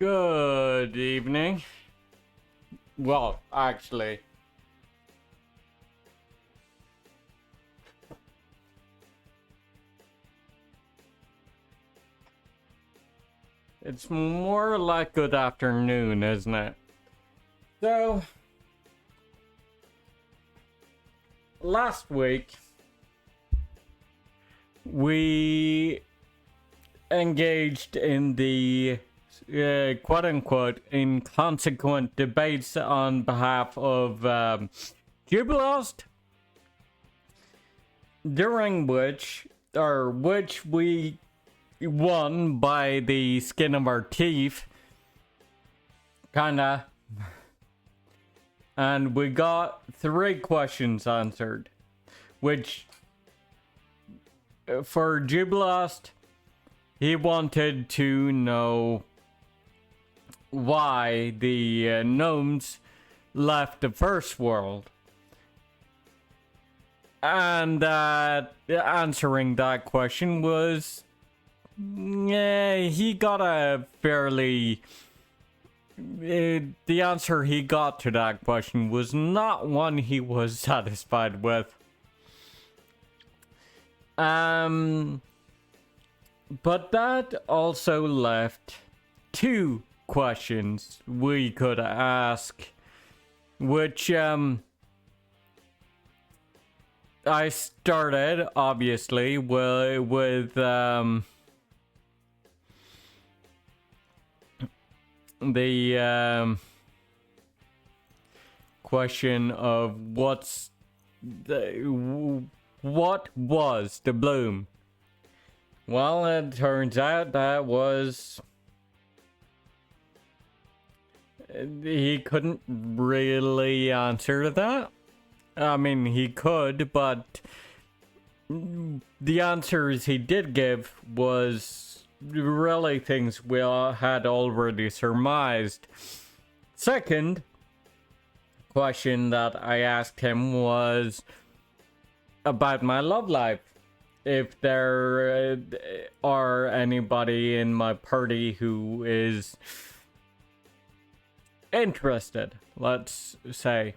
Good evening. Well, actually, it's more like good afternoon, isn't it? So, last week, we engaged in the quote-unquote inconsequent debates on behalf of Jubilost, during which we won by the skin of our teeth, kinda, and we got 3 questions answered, which for Jubilost, he wanted to know why the gnomes left the first world. And answering that question was... he got a fairly... the answer he got to that question was not one he was satisfied with. But that also left 2 questions we could ask, which I started obviously with the question of what was the bloom. Well, it turns out that was... he couldn't really answer that. I mean, he could, but the answers he did give was really things we all had already surmised. Second question that I asked him was about my love life. If there are anybody in my party who is interested, let's say.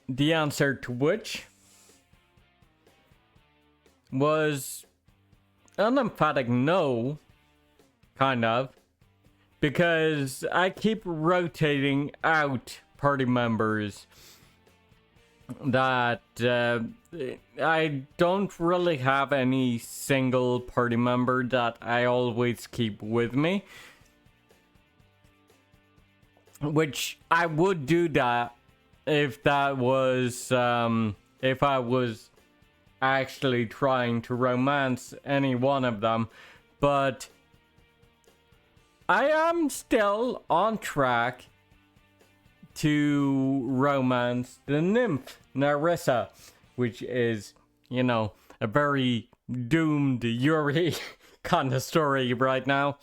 The answer to which was an emphatic no, kind of, because I keep rotating out party members that I don't really have any single party member that I always keep with me, which I would do that if that was if I was actually trying to romance any one of them. But I am still on track to romance the nymph Narissa, which is, you know, a very doomed Yuri kind of story right now.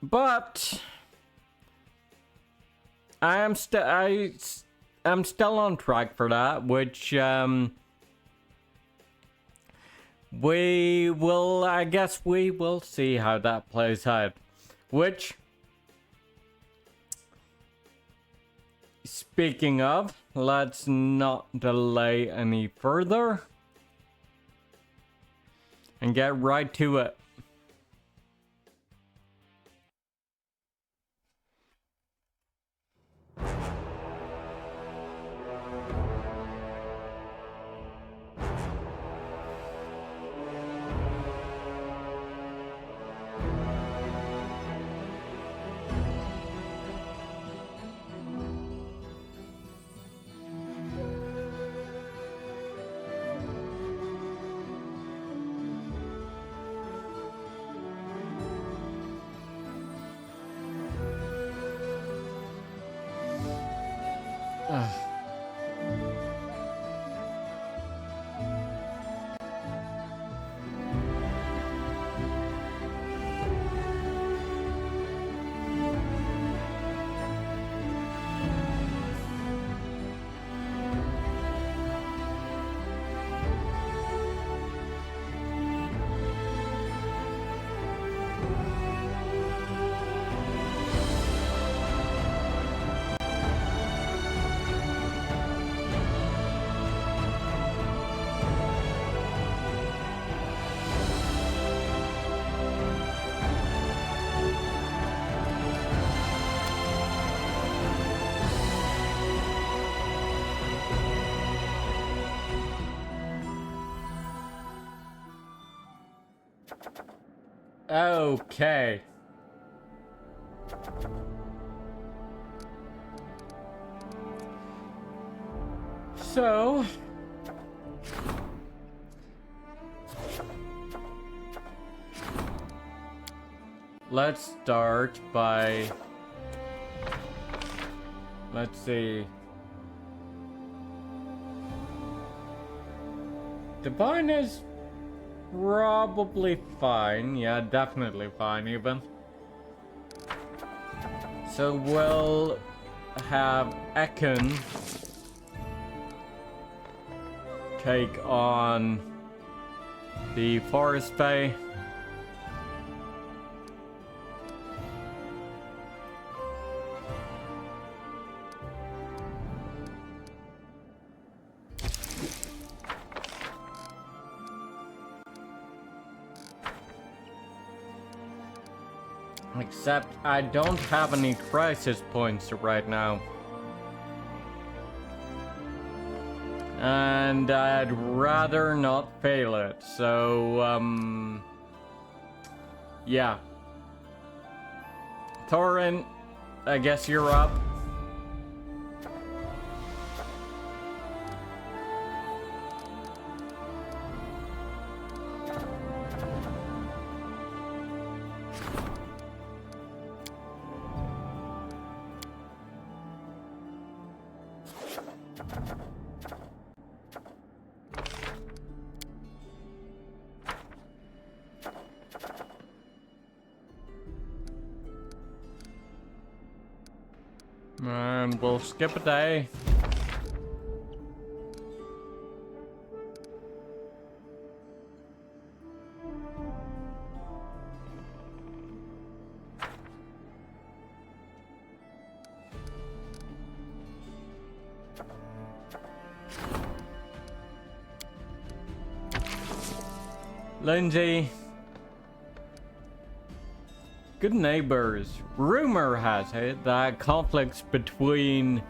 But I'm still on track for that, which we will, I guess we will see how that plays out. Which, speaking of, let's not delay any further and get right to it. Okay. So... let's start by... let's see... Divine is probably fine. Yeah, definitely fine even. So we'll have Ekon take on the Forest Fae. Except I don't have any crisis points right now. And I'd rather not fail it, so, yeah. Thorin, I guess you're up. And we'll skip a day. Lindsay. Good neighbors. Rumor has it that conflicts between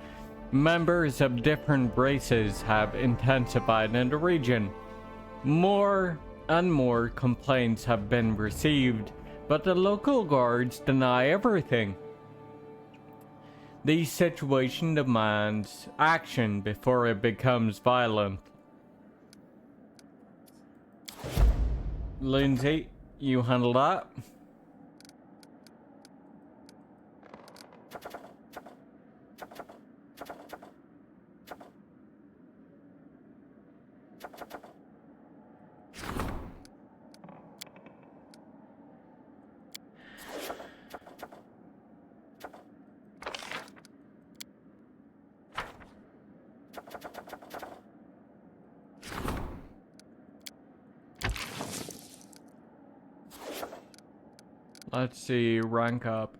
members of different races have intensified in the region. More and more complaints have been received, but the local guards deny everything. The situation demands action before it becomes violent. Lindsay, you handle that. Let's see, rank up.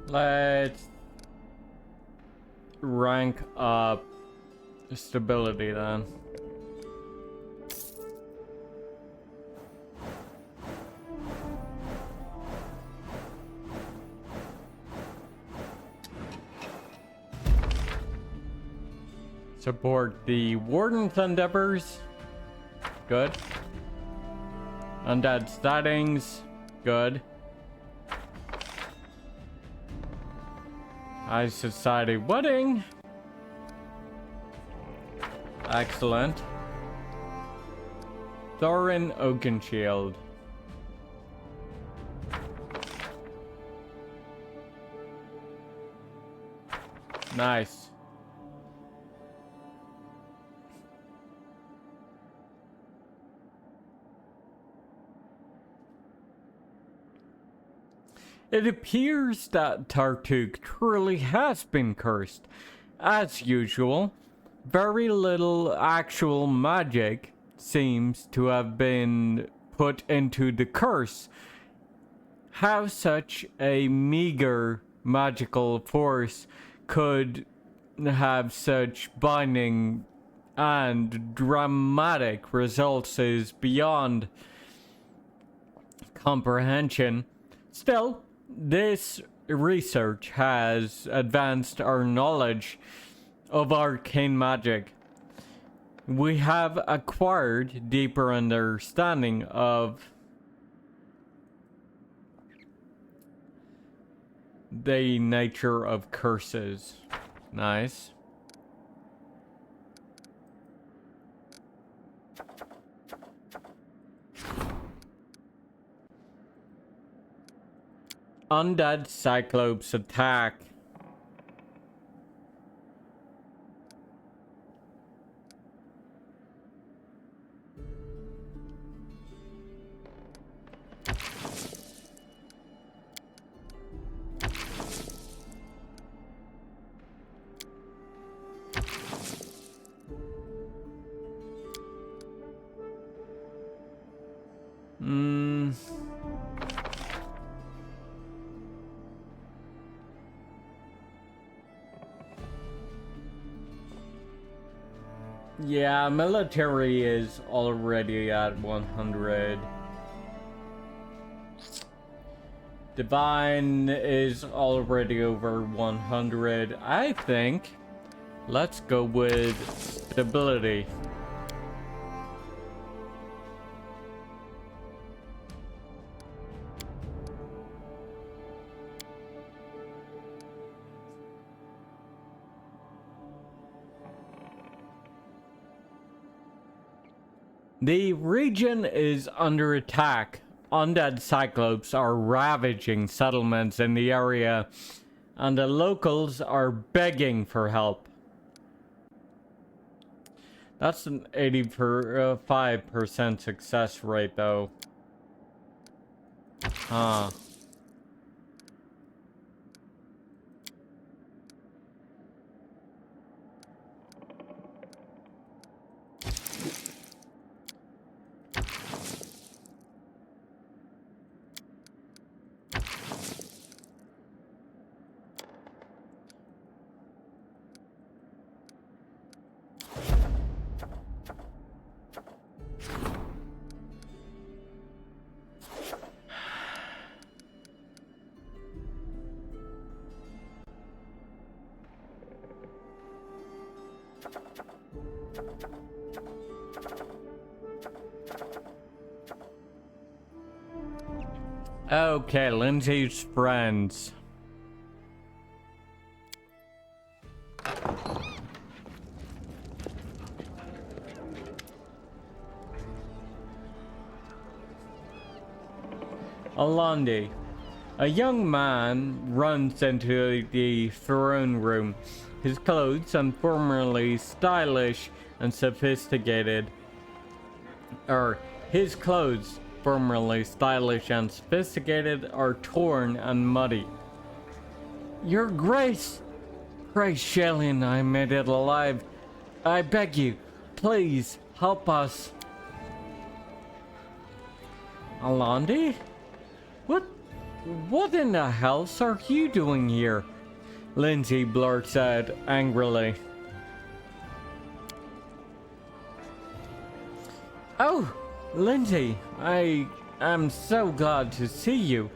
Let's rank up stability then. Support the Warden's endeavors. Good. Undead settings. Good. High Society wedding. Excellent. Thorin Oakenshield. Nice. It appears that Tartuk truly has been cursed. As usual, very little actual magic seems to have been put into the curse. How such a meager magical force could have such binding and dramatic results is beyond comprehension. Still, this research has advanced our knowledge of arcane magic. We have acquired deeper understanding of the nature of curses. Nice. Undead Cyclops attack. Yeah, military is already at 100. Divine is already over 100. I think let's go with stability. The region is under attack. Undead Cyclops are ravaging settlements in the area, and the locals are begging for help. That's an 85% success rate, though. Huh. Okay, Lindsay's friends. Alandi. A young man runs into the throne room. His clothes, unformerly stylish and sophisticated, his clothes, formerly stylish and sophisticated, are torn and muddy. Your Grace! Grace Shelley, I made it alive. I beg you, please help us. Alandi? What in the hell are you doing here? Lindsay blurts out angrily. Oh, Lindsay, I am so glad to see you.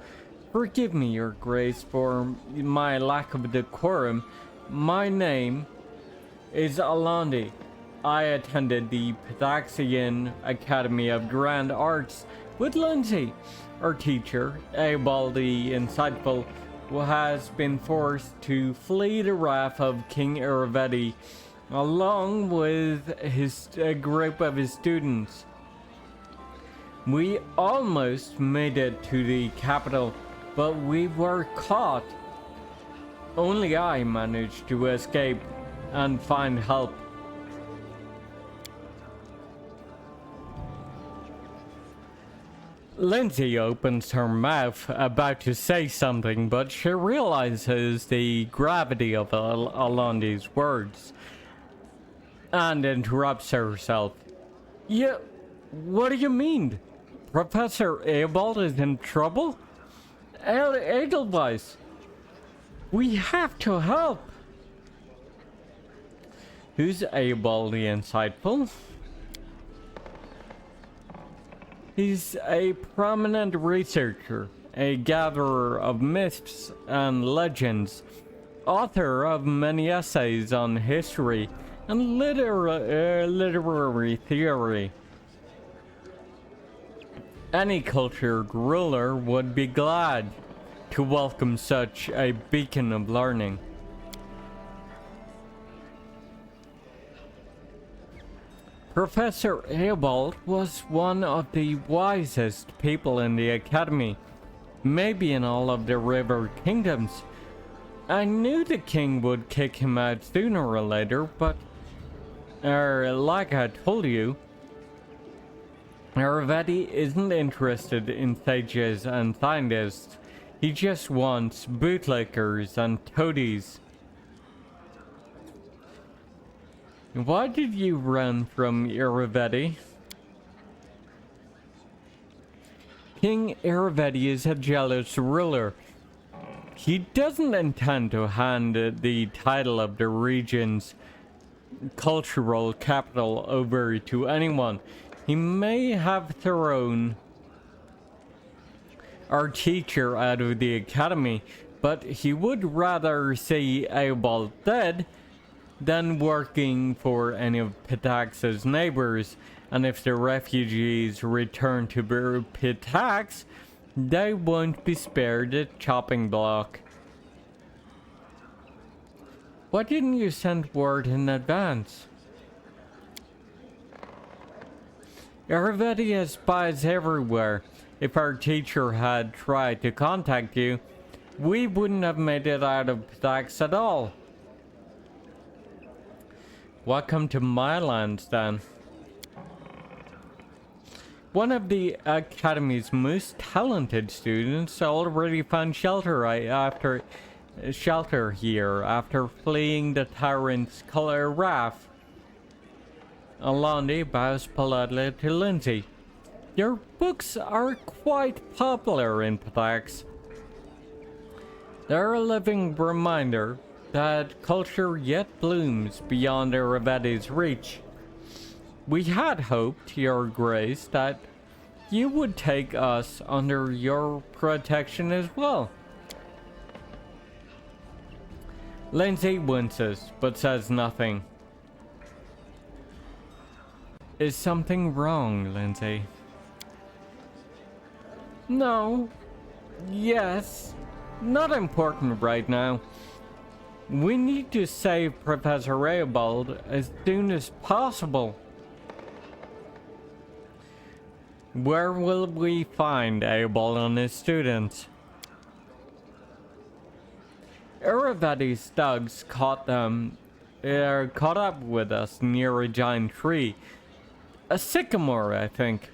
Forgive me, Your Grace, for my lack of decorum. My name is Alandi. I attended the Pythaxian Academy of Grand Arts with Lindsay. Our teacher, Abaldi Insightful, has been forced to flee the wrath of King Irvedi, along with a group of his students. We almost made it to the capital, but we were caught. Only I managed to escape and find help. Lindsay opens her mouth, about to say something, but she realizes the gravity of Alandi's words and interrupts herself. Yeah, what do you mean? Professor Eobald is in trouble? Edelweiss, we have to help. Who's Eobald the Insightful? He's a prominent researcher, a gatherer of myths and legends, author of many essays on history and literary theory. Any cultured ruler would be glad to welcome such a beacon of learning. Professor Eobald was one of the wisest people in the academy, maybe in all of the River Kingdoms. I knew the king would kick him out sooner or later, but like I told you, Aravetti isn't interested in sages and scientists. He just wants bootlickers and toadies. Why did you run from Aravetti? King Aravetti is a jealous ruler. He doesn't intend to hand the title of the region's cultural capital over to anyone. He may have thrown our teacher out of the academy, but he would rather see Eobald dead than working for any of Pitax's neighbors. And if the refugees return to Pitax, they won't be spared a chopping block. Why didn't you send word in advance? Aravetti has spies everywhere. If our teacher had tried to contact you, we wouldn't have made it out of Pitax at all. Welcome to my lands, then. One of the Academy's most talented students already found shelter here after fleeing the tyrant's wrath. Alandi bows politely to Lindsay. Your books are quite popular in Pitax. They're a living reminder that culture yet blooms beyond Aravetti's reach. We had hoped, Your Grace, that you would take us under your protection as well. Lindsay winces, but says nothing. Is something wrong, Lindsay? No. Yes. Not important right now. We need to save Professor Eobald as soon as possible. Where will we find Eobald and his students? Aravetti's thugs caught up with us near a giant tree. A sycamore, I think.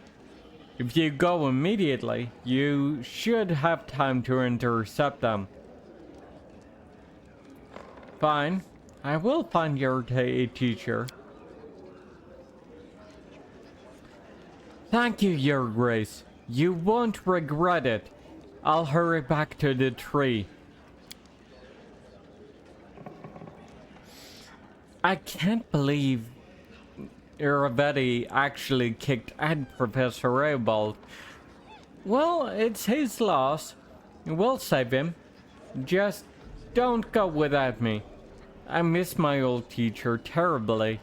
If you go immediately, you should have time to intercept them. Fine. I will find your teacher. Thank you, Your Grace. You won't regret it. I'll hurry back to the tree. I can't believe Aravetti actually kicked out Professor Eobald. Well, it's his loss. We'll save him. Just don't go without me. I miss my old teacher terribly.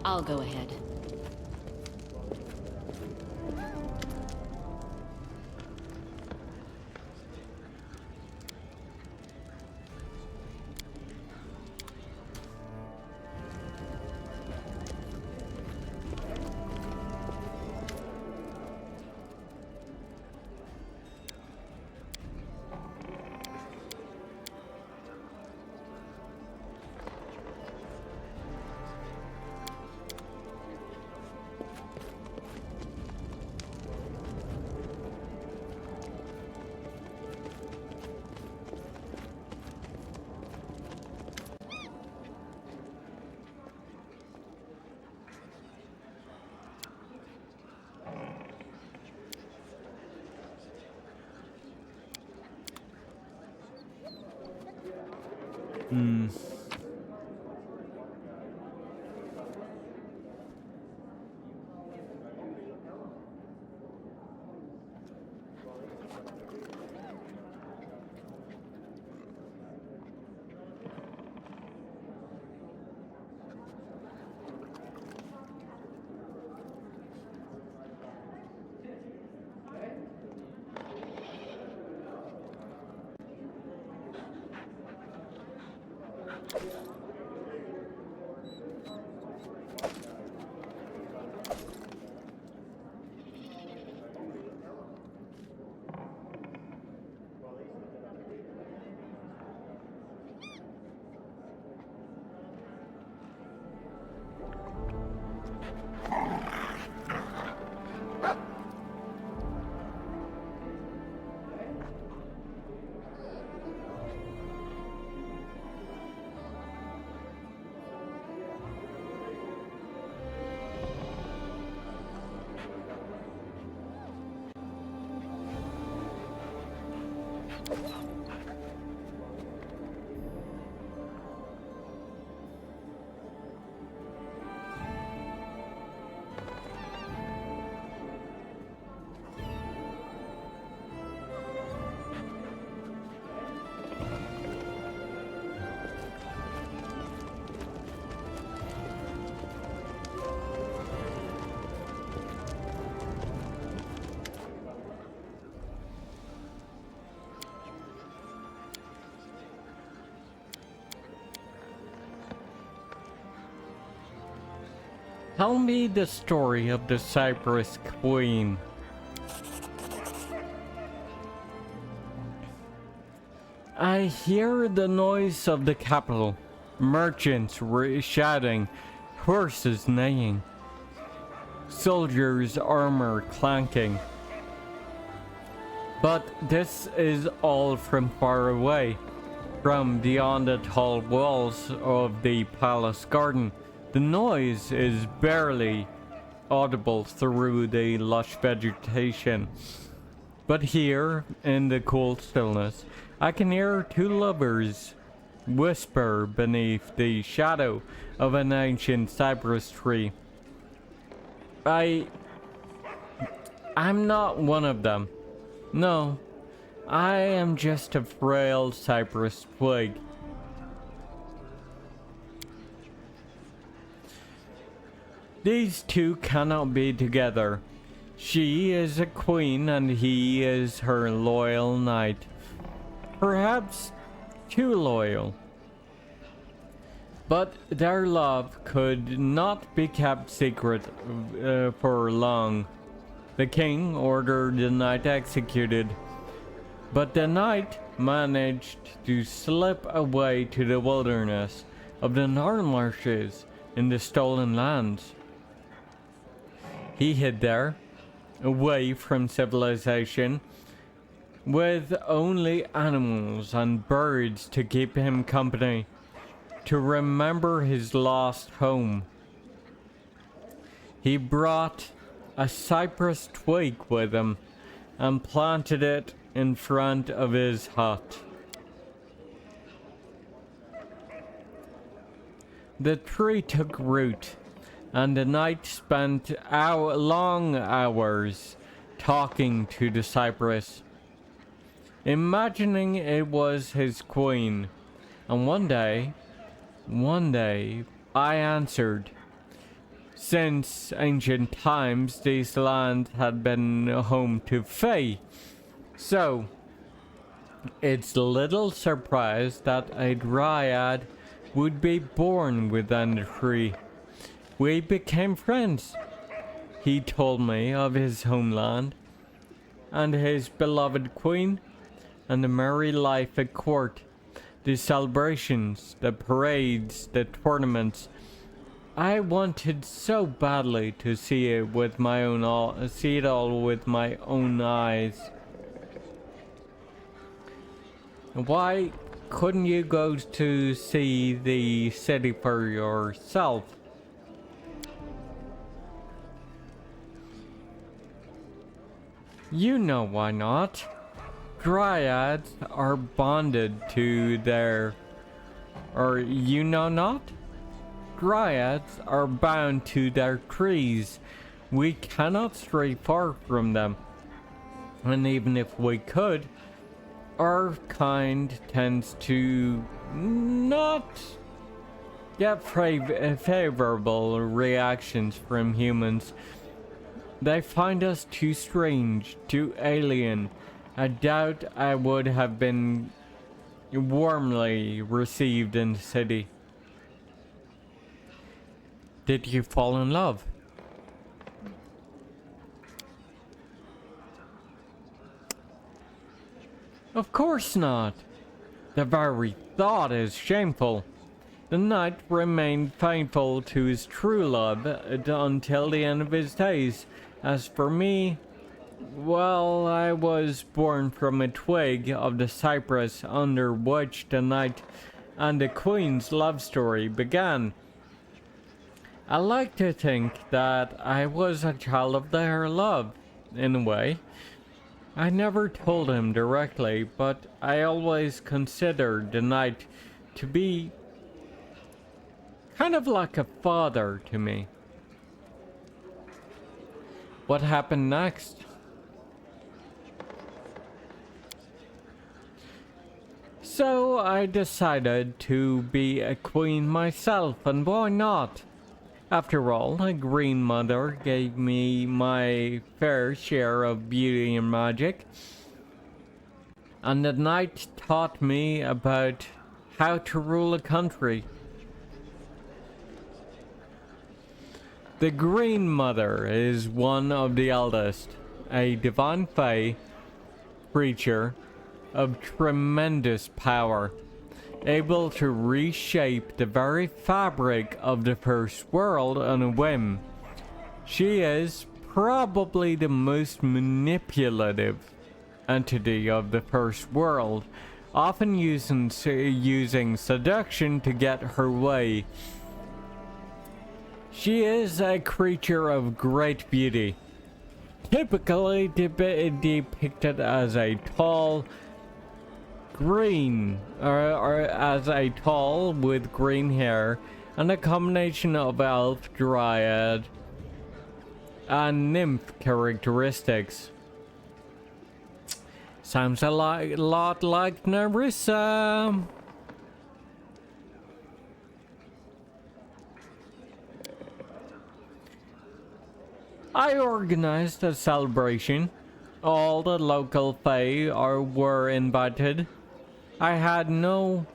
I'll go ahead. Hmm. Tell me the story of the Cypress Queen. I hear the noise of the capital, merchants shouting, horses neighing, soldiers' armor clanking. But this is all from far away, from beyond the tall walls of the palace garden. The noise is barely audible through the lush vegetation. But here, in the cool stillness, I can hear two lovers whisper beneath the shadow of an ancient cypress tree. I'm not one of them. No, I am just a frail cypress twig. These two cannot be together. She is a queen and he is her loyal knight. Perhaps too loyal. But their love could not be kept secret for long. The king ordered the knight executed, but the knight managed to slip away to the wilderness of the northern marshes in the stolen lands. He hid there, away from civilization, with only animals and birds to keep him company, to remember his lost home. He brought a cypress twig with him and planted it in front of his hut. The tree took root, and the knight spent long hours talking to the cypress, imagining it was his queen. And one day, I answered. Since ancient times, these lands had been home to Fae. So, it's little surprise that a dryad would be born within the tree. We became friends. He told me of his homeland and his beloved queen and the merry life at court, the celebrations, the parades, the tournaments. I wanted so badly to see it with my own see it all with my own eyes. Why couldn't you go to see the city for yourself? You know why not. Dryads are bonded to their Or you know not? Dryads are bound to their trees. We cannot stray far from them. And even if we could, our kind tends to not get favorable reactions from humans. They find us too strange, too alien. I doubt I would have been warmly received in the city. Did you fall in love? Of course not. The very thought is shameful. The knight remained faithful to his true love until the end of his days. As for me, well, I was born from a twig of the cypress under which the knight and the queen's love story began. I like to think that I was a child of their love, in a way. I never told him directly, but I always considered the knight to be kind of like a father to me. What happened next? So I decided to be a queen myself, and why not? After all, a green mother gave me my fair share of beauty and magic, and the knight taught me about how to rule a country. The Green Mother is one of the eldest, a divine fae creature of tremendous power, able to reshape the very fabric of the first world on a whim. She is probably the most manipulative entity of the first world, often using seduction to get her way. She is a creature of great beauty, typically depicted as a tall green, or as a tall with green hair, and a combination of elf, dryad, and nymph characteristics. Sounds a lot like Narissa. I organized a celebration. All the local fae were invited. I had no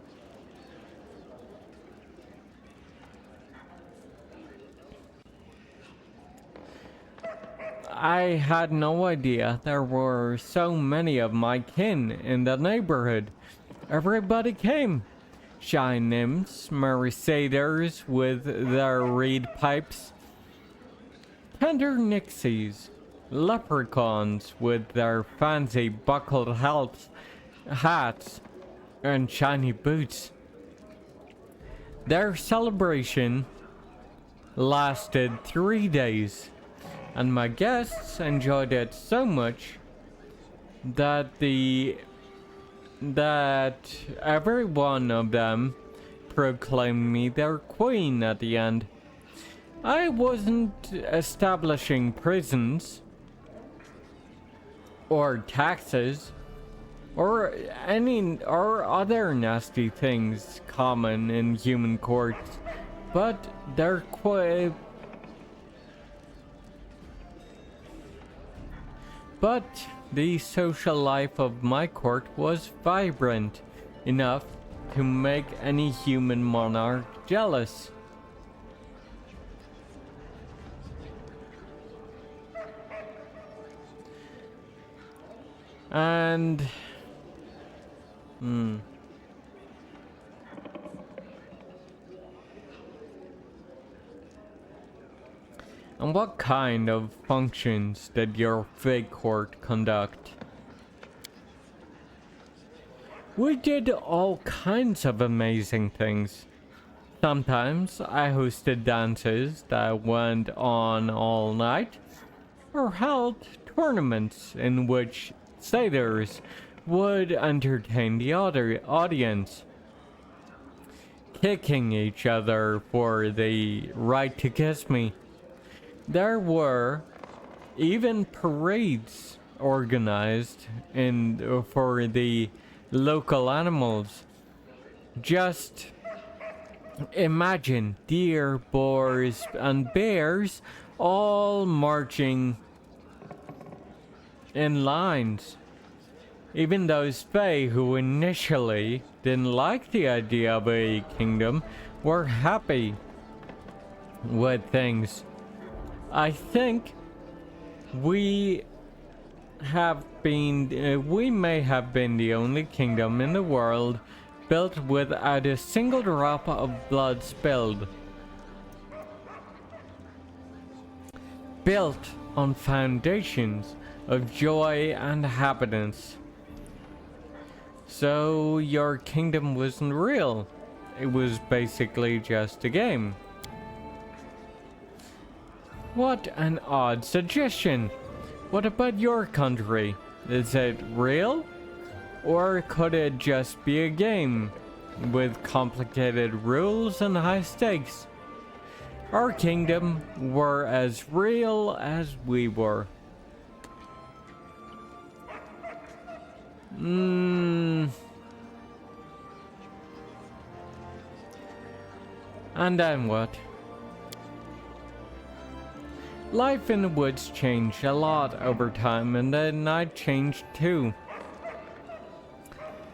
idea there were so many of my kin in the neighborhood. Everybody came. Shy nymphs, merry satyrs with their reed pipes, tender nixies, leprechauns with their fancy buckled hats, and shiny boots. Their celebration lasted 3 days, and my guests enjoyed it so much that every one of them proclaimed me their queen at the end. I wasn't establishing prisons or taxes or other nasty things common in human courts, but the social life of my court was vibrant enough to make any human monarch jealous. And And what kind of functions did your fig court conduct? We did all kinds of amazing things. Sometimes I hosted dances that went on all night, or held tournaments in which satyrs would entertain the audience. kicking each other for the right to kiss me. There were even parades organized for the local animals. Just imagine deer, boars, and bears all marching in lines. Even those Fae who initially didn't like the idea of a kingdom were happy with things. I think we may have been the only kingdom in the world built without a single drop of blood spilled. Built on foundations of joy and happiness. So your kingdom wasn't real. It was basically just a game. What an odd suggestion. What about your country? Is it real? Or could it just be a game with complicated rules and high stakes? Our kingdom were as real as we were. And then what? Life in the woods changed a lot over time, and then I changed too.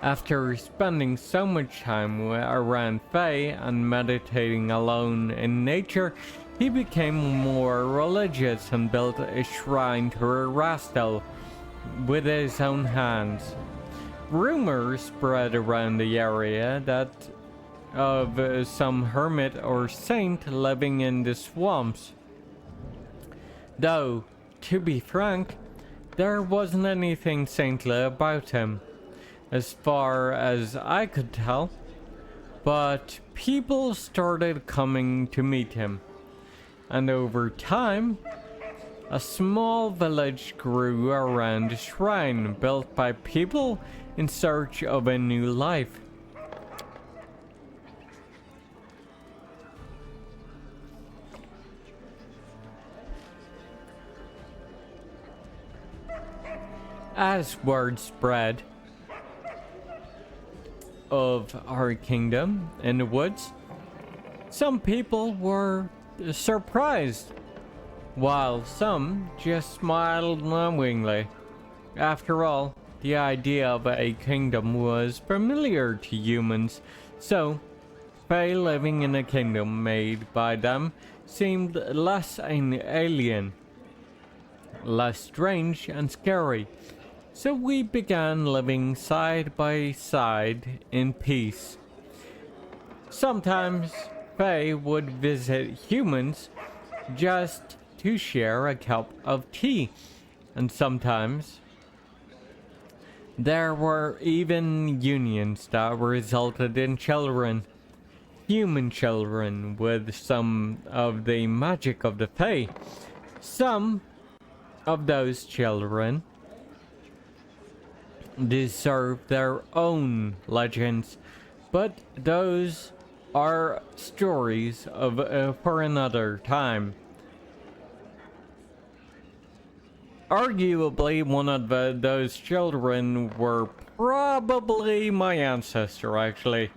After spending so much time around Fae and meditating alone in nature, he became more religious and built a shrine to Erastil with his own hands. Rumors spread around the area that of some hermit or saint living in the swamps. Though, to be frank, there wasn't anything saintly about him, as far as I could tell, but people started coming to meet him, and over time, a small village grew around a shrine built by people in search of a new life. As word spread of our kingdom in the woods, some people were surprised, while some just smiled knowingly. After all, the idea of a kingdom was familiar to humans, so Fae living in a kingdom made by them seemed less an alien, less strange and scary. So we began living side by side in peace. Sometimes Fae would visit humans just to share a cup of tea, and sometimes there were even unions that resulted in children, human children with some of the magic of the Fae. Some of those children deserve their own legends, but those are stories of for another time. Arguably, one of those children were probably my ancestor, actually,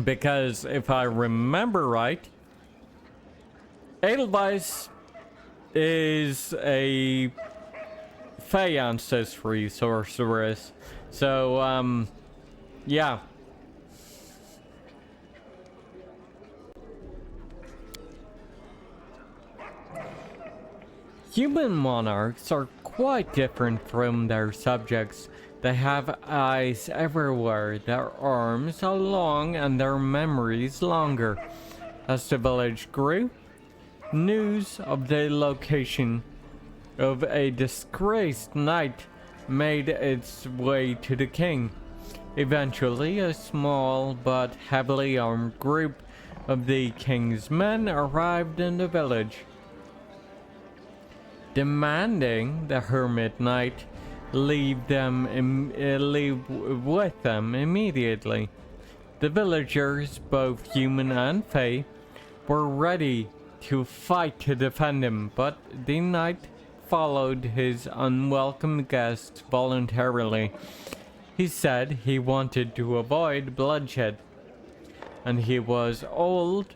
because if I remember right, Edelweiss is a Fae ancestry sorceress. So, yeah. Human monarchs are quite different from their subjects. They have eyes everywhere, their arms are long and their memories longer. As the village grew, news of the location of a disgraced knight made its way to the king. Eventually, a small but heavily armed group of the king's men arrived in the village, demanding the hermit knight leave with them immediately. The villagers, both human and fae, were ready to fight to defend him, but the knight followed his unwelcome guest voluntarily. He said he wanted to avoid bloodshed, and he was old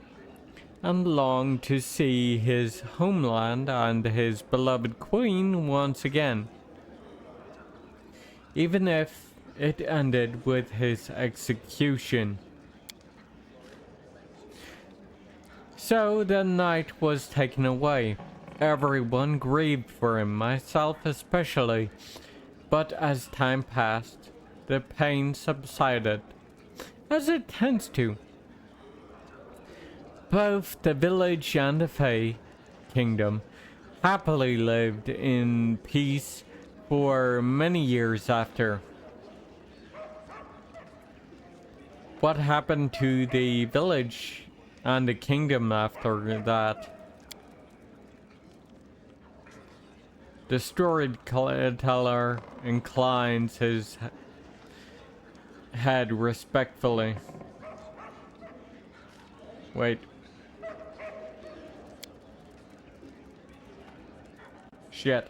and longed to see his homeland and his beloved queen once again, even if it ended with his execution. So the knight was taken away. Everyone grieved for him, myself especially, but as time passed, the pain subsided, as it tends to. Both the village and the Fae kingdom happily lived in peace for many years after. What happened to the village and the kingdom after that? The storyteller inclines his head respectfully. Wait. Shit.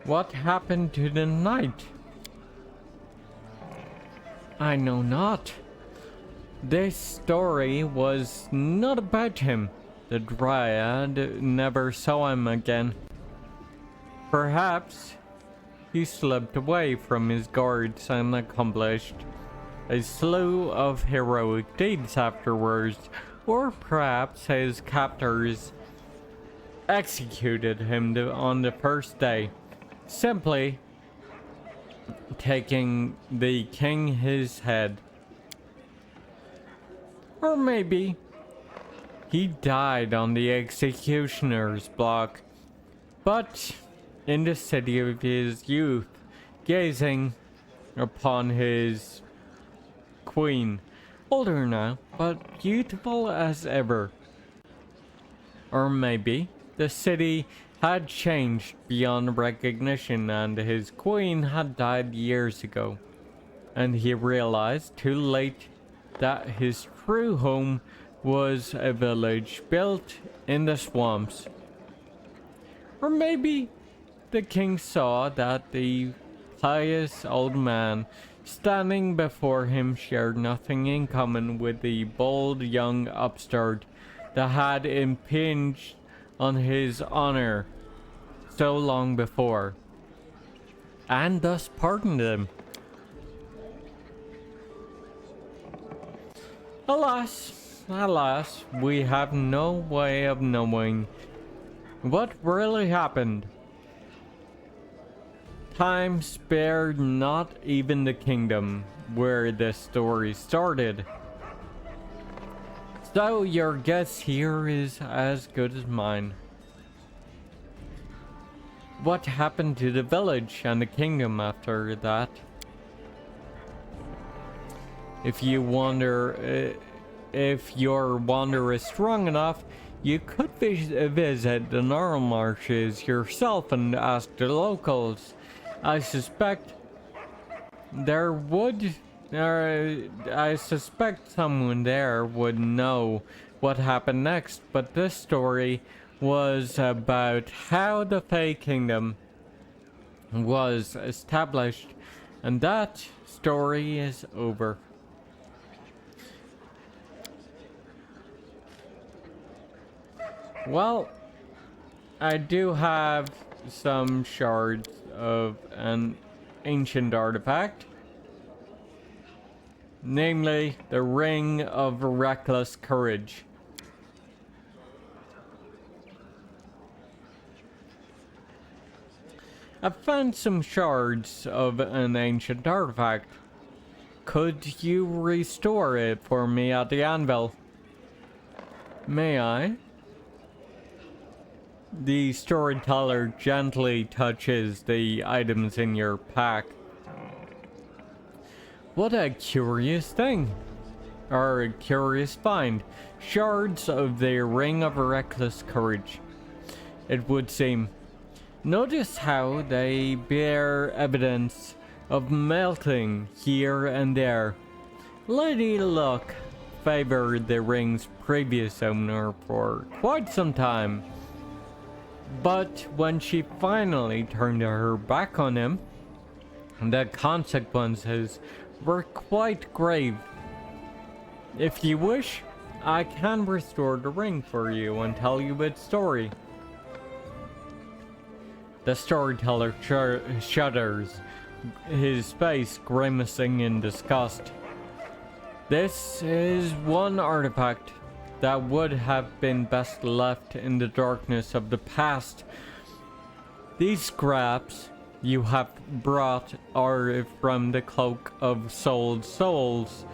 What happened to the knight? I know not. This story was not about him. The Dryad never saw him again. Perhaps he slipped away from his guards and accomplished a slew of heroic deeds afterwards, or perhaps his captors executed him on the first day, simply taking the king his head. Or maybe he died on the executioner's block, but in the city of his youth, gazing upon his queen, older now, but youthful as ever. Or maybe the city had changed beyond recognition and his queen had died years ago, and he realized too late that his true home was a village built in the swamps. Or maybe the king saw that the pious old man standing before him shared nothing in common with the bold young upstart that had impinged on his honor so long before, and thus pardoned him. Alas, we have no way of knowing what really happened. Time spared not even the kingdom where this story started. So your guess here is as good as mine. What happened to the village and the kingdom after that? If your wander is strong enough, you could visit the Gnarl Marshes yourself and ask the locals. I suspect someone there would know what happened next, but this story was about how the Fae Kingdom was established, and that story is over. Well, I do have some shards of an ancient artifact, namely the Ring of Reckless Courage. I found some shards of an ancient artifact. Could you restore it for me at the anvil? May I? The storyteller gently touches the items in your pack. What a curious thing. Or a curious find. Shards of the Ring of Reckless Courage, it would seem. Notice how they bear evidence of melting here and there. Lady Luck favored the ring's previous owner for quite some time. But when she finally turned her back on him, the consequences were quite grave. If you wish, I can restore the ring for you and tell you its story. The storyteller shudders, his face grimacing in disgust. This is one artifact that would have been best left in the darkness of the past. These scraps you have brought are from the Cloak of Souled Souls.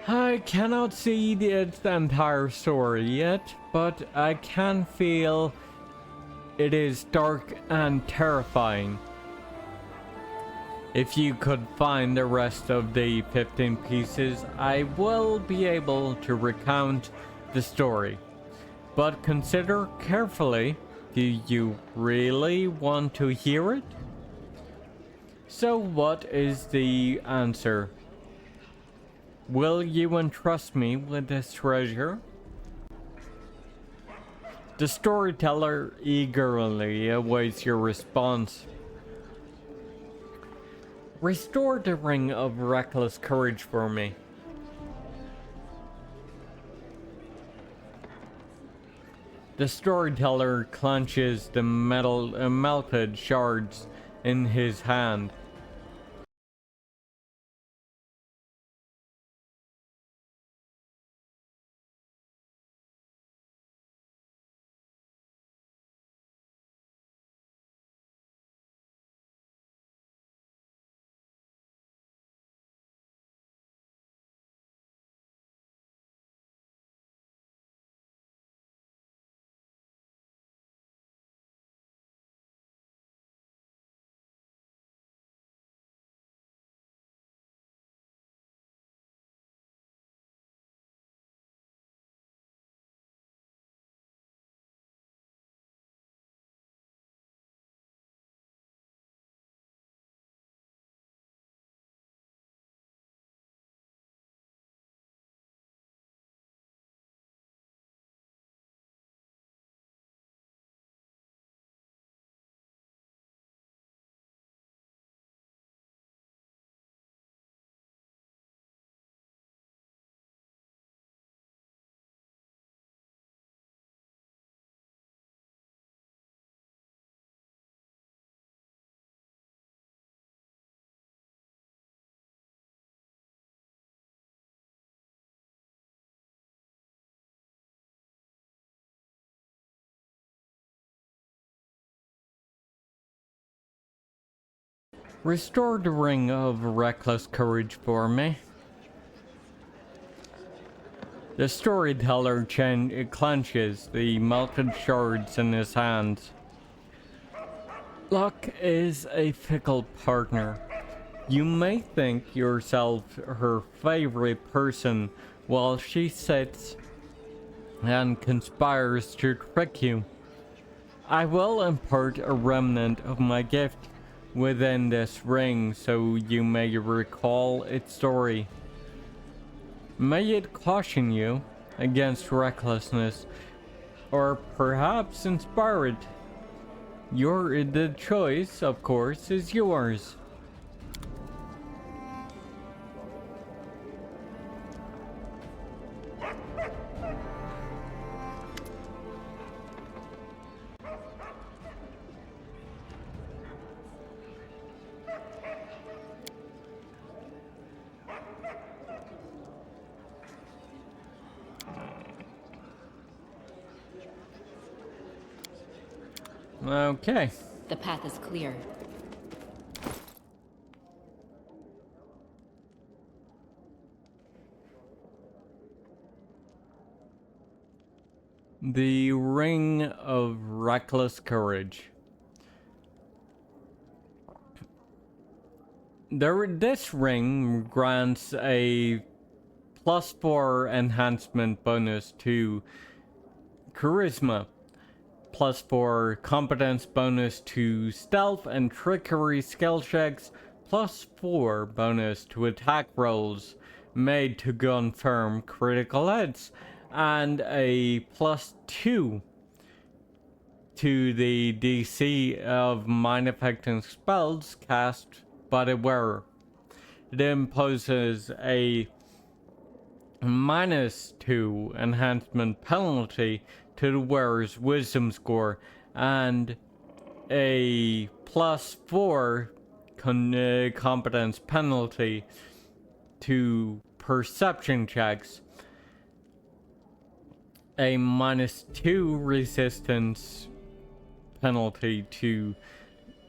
I cannot see its entire story yet, but I can feel it is dark and terrifying. If you could find the rest of the 15 pieces, I will be able to recount the story. But consider carefully, do you really want to hear it? So what is the answer? Will you entrust me with this treasure? The storyteller eagerly awaits your response. Restore the Ring of Reckless Courage for me. The storyteller clenches the melted shards in his hand. Restore the Ring of Reckless Courage for me. The storyteller clenches the melted shards in his hands. Luck is a fickle partner. You may think yourself her favorite person while she sits and conspires to trick you. I will impart a remnant of my gift within this ring so you may recall its story. May it caution you against recklessness, or perhaps inspire it. The choice, of course, is yours. Okay. The path is clear. The Ring of Reckless Courage. This ring grants a +4 enhancement bonus to Charisma, +4 competence bonus to Stealth and Trickery skill checks, +4 bonus to attack rolls made to confirm critical hits, and a +2 to the DC of mind affecting spells cast by the wearer. It imposes a -2 enhancement penalty to the wearer's wisdom score and a +4 competence penalty to perception checks, a -2 resistance penalty to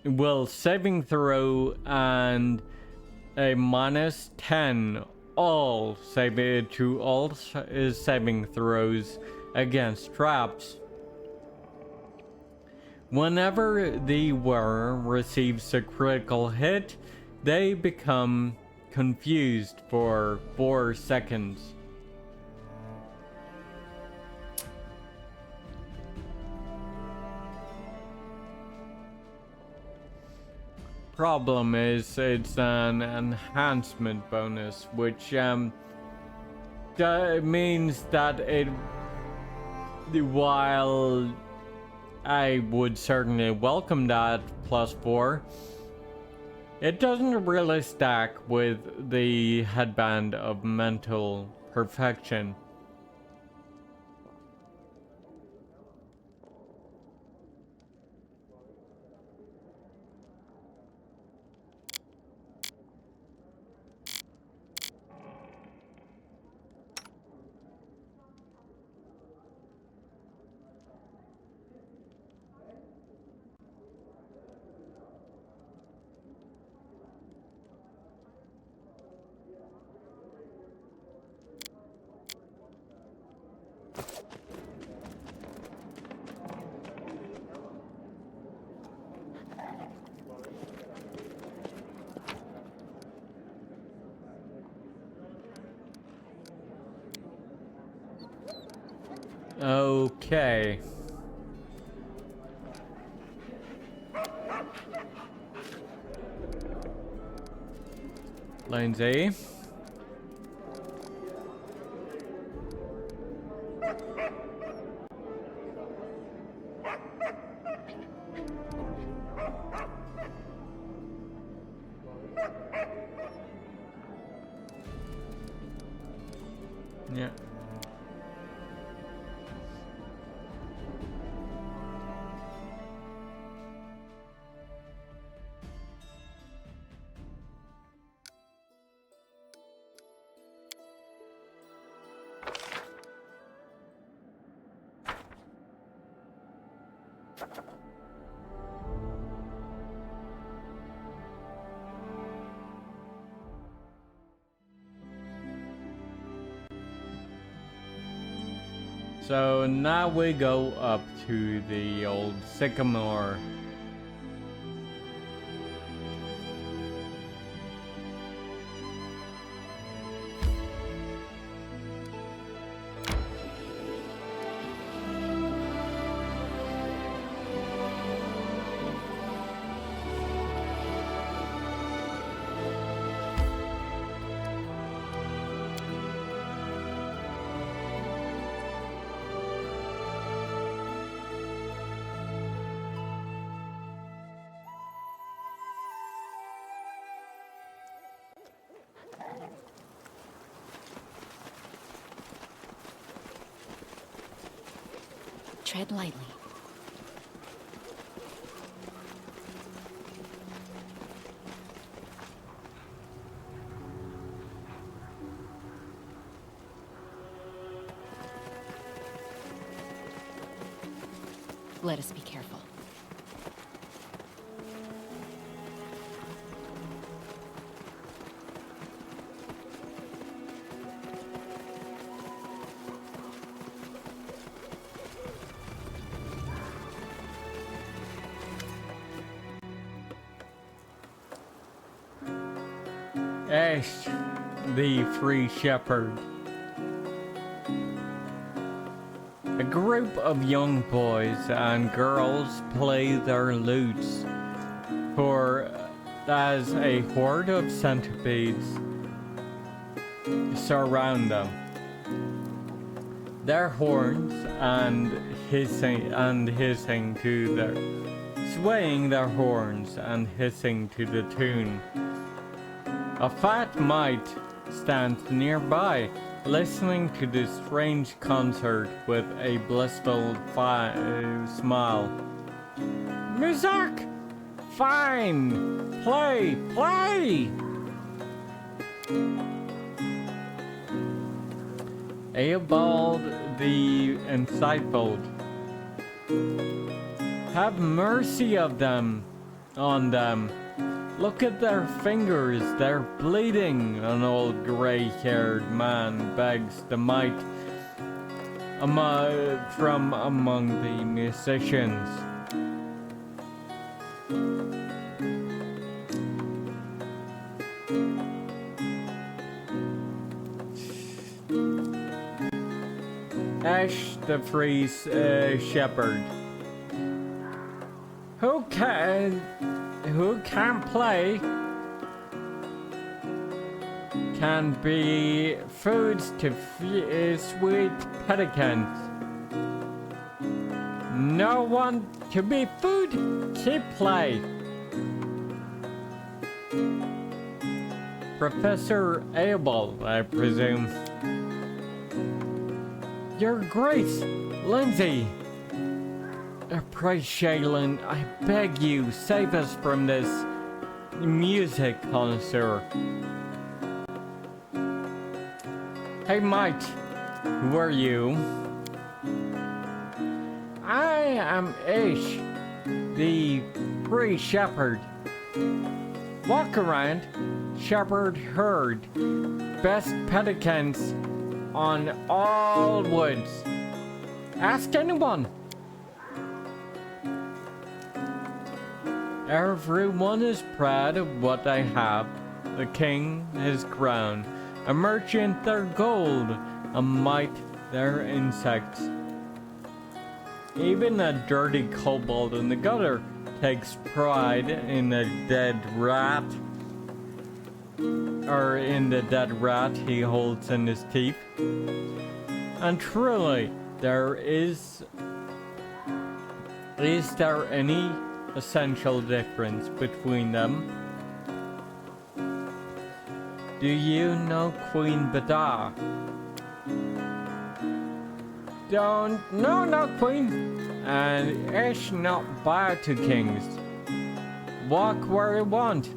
will saving throw, and a -10 all saving throws against traps. Whenever the wearer receives a critical hit, they become confused for 4 seconds. Problem is, it's an enhancement bonus, which means that while I would certainly welcome that +4, it doesn't really stack with the headband of mental perfection. Okay. Lane Z. Yeah. So now we go up to the old sycamore. Tread lightly. Let us be careful. Ash, the free shepherd. A group of young boys and girls play their lutes, for as a horde of centipedes surround them. Their horns and hissing to their swaying their horns and hissing to the tune. A fat mite stands nearby, listening to this strange concert with a blissful smile. Music! Fine! Play! Play! Eobald the Insightful. Have mercy of them, on them. Look at their fingers, they're bleeding. An old gray-haired man begs the mite from among the musicians. Ash the free shepherd. Who can play can be foods to sweet pedicants. No one to be food to play. Professor Abel, I presume. Your Grace, Lindsay. Pray, Shaylin, I beg you, save us from this music connoisseur. Hey, mate, who are you? I am Ish, the free shepherd. Walk around, shepherd herd, best pedicants on all woods. Ask anyone. Everyone is proud of what they have. The king his crown, a merchant their gold, a mite their insects. Even a dirty kobold in the gutter takes pride in a dead rat, or in the dead rat he holds in his teeth. And truly, is there any essential difference between them? Do you know Queen Bada? No Queen, and Ish not bow to kings. Walk where you want.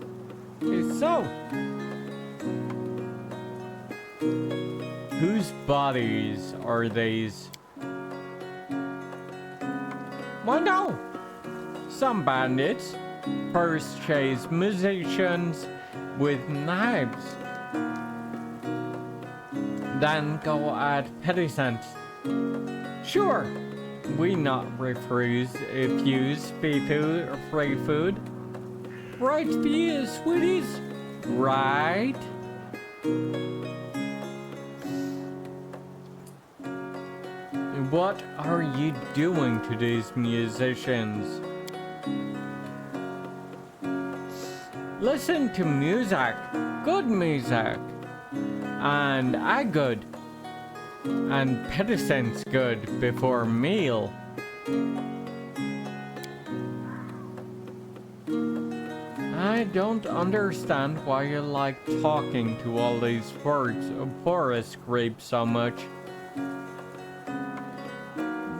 It's so. Whose bodies are these? Well, no. Some bandits first chase musicians with knives, then go at pedicents. Sure, we not refuse if use free food. Right for you, sweeties. Right? What are you doing to these musicians? Listen to music, good music, and I good, and pedicents good before meal. I don't understand why you like talking to all these forest creeps so much.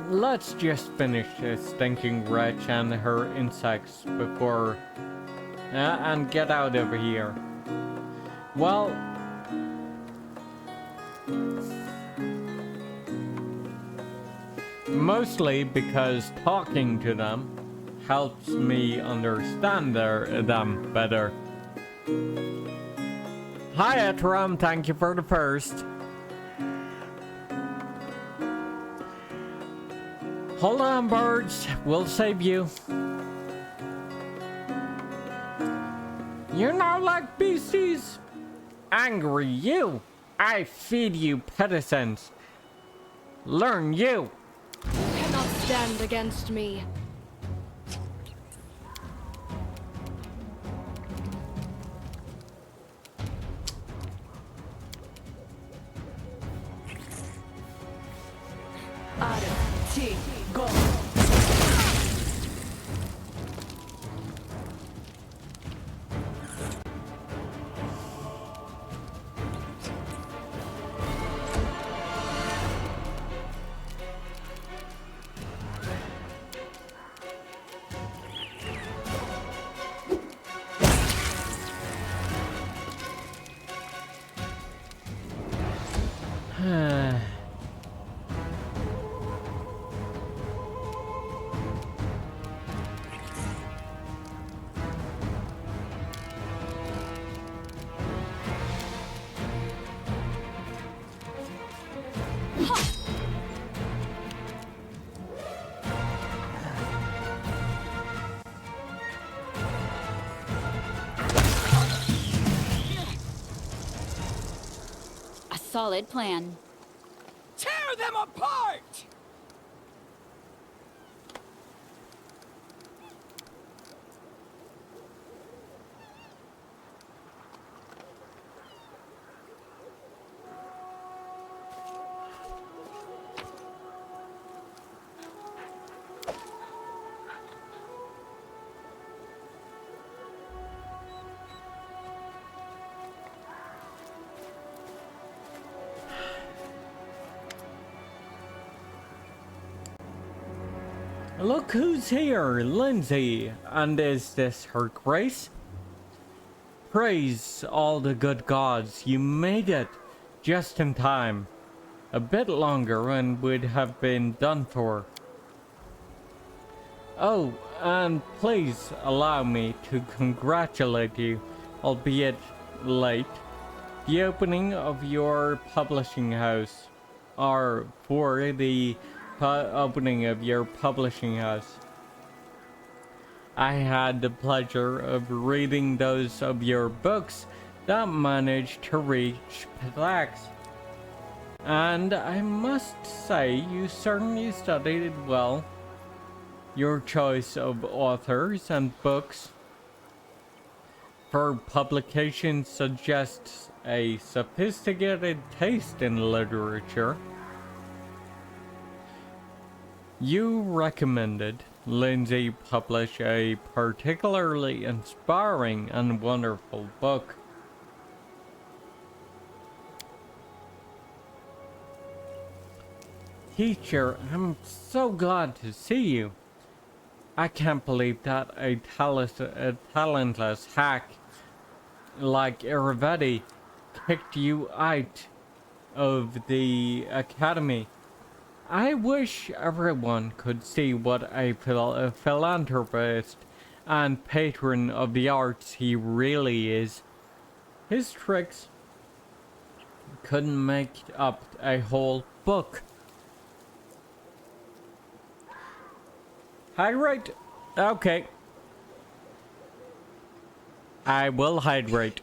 Let's just finish this stinking wretch and her insects before and get out of here. Well, mostly because talking to them helps me understand them better. Hi, Etram, thank you for the first. Hold on, birds, we'll save you. You're not like beasties. angry you. I feed you pedicents. Learn you. You cannot stand against me. Go. A solid plan. Tear them apart! Look who's here, Lindsay. And is this her grace? Praise all the good gods, you made it just in time. A bit longer and we'd have been done for. Oh, and please allow me to congratulate you, albeit late. The opening of your publishing house, or for the opening of your publishing house. I had the pleasure of reading those of your books that managed to reach Pathfinder. And I must say, you certainly studied it well. Your choice of authors and books for publication suggests a sophisticated taste in literature. You recommended Lindsay publish a particularly inspiring and wonderful book. Teacher, I'm so glad to see you. I can't believe that a talentless hack like Iravetti kicked you out of the academy. I wish everyone could see what a philanthropist and patron of the arts he really is. His tricks couldn't make up a whole book. Hydrate? Okay. I will hydrate.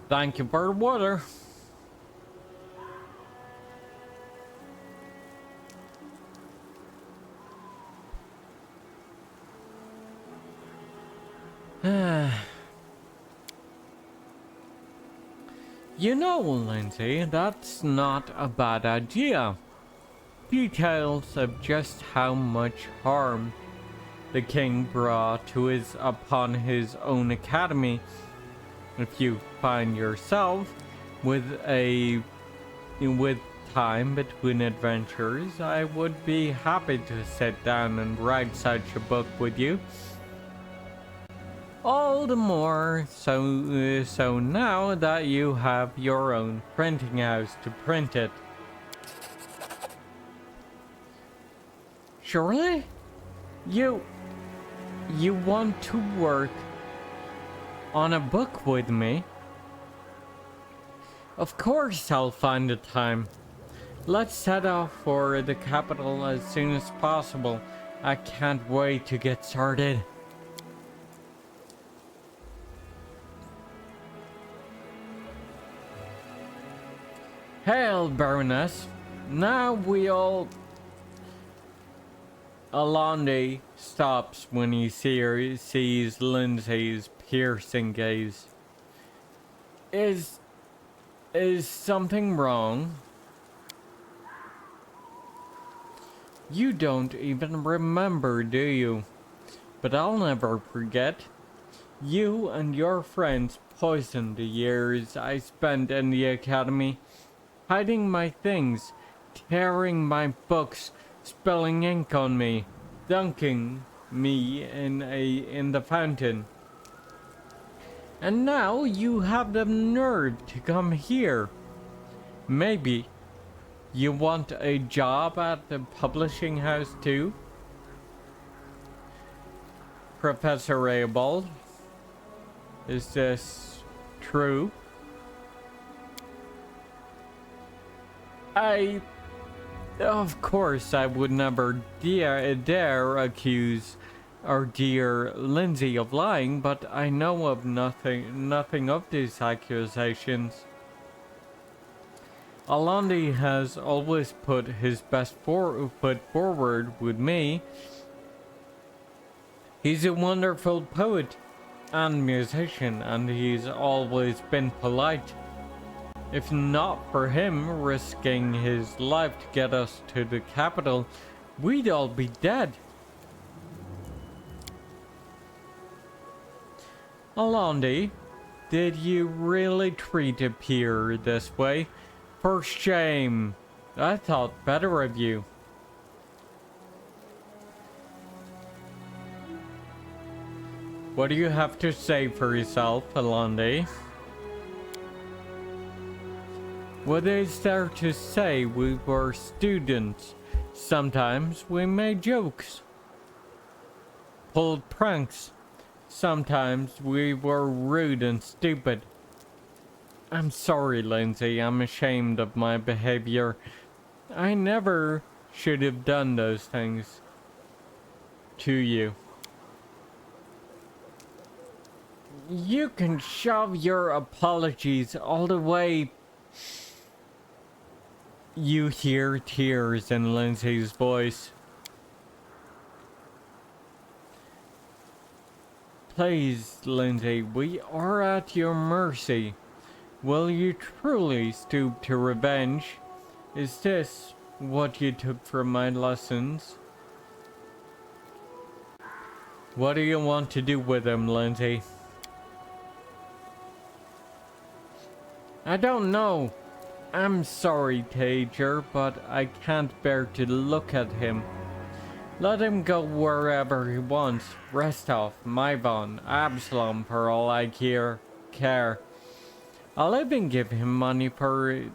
Thank you for the water. You know, Lindsay, that's not a bad idea. Details of just how much harm the king brought upon his own academy. If you find yourself with time between adventures, I would be happy to sit down and write such a book with you. All the more so now that you have your own printing house to print it. Surely? You want to work on a book with me? Of course I'll find the time. Let's head off for the capital as soon as possible. I can't wait to get started. Hail, Baroness. Now we all... Alandi stops when he sees Lindsay's piercing gaze. Is something wrong? You don't even remember, do you? But I'll never forget. You and your friends poisoned the years I spent in the academy, hiding my things, tearing my books, spilling ink on me, dunking me in the fountain. And now you have the nerve to come here. Maybe you want a job at the publishing house too? Professor Abel, is this true? Of course, I would never dare accuse our dear Lindsay of lying, but I know of nothing of these accusations. Alandi has always put his best foot forward with me. He's a wonderful poet and musician, and he's always been polite. If not for him risking his life to get us to the capital, we'd all be dead. Alandi, did you really treat a peer this way? For shame. I thought better of you. What do you have to say for yourself, Alandi? What is there to say? We were students. Sometimes we made jokes, pulled pranks. Sometimes we were rude and stupid. I'm sorry, Lindsay. I'm ashamed of my behavior. I never should have done those things to you. You can shove your apologies all the way. You hear tears in Lindsay's voice. Please, Lindsay, we are at your mercy. Will you truly stoop to revenge? Is this what you took from my lessons? What do you want to do with him, Lindsay? I don't know. I'm sorry, Tager, but I can't bear to look at him. Let him go wherever he wants. Restov, Maivan, Absalom, for all I care. I'll even give him money for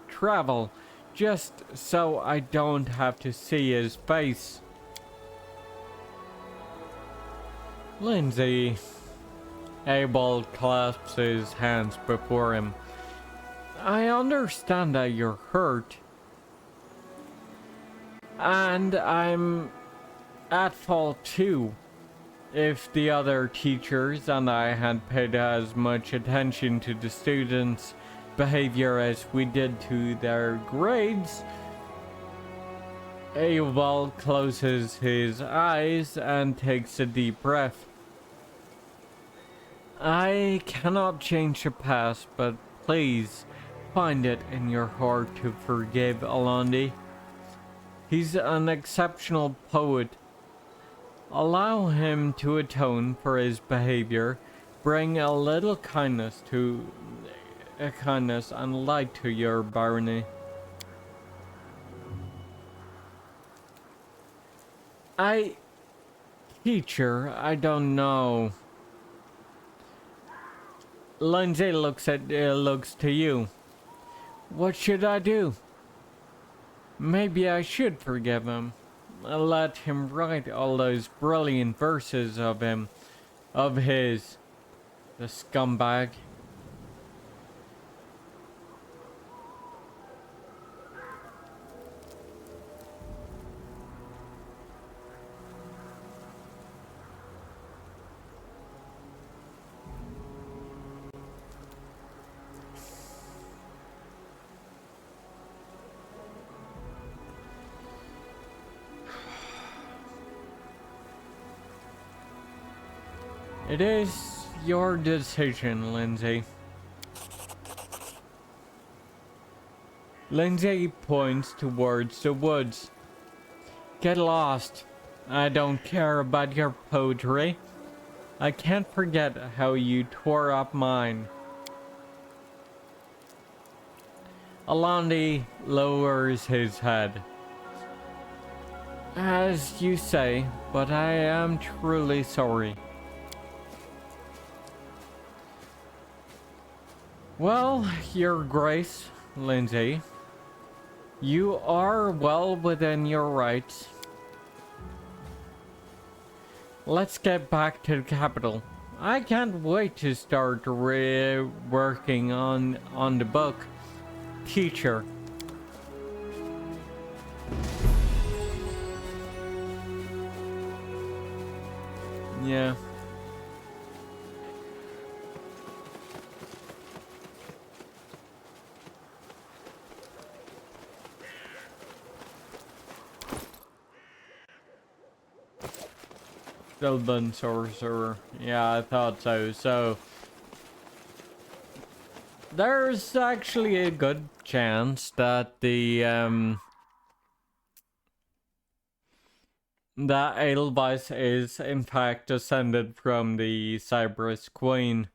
travel, just so I don't have to see his face. Lindsay. Abel clasps his hands before him. I understand that you're hurt. And I'm at fault too. If the other teachers and I had paid as much attention to the students' behavior as we did to their grades, Abel closes his eyes and takes a deep breath. I cannot change the past, but please find it in your heart to forgive Alandi. He's an exceptional poet. Allow him to atone for his behavior. Bring a little kindness and light to your barony. Teacher, I don't know. Lindsay looks to you. What should I do? Maybe I should forgive him. Let him write all those brilliant verses of his, the scumbag. It is your decision, Lindsay. Lindsay points towards the woods. Get lost. I don't care about your poetry. I can't forget how you tore up mine. Alandi lowers his head. As you say, but I am truly sorry. Well, Your Grace, Lindsay, you are well within your rights. Let's get back to the capital. I can't wait to start working on the book. Teacher. Yeah. Sylvan Sorcerer. Yeah, I thought so. So there's actually a good chance that that Edelweiss is in fact descended from the Cyprus Queen.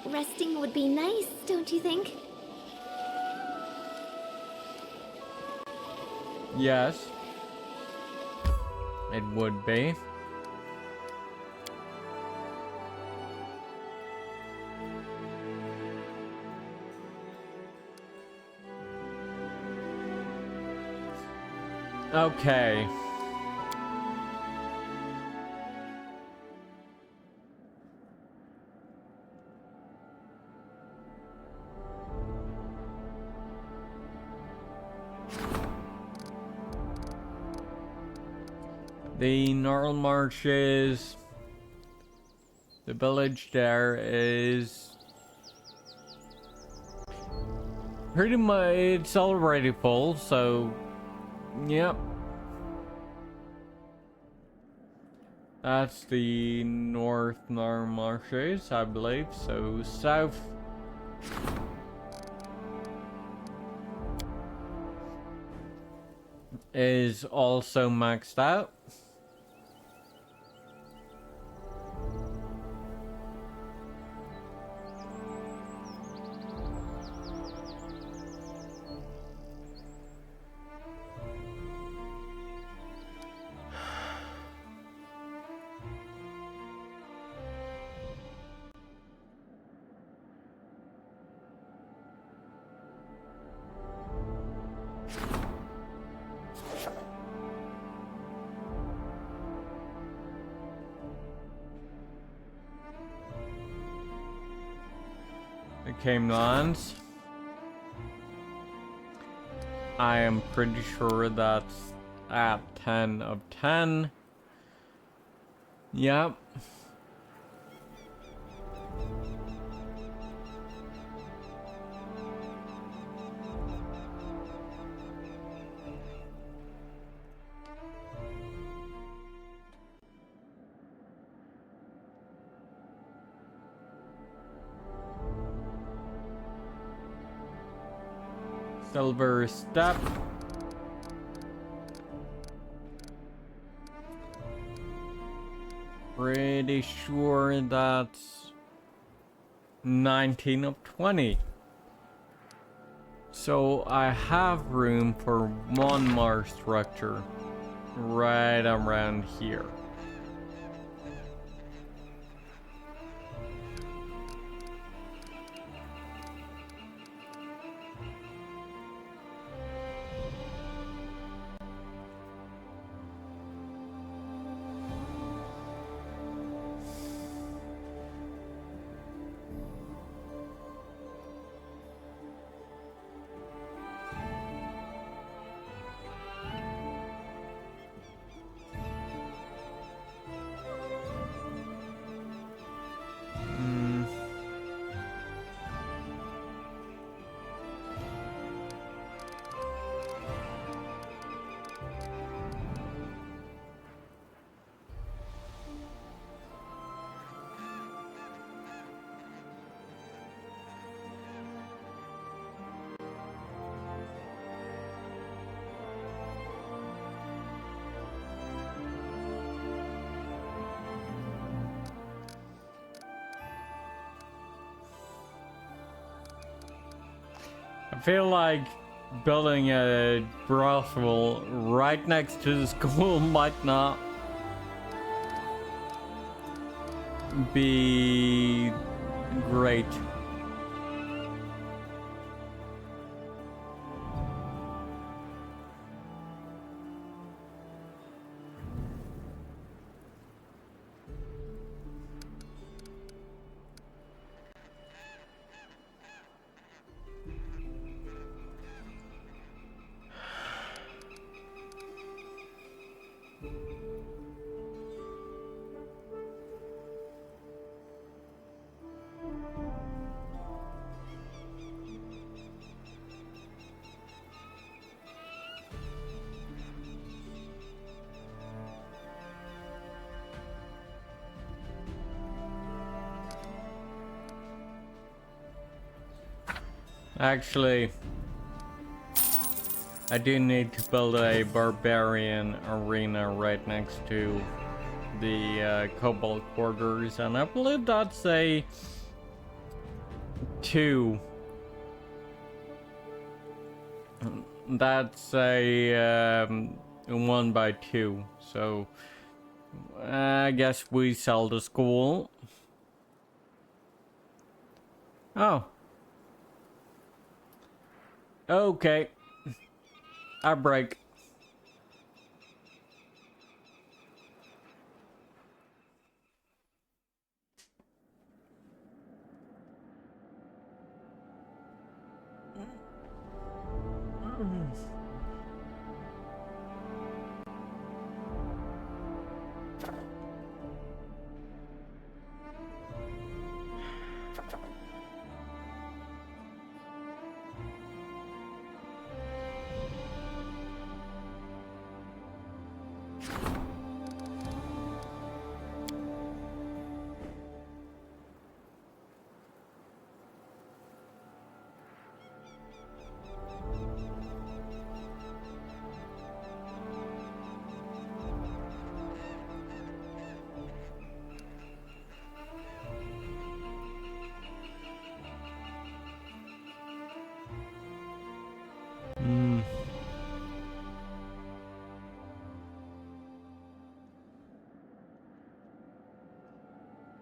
Resting would be nice, don't you think? Yes. It would be. Okay. The Gnarl Marshes. The village there is pretty much, it's already full, so yep. That's the North Gnarl Marshes, I believe. So south is also maxed out. The Camelons. I am pretty sure that's at 10 of 10. Yep. Silver Step. Pretty sure that's 19 of 20. So I have room for one more structure right around here. I feel like building a brothel right next to the school might not be great. Actually, I do need to build a barbarian arena right next to the kobold quarters, and I believe that's a 2. That's a 1 by 2, so I guess we sell the school. Oh. Okay. I break.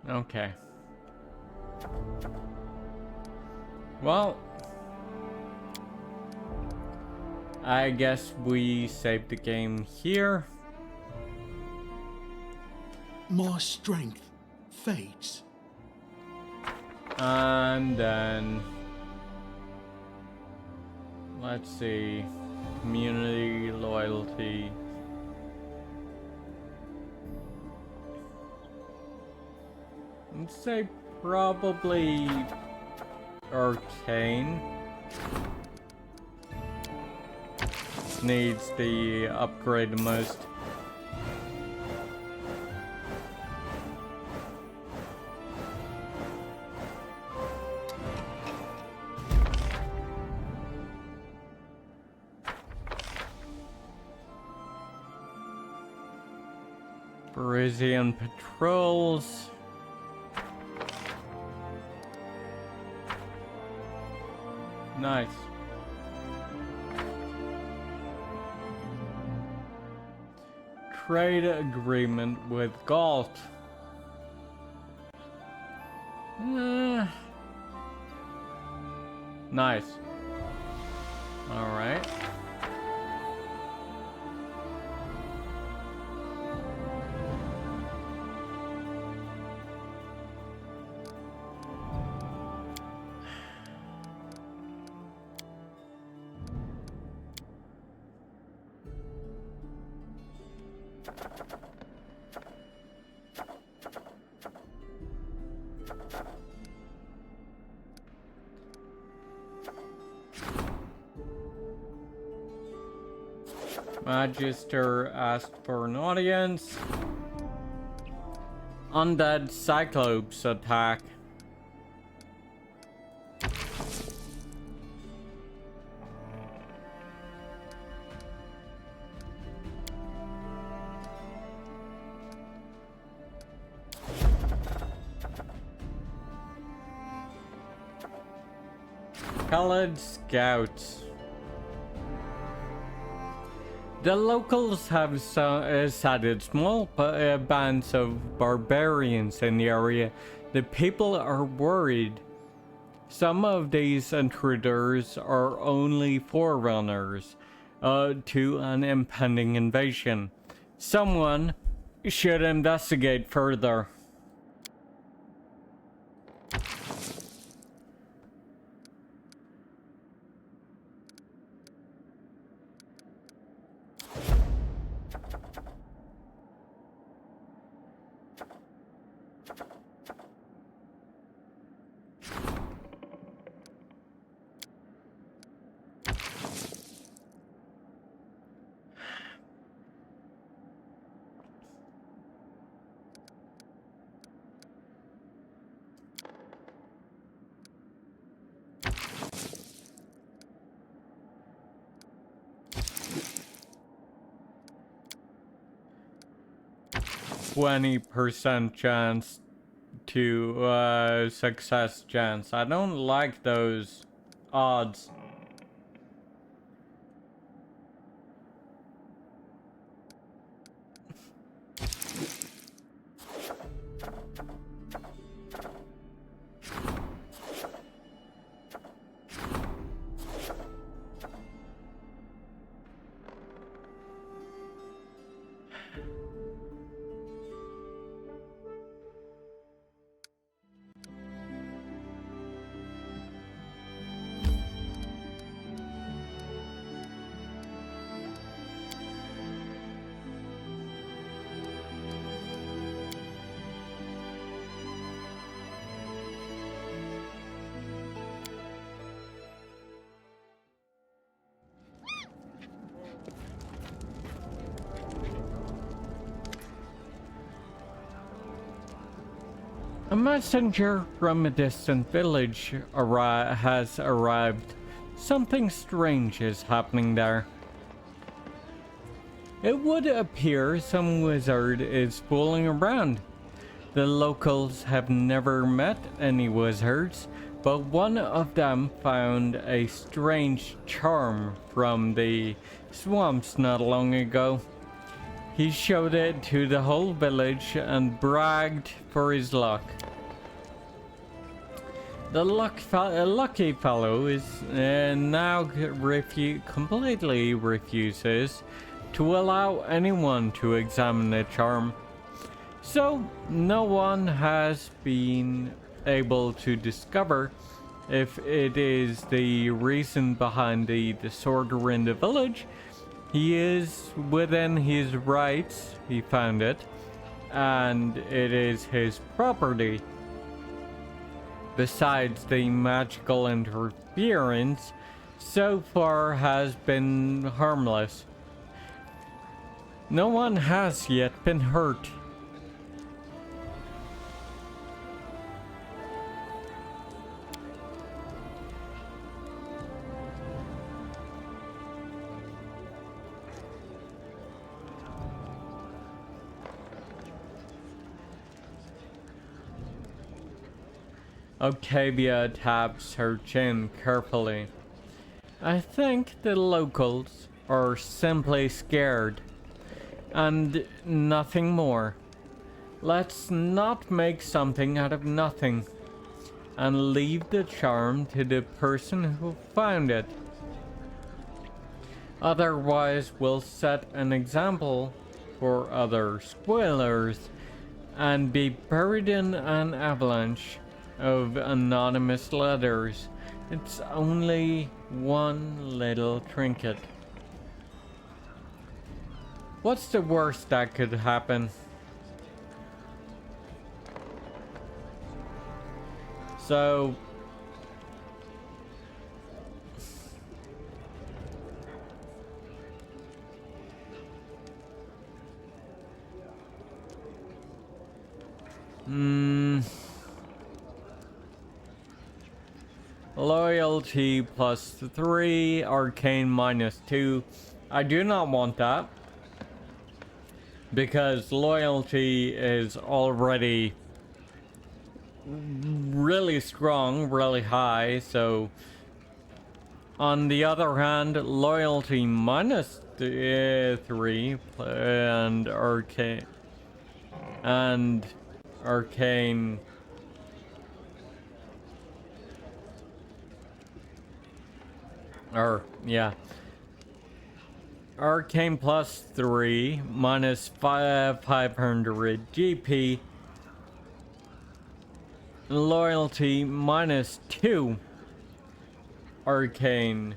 Okay. Well, I guess we save the game here. My strength fades. And then let's see, community loyalty. Let's say probably arcane needs the upgrade the most. Parisian patrols. Nice. Trade agreement with Galt. Nice. All right. Magister asked for an audience. Undead Cyclops attack. Colored Scouts. The locals have sighted small bands of barbarians in the area. The people are worried. Some of these intruders are only forerunners to an impending invasion. Someone should investigate further. %20 chance to success chance. I don't like those odds. A messenger from a distant village has arrived. Something strange is happening there. It would appear some wizard is fooling around. The locals have never met any wizards, but one of them found a strange charm from the swamps not long ago. He showed it to the whole village and bragged for his luck. The lucky fellow is now completely refuses to allow anyone to examine the charm. So no one has been able to discover if it is the reason behind the disorder in the village. He is within his rights, he found it, and it is his property. Besides, the magical interference so far has been harmless. No one has yet been hurt. Octavia taps her chin carefully. I think the locals are simply scared. And nothing more. Let's not make something out of nothing. And leave the charm to the person who found it. Otherwise, we'll set an example for other spoilers and be buried in an avalanche of anonymous letters. It's only one little trinket. What's the worst that could happen? So loyalty +3, arcane -2. I do not want that, because loyalty is already really strong, really high, so On the other hand, loyalty minus 3 and arcane arcane plus 3 minus 500 GP. Loyalty minus 2. Arcane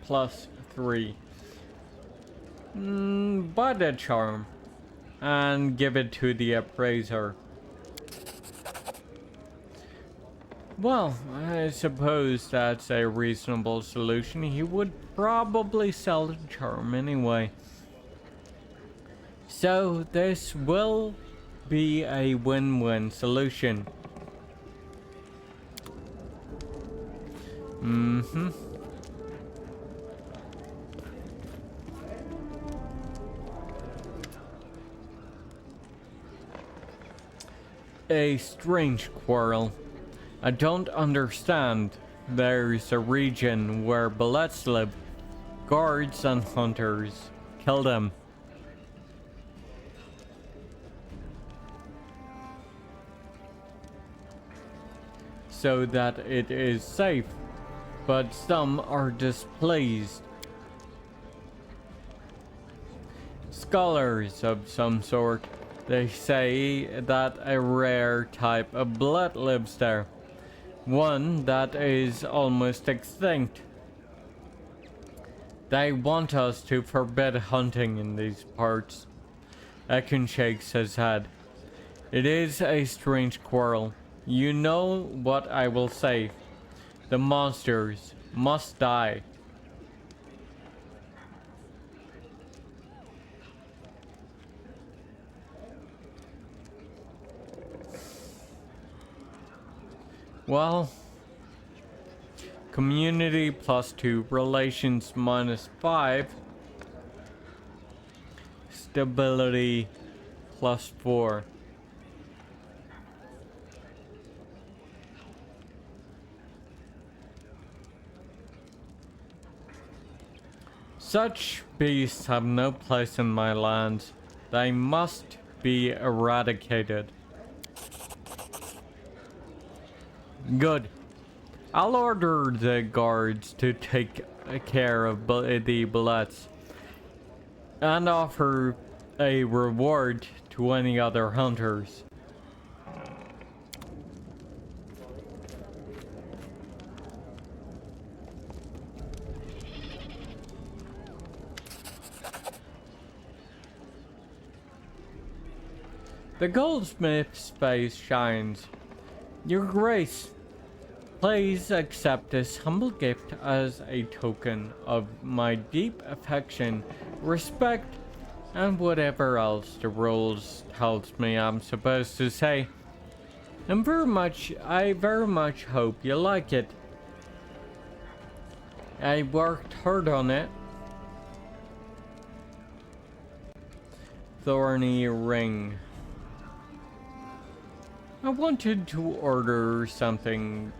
plus 3. Buy the charm and give it to the appraiser. Well, I suppose that's a reasonable solution. He would probably sell the charm anyway. So this will be a win-win solution. A strange quarrel. I don't understand. There's a region where bullets live. Guards and hunters. Kill them. So that it is safe. But some are displeased. Scholars of some sort. They say that a rare type of blood lives there. One that is almost extinct. They want us to forbid hunting in these parts. Ekin shakes his head. It is a strange quarrel. You know what I will say. The monsters must die. Well, community plus 2, relations minus 5, stability plus 4. Such beasts have no place in my lands. They must be eradicated. Good. I'll order the guards to take care of the bullets and offer a reward to any other hunters. The goldsmith's face shines. Your Grace, please accept this humble gift as a token of my deep affection, respect, and whatever else the rules tells me I'm supposed to say. And I very much hope you like it. I worked hard on it. Thorny ring. I wanted to order something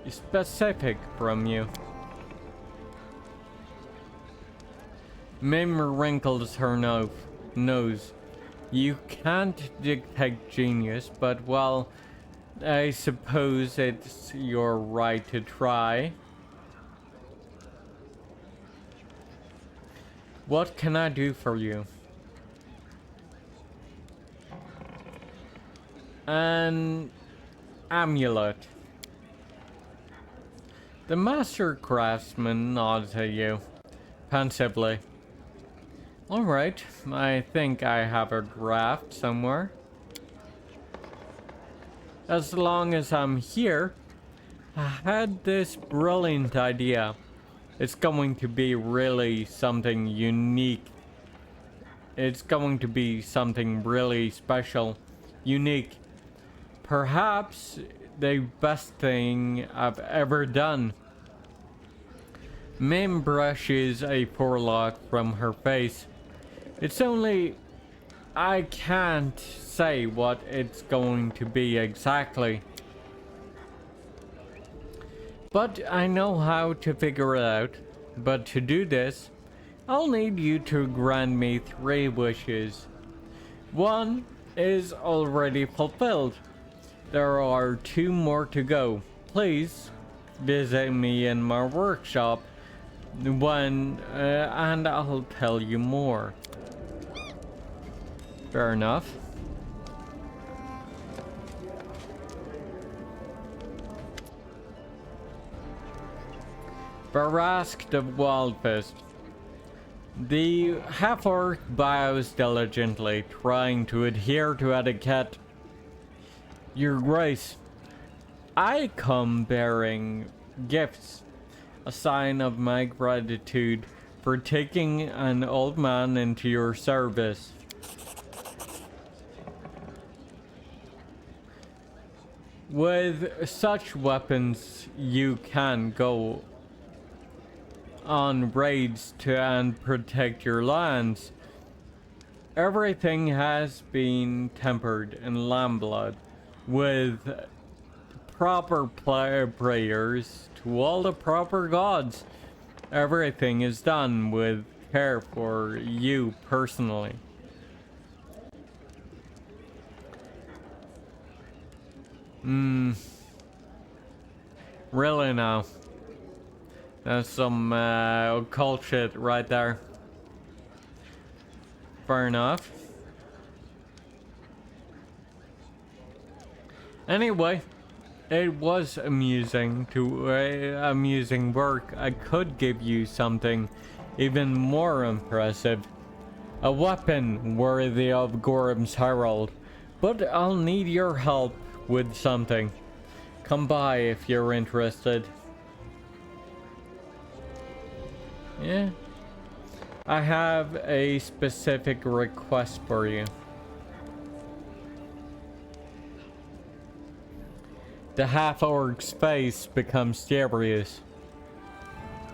specific from you. Mim wrinkles her nose. You can't dictate genius, but well, I suppose it's your right to try. What can I do for you? An amulet. The master craftsman nods at you, pensively. Alright, I think I have a draft somewhere. As long as I'm here, I had this brilliant idea. It's going to be really something unique. It's going to be something really special, unique. Perhaps the best thing I've ever done. Mim brushes a forelock from her face. It's only... I can't say what it's going to be exactly. But I know how to figure it out. But to do this, I'll need you to grant me 3 wishes. One is already fulfilled. There are 2 more to go. Please visit me in my workshop and I'll tell you more. Fair enough. Barask the Wildfist. The half-orc bows diligently, trying to adhere to etiquette. Your Grace, I come bearing gifts, a sign of my gratitude for taking an old man into your service. With such weapons, you can go on raids and protect your lands. Everything has been tempered in lamblood with proper prayers to all the proper gods. Everything is done with care for you personally. Really now. That's some occult shit right there. Fair enough. Anyway, it was amusing work. I could give you something even more impressive. A weapon worthy of Gorham's Herald. But I'll need your help with something. Come by if you're interested. Yeah. I have a specific request for you. The half-orc's face becomes serious.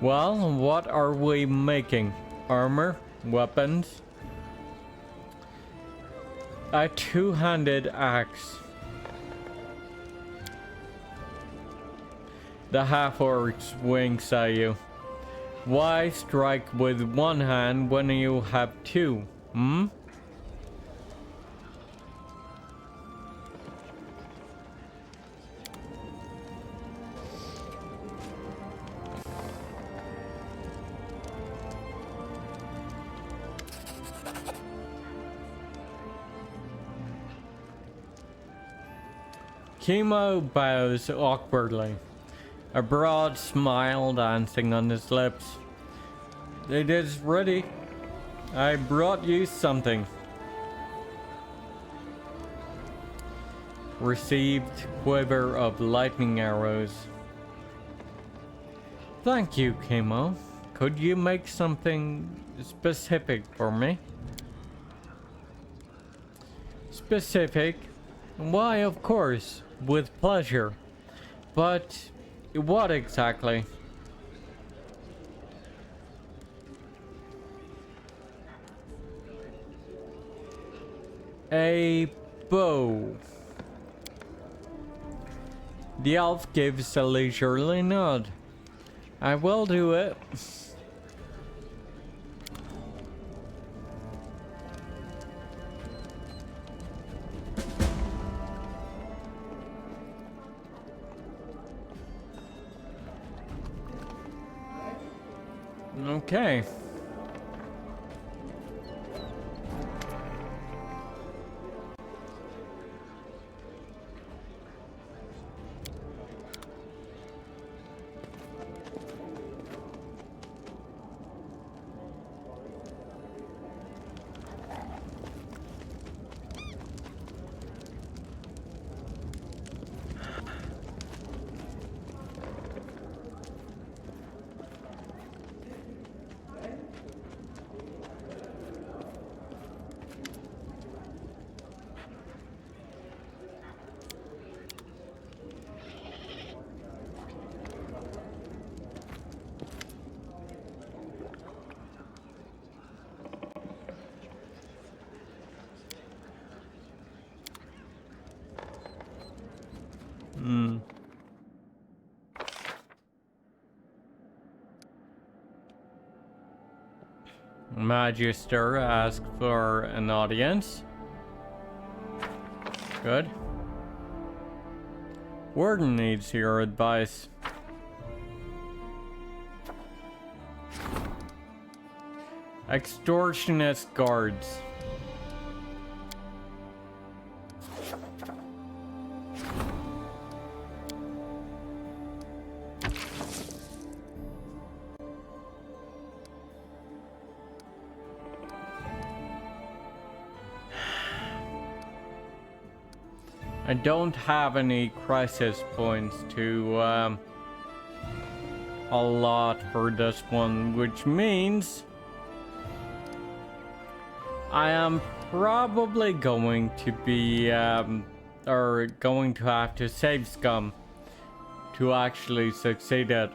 Well, what are we making? Armor? Weapons? A 2-handed axe. The half-orc winks at you. Why strike with 1 hand when you have 2? Hmm? Chemo bows awkwardly, a broad smile dancing on his lips. It is ready. I brought you something. Received quiver of lightning arrows. Thank you, Chemo. Could you make something specific for me? Specific? Why, of course. With pleasure. But what exactly? A bow. The elf gives a leisurely nod. I will do it. Okay. Magister asks for an audience. Good. Warden needs your advice. Extortionist guards. I don't have any crisis points to allot for this one, which means I am probably going to be or going to have to save scum to actually succeed it.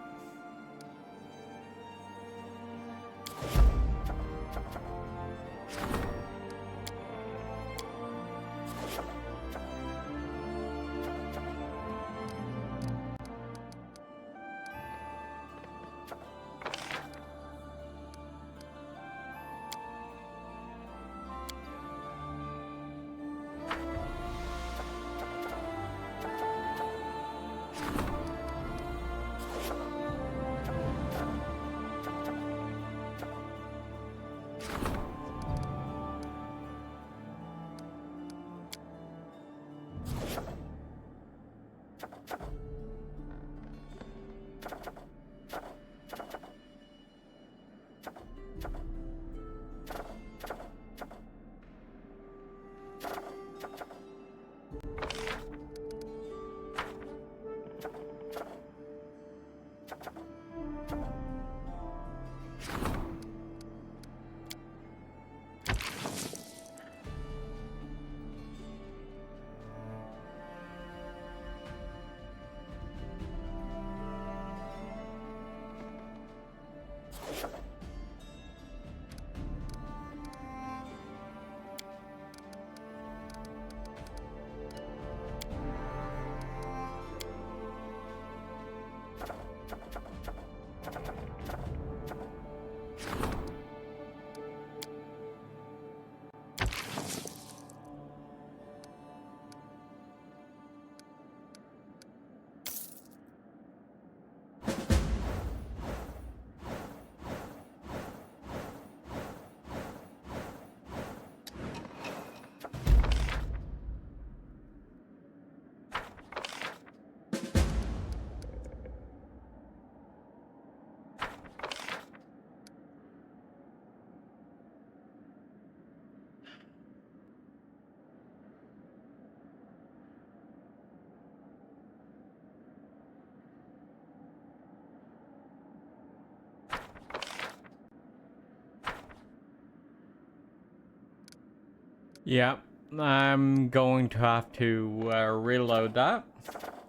Yeah, I'm going to have to reload that,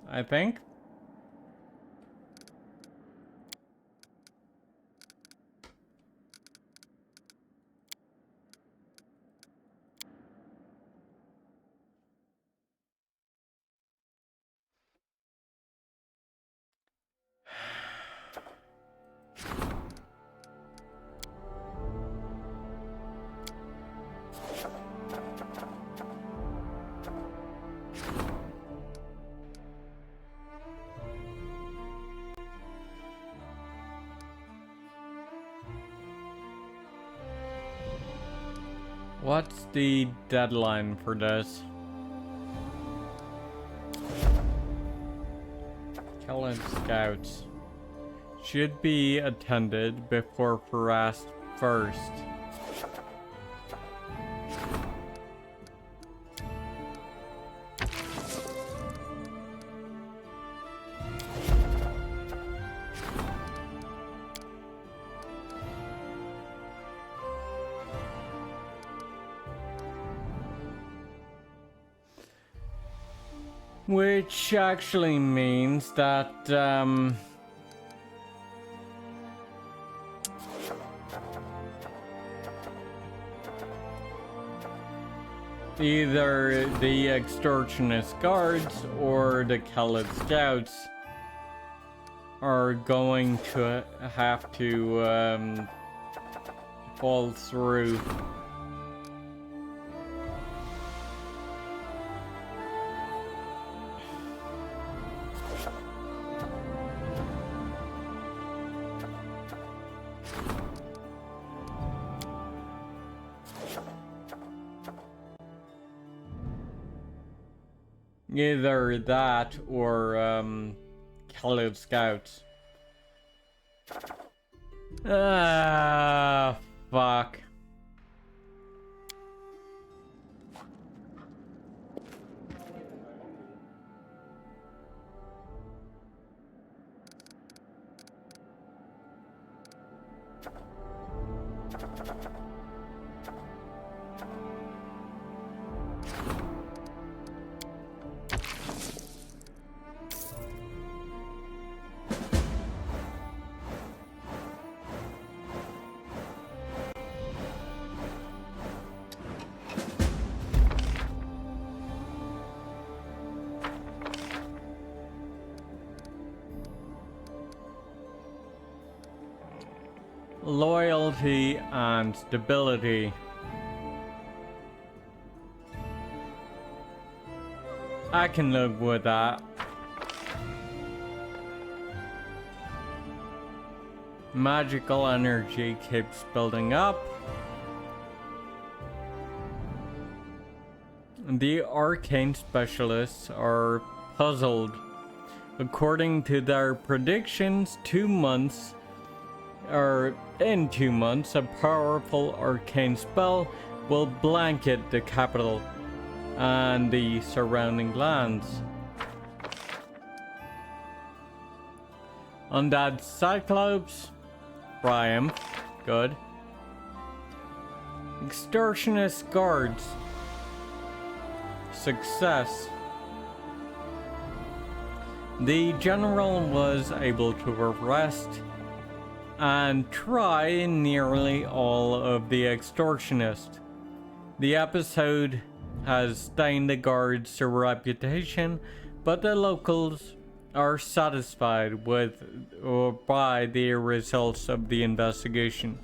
I think. What's the deadline for this? Kellen Scouts should be attended before harassed first. Which actually means that, either the extortionist guards or the Kellid scouts are going to have to, fall through. Either that or Khalid Scouts. Ah, fuck. Loyalty and stability. I can live with that. Magical energy keeps building up. The arcane specialists are puzzled. According to their predictions, in 2 months, a powerful arcane spell will blanket the capital and the surrounding lands. Undead Cyclops, triumph, good. Extortionist guards, success. The general was able to arrest and try nearly all of the extortionists. The episode has stained the guards' reputation, but the locals are satisfied with or by the results of the investigation.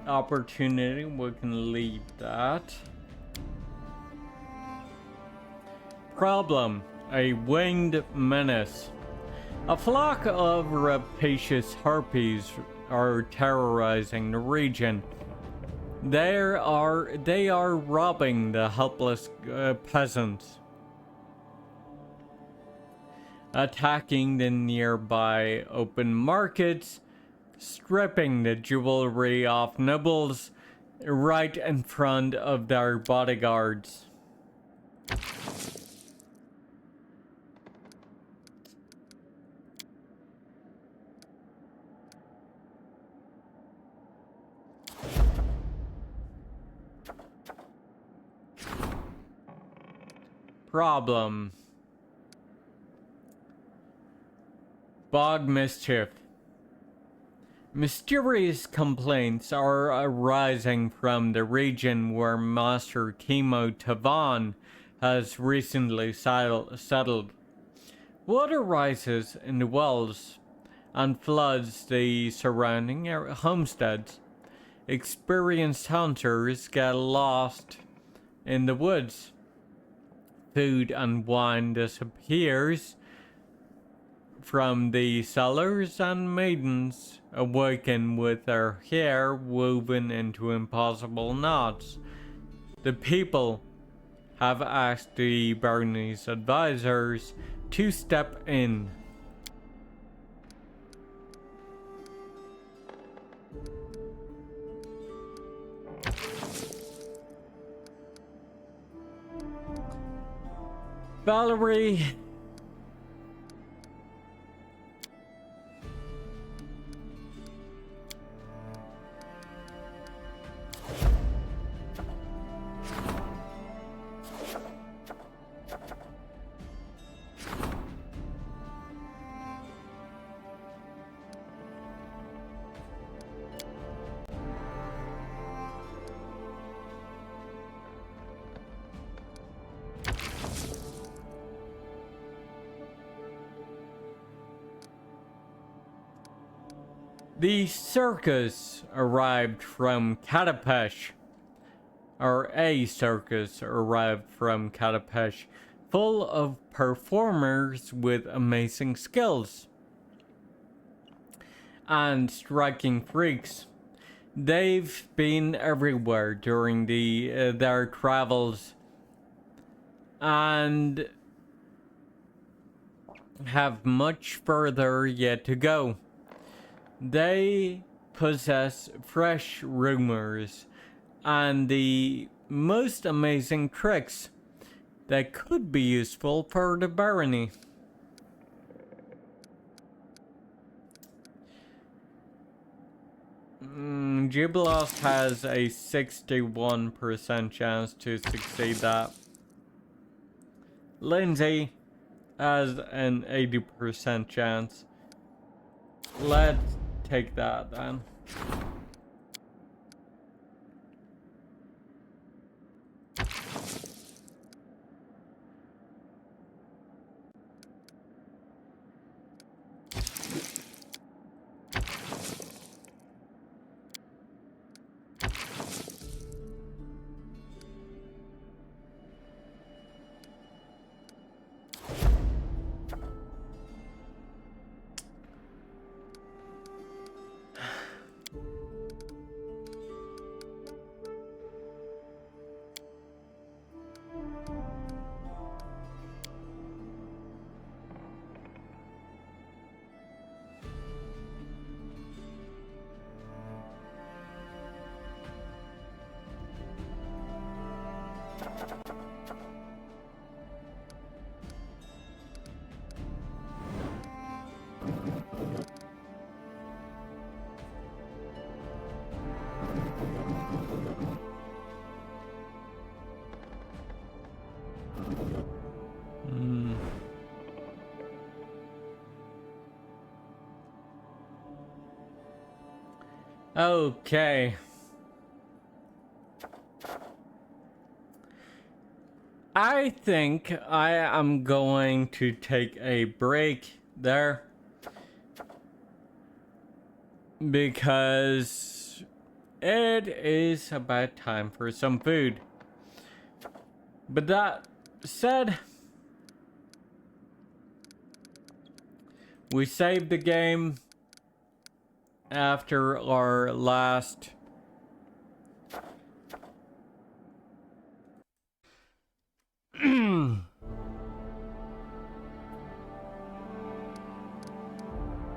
Opportunity, we can leave that. Problem: a winged menace. A flock of rapacious harpies are terrorizing the region. They are robbing the helpless peasants, attacking the nearby open markets, stripping the jewelry off nobles right in front of their bodyguards. Problem: bog mischief. Mysterious complaints are arising from the region where Master Timo Tavan has recently settled. Water rises in the wells and floods the surrounding homesteads. Experienced hunters get lost in the woods. Food and wine disappears from the cellars, and maidens awaken with their hair woven into impossible knots. The people have asked the Barony's advisors to step in. Valerie. The circus arrived from Katapesh, or a circus arrived from Katapesh, full of performers with amazing skills and striking freaks. They've been everywhere during their travels and have much further yet to go. They possess fresh rumors and the most amazing tricks that could be useful for the barony. Gibelos has a 61% chance to succeed that. Lindsay has an 80% chance. Let's take that then. Okay. I think I am going to take a break there because it is about time for some food. But that said, we saved the game after our last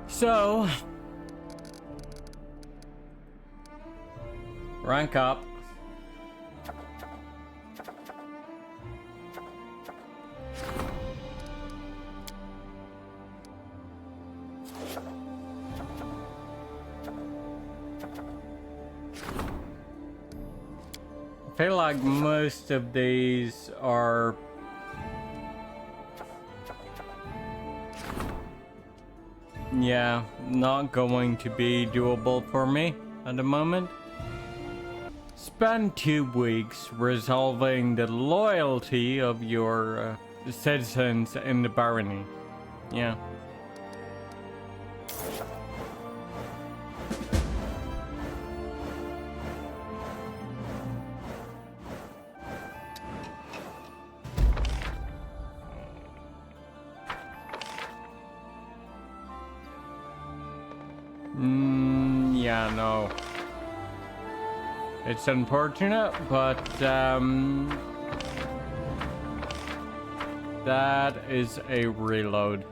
so rank up. I feel like most of these are not going to be doable for me at the moment. Spend 2 weeks resolving the loyalty of your citizens in the barony. Yeah. Yeah, no. It's unfortunate, but that is a reload.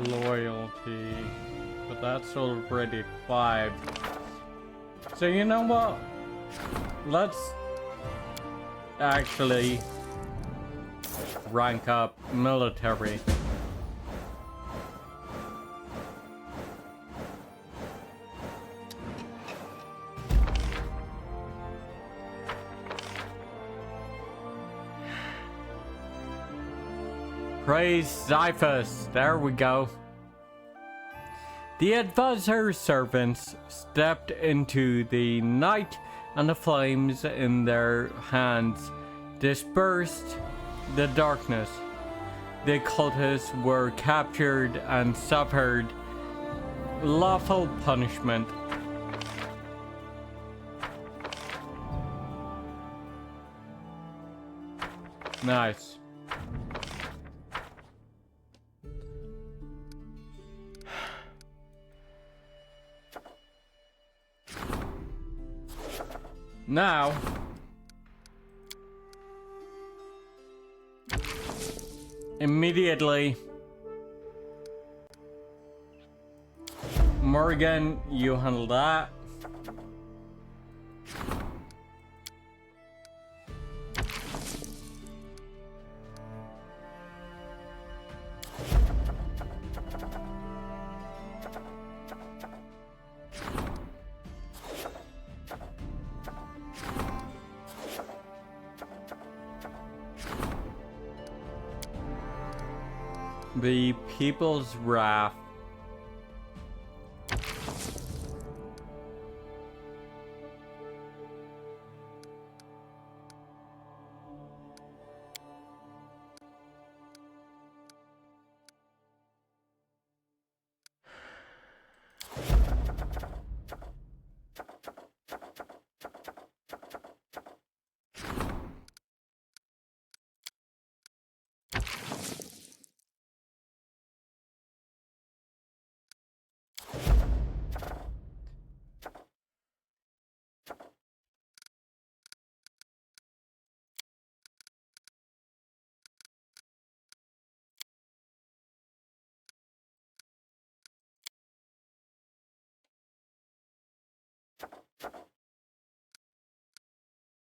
Loyalty. But that's already 5. So you know what? Let's actually rank up military. Praise Xiphus. There we go. The advisor's servants stepped into the night, and the flames in their hands dispersed the darkness. The cultists were captured and suffered lawful punishment. Nice. Now, immediately, Morgan, you handle that. The People's Wrath.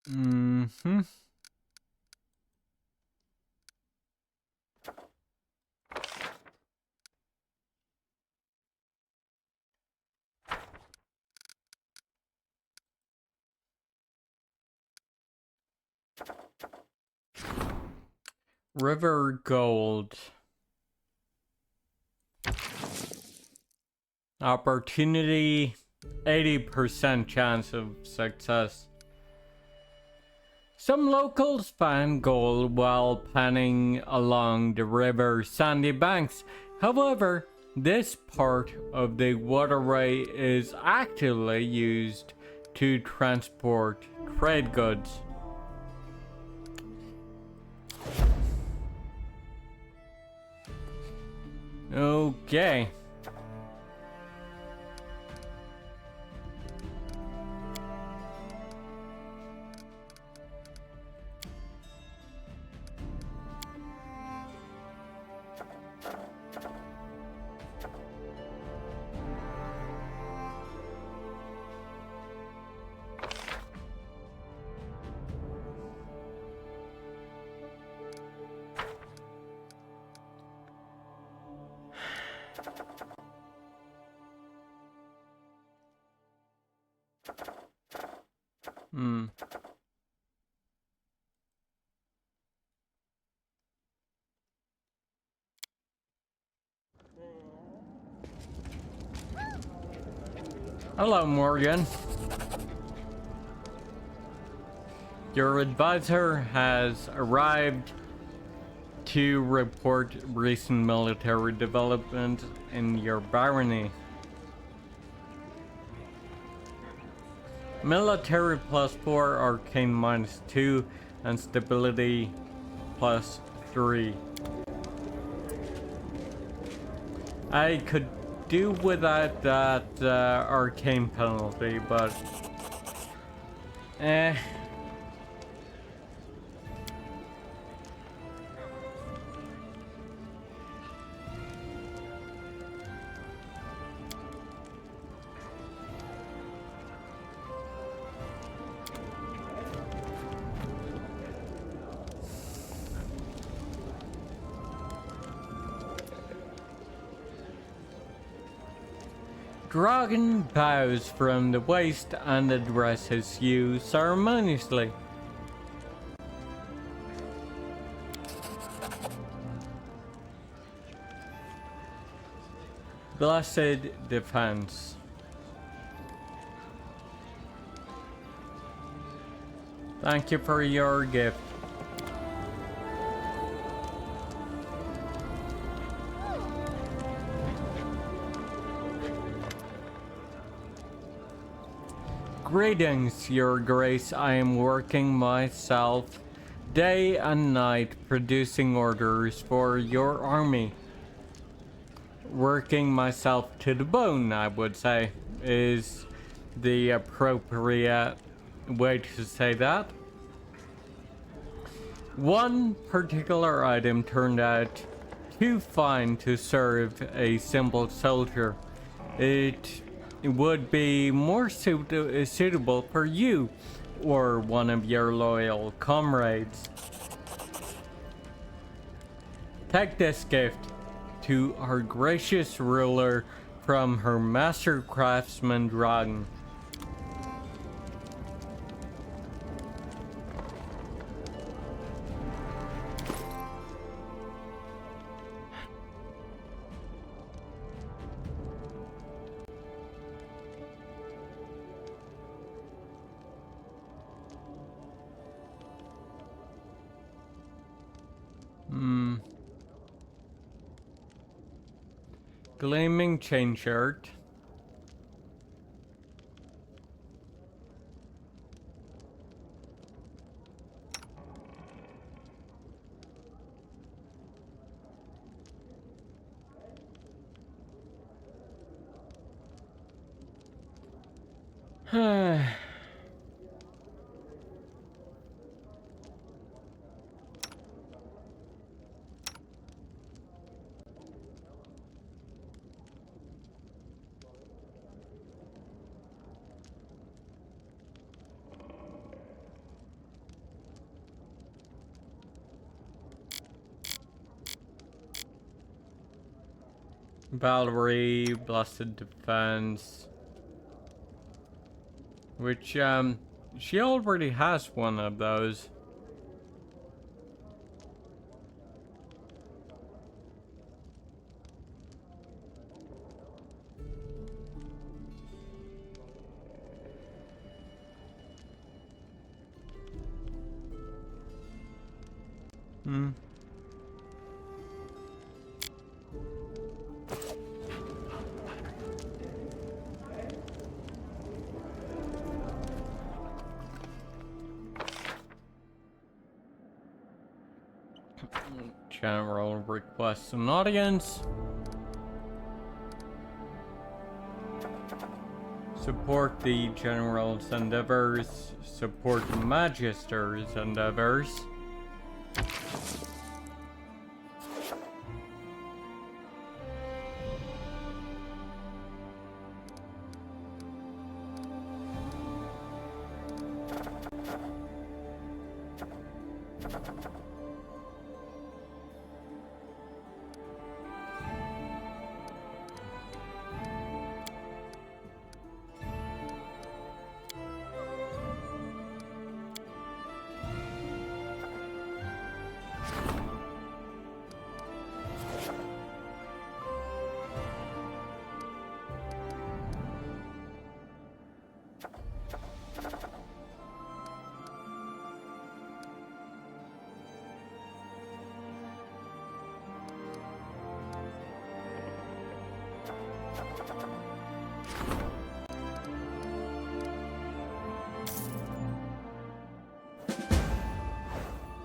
Mm-hmm. River Gold. Opportunity, 80% chance of success. Some locals find gold while panning along the river's sandy banks. However, this part of the waterway is actively used to transport trade goods. Okay. Hello, Morgan. Your advisor has arrived to report recent military development in your barony. Military +4, arcane -2, and stability +3. I could do without that arcane penalty, but Dragon bows from the waist and addresses you ceremoniously. Blessed defense. Thank you for your gift. Greetings, Your Grace. I am working myself day and night producing orders for your army. Working myself to the bone, I would say, is the appropriate way to say that. One particular item turned out too fine to serve a simple soldier. It would be more suitable for you or one of your loyal comrades. Take this gift to our gracious ruler from her master craftsman dragon. Gleaming chain shirt. Valerie, Blessed Defense. Which, she already has one of those. General requests an audience. Support the General's endeavors. Support the Magister's endeavors.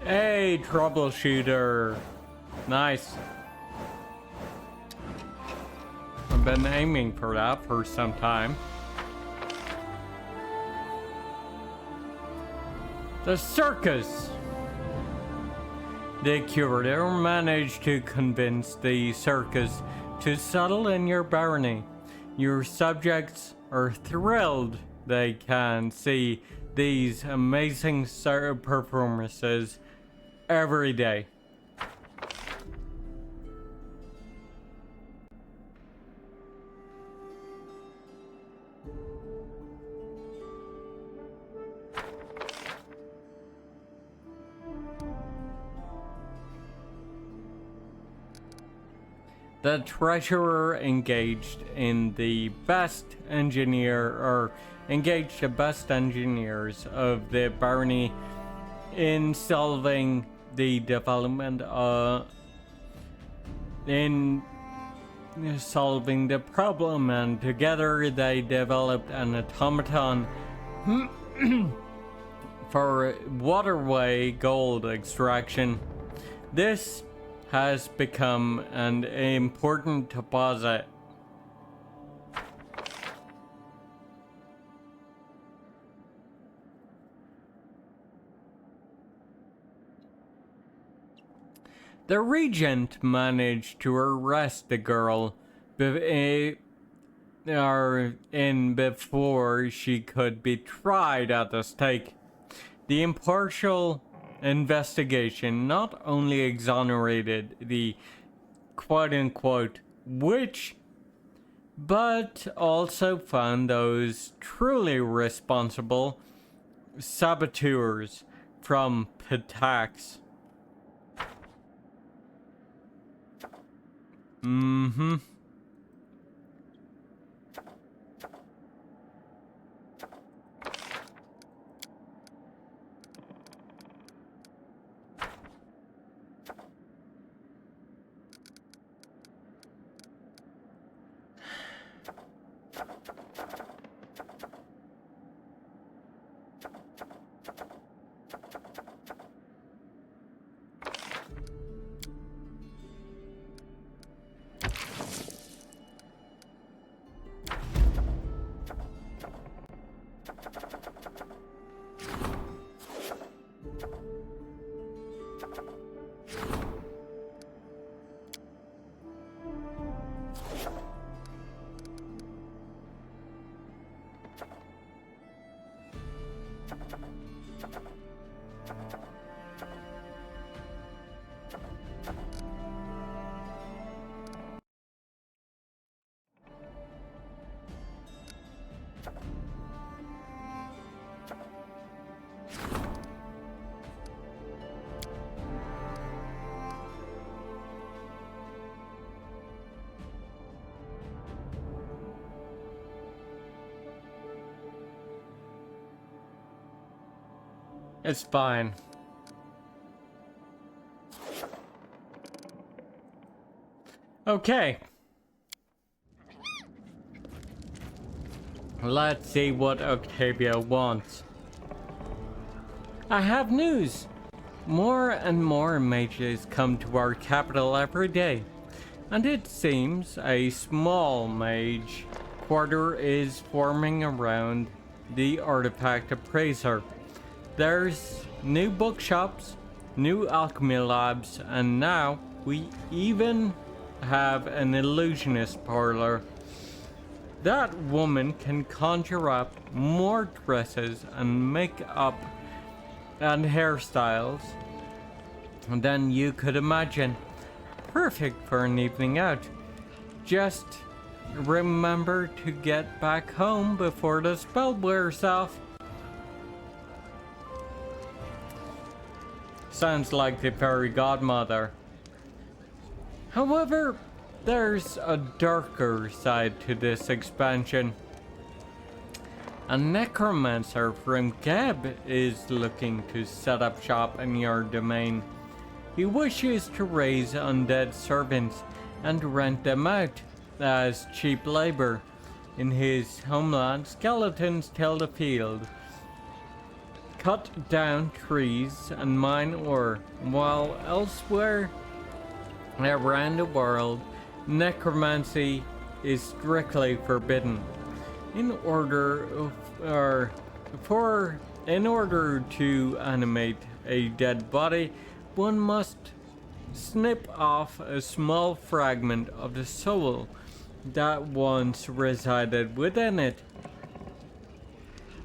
Hey, troubleshooter. Nice. I been aiming for that for some time. The circus. The curator managed to convince the circus to settle in your barony. Your subjects are thrilled they can see these amazing performances every day. The treasurer engaged the best engineers of the barony in solving the development in solving the problem, and together they developed an automaton for waterway gold extraction. This has become an important deposit. The regent managed to arrest the girl before she could be tried at the stake. The impartial investigation not only exonerated the quote-unquote witch, but also found those truly responsible saboteurs from attacks. It's fine. Okay. Let's see what Octavia wants. I have news. More and more mages come to our capital every day, and it seems a small mage quarter is forming around the artifact appraiser. There's new bookshops, new alchemy labs, and now we even have an illusionist parlor. That woman can conjure up more dresses and makeup and hairstyles than you could imagine. Perfect for an evening out. Just remember to get back home before the spell wears off. Sounds like the fairy godmother. However, there's a darker side to this expansion. A necromancer from Geb is looking to set up shop in your domain. He wishes to raise undead servants and rent them out as cheap labor. In his homeland, skeletons till the field, cut down trees and mine ore, while elsewhere around the world, necromancy is strictly forbidden. In order to animate a dead body, one must snip off a small fragment of the soul that once resided within it.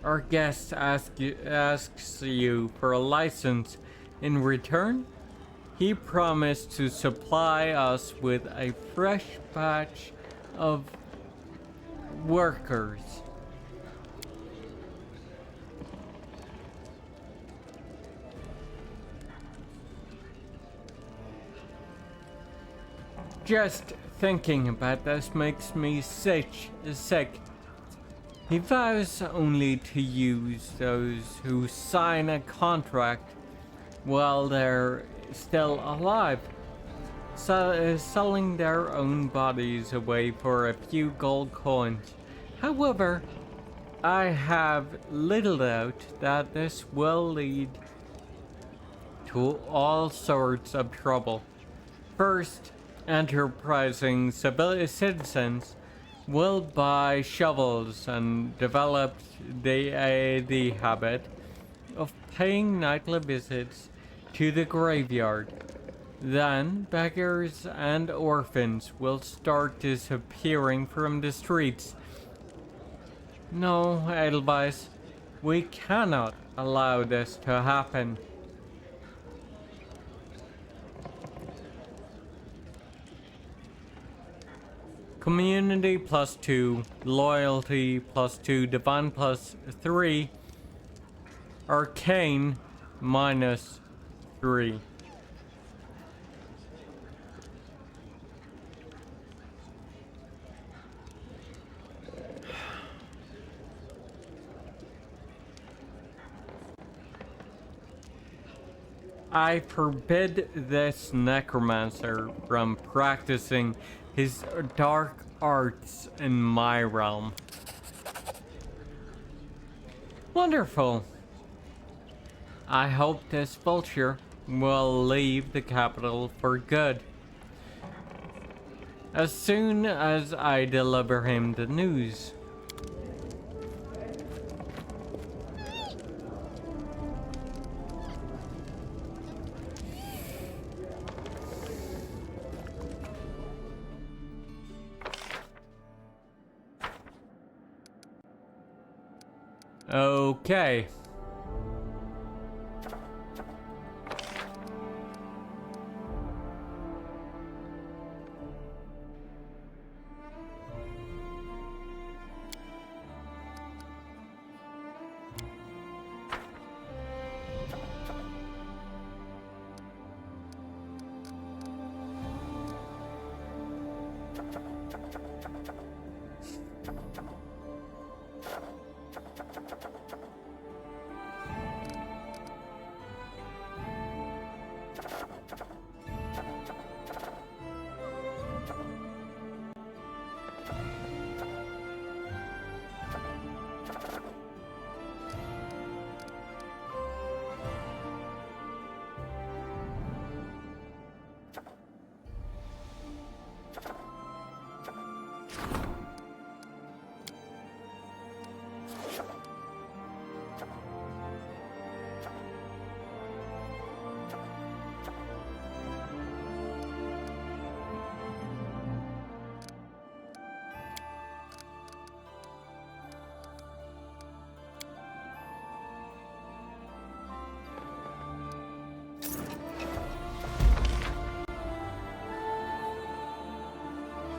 Our guest asks you for a license. In return, he promised to supply us with a fresh batch of workers. Just thinking about this makes me sick. He vows only to use those who sign a contract while they're still alive, selling their own bodies away for a few gold coins. However, I have little doubt that this will lead to all sorts of trouble. First, enterprising citizens will buy shovels and develop the habit of paying nightly visits to the graveyard. Then beggars and orphans will start disappearing from the streets. No, Edelweiss, we cannot allow this to happen. Community +2, loyalty +2, divine +3, arcane -3. I forbid this necromancer from practicing his dark arts in my realm. Wonderful. I hope this vulture will leave the capital for good. As soon as I deliver him the news. Okay.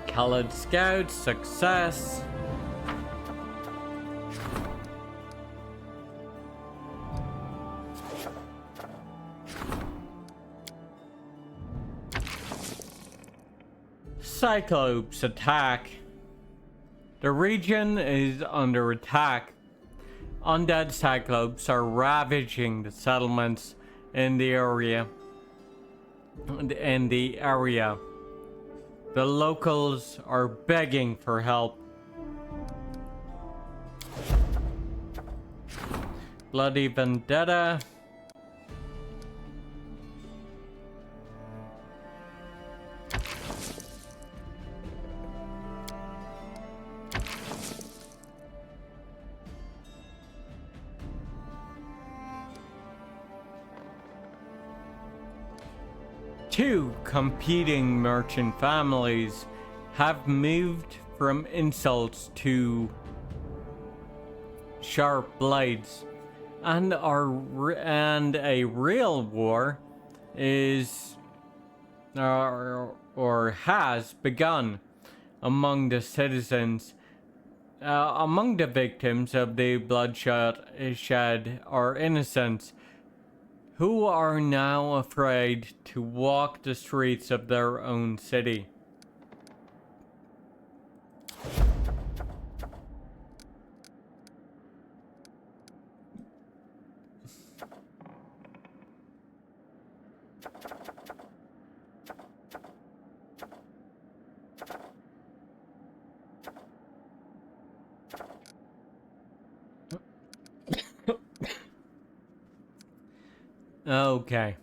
Colored Scout, success. Cyclops attack. The region is under attack. Undead Cyclops are ravaging the settlements in the area. The locals are begging for help. Bloody Vendetta. two competing merchant families have moved from insults to sharp blades, and a real war is or has begun among the citizens. Among the victims of the bloodshed are innocents who are now afraid to walk the streets of their own city. Okay.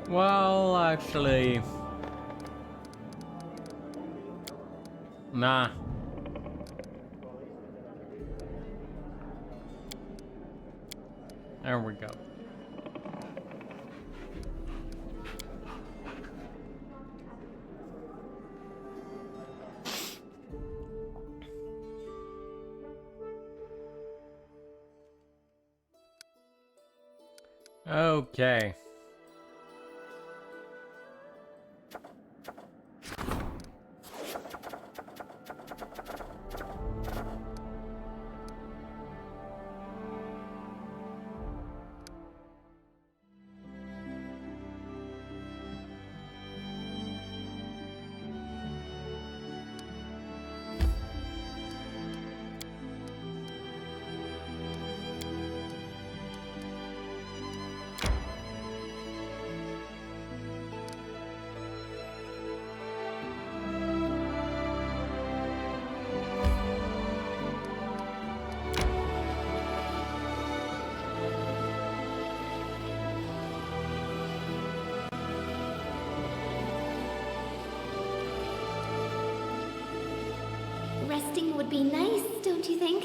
Well, actually... Nah. There we go. Okay. Resting would be nice, don't you think?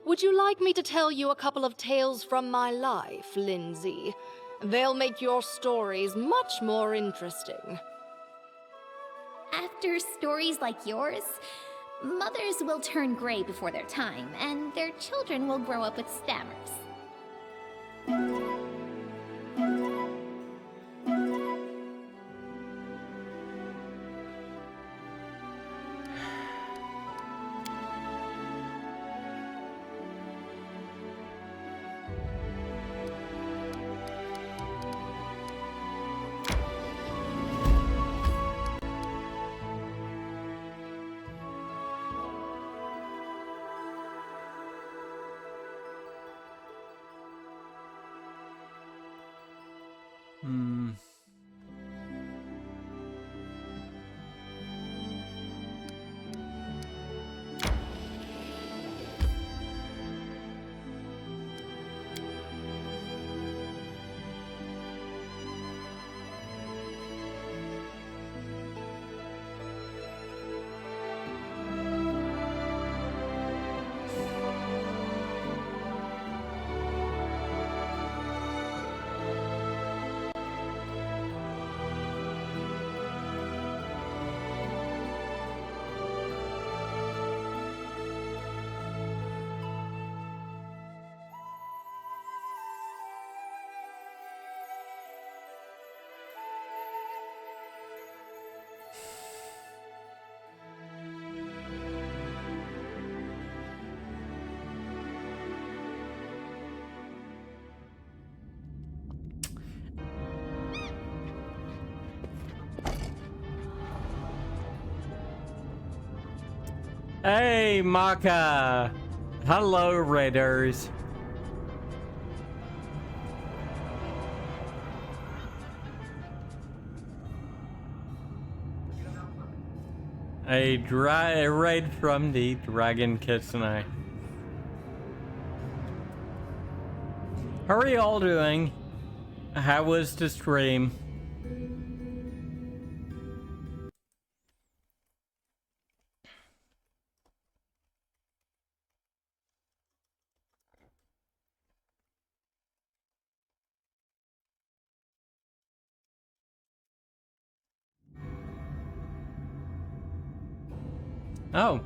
Would you like me to tell you a couple of tales from my life, Lindsay? They'll make your stories much more interesting. After stories like yours, mothers will turn gray before their time, and their children will grow up with stammers. Hey, Maka! Hello, Raiders. A raid from the Dragon Kitsune. How are you all doing? How was the stream? Oh.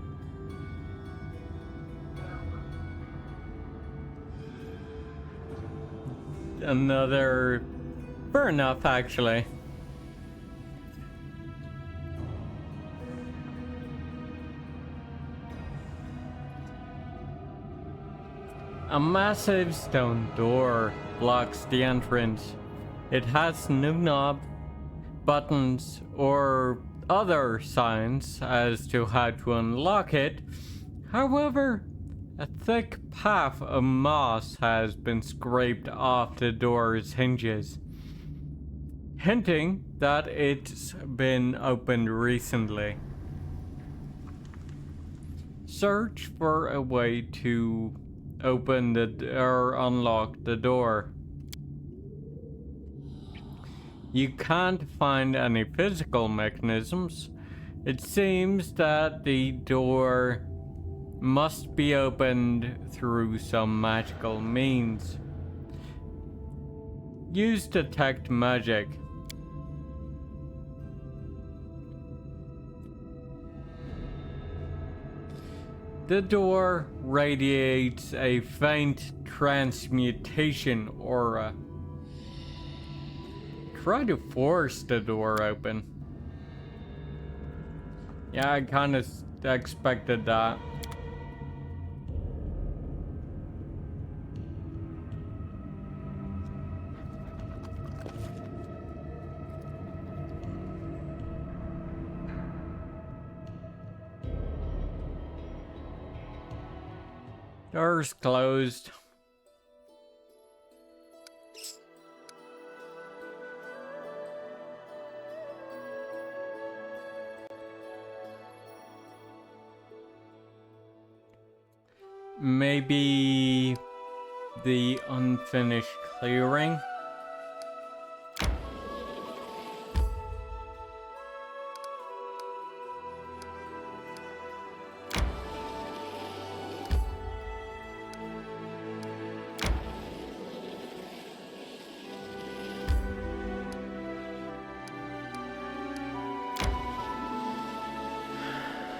Another... Fair enough, actually. A massive stone door blocks the entrance. It has no knob, buttons, or other signs as to how to unlock it. However, a thick path of moss has been scraped off the door's hinges, hinting that it's been opened recently. Search for a way to open or unlock the door. You can't find any physical mechanisms. It seems that the door must be opened through some magical means. Use detect magic. The door radiates a faint transmutation aura. Try to force the door open. Yeah, I kind of expected that. Door's closed. Maybe the unfinished clearing?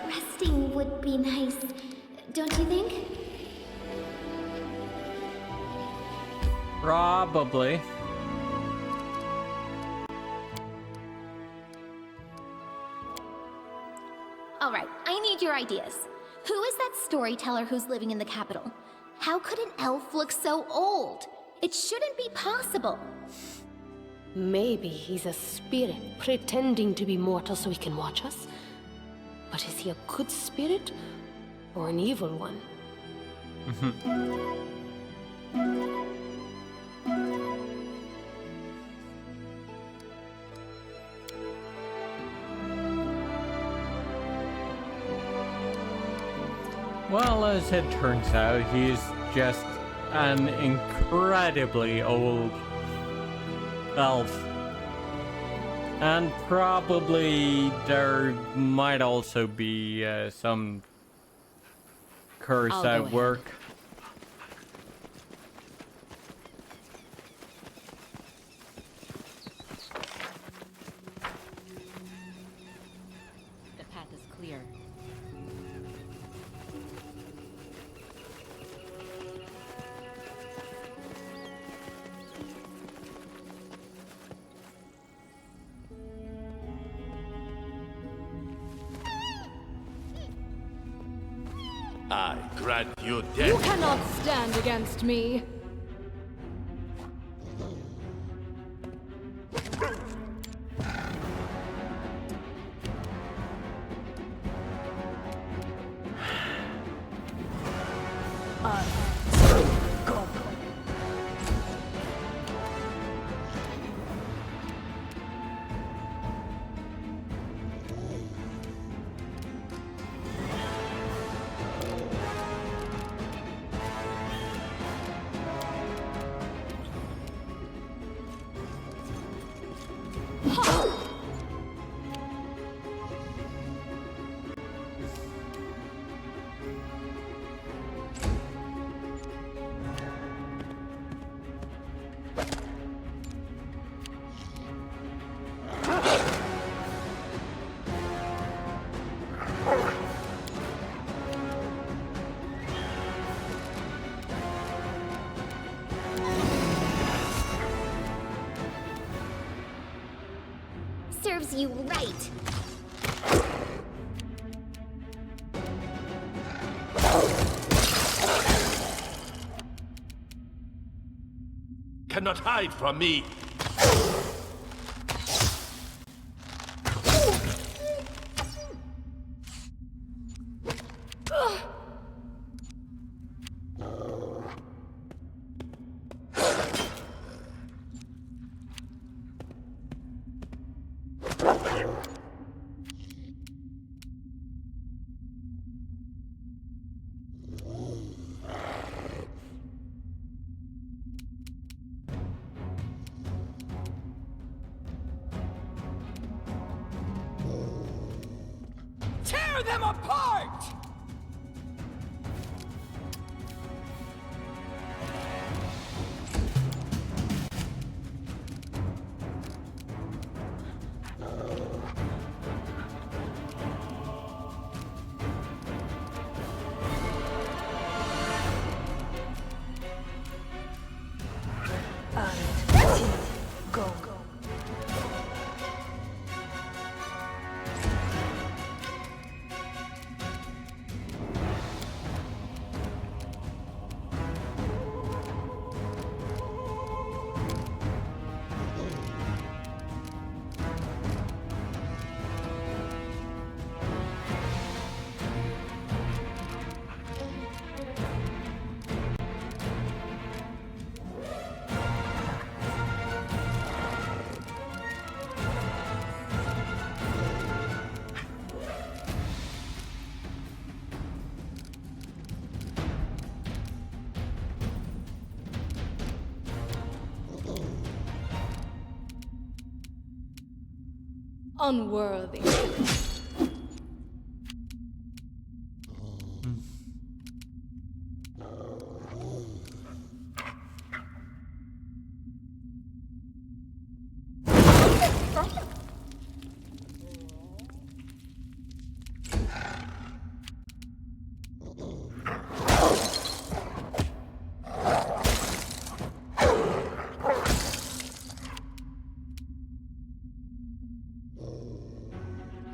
Resting would be nice, don't you think? Probably. All right, I need your ideas. Who is that storyteller who's living in the capital? How could an elf look so old? It shouldn't be possible. Maybe he's a spirit pretending to be mortal so he can watch us? But is he a good spirit or an evil one? Well, as it turns out, he's just an incredibly old elf. And probably there might also be some curse I'll go at ahead. work. The path is clear. I grant you You death. cannot stand against me. Serves you right. Cannot hide from me. Tear them apart! Unworthy.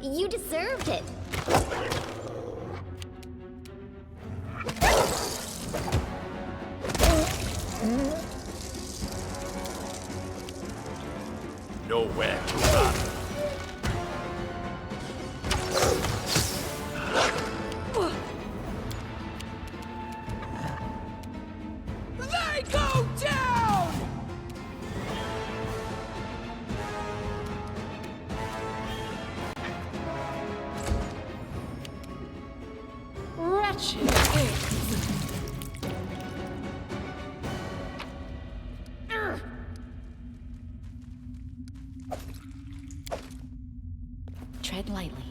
You deserved it. Nowhere to run. They go down! Wretched. lightly.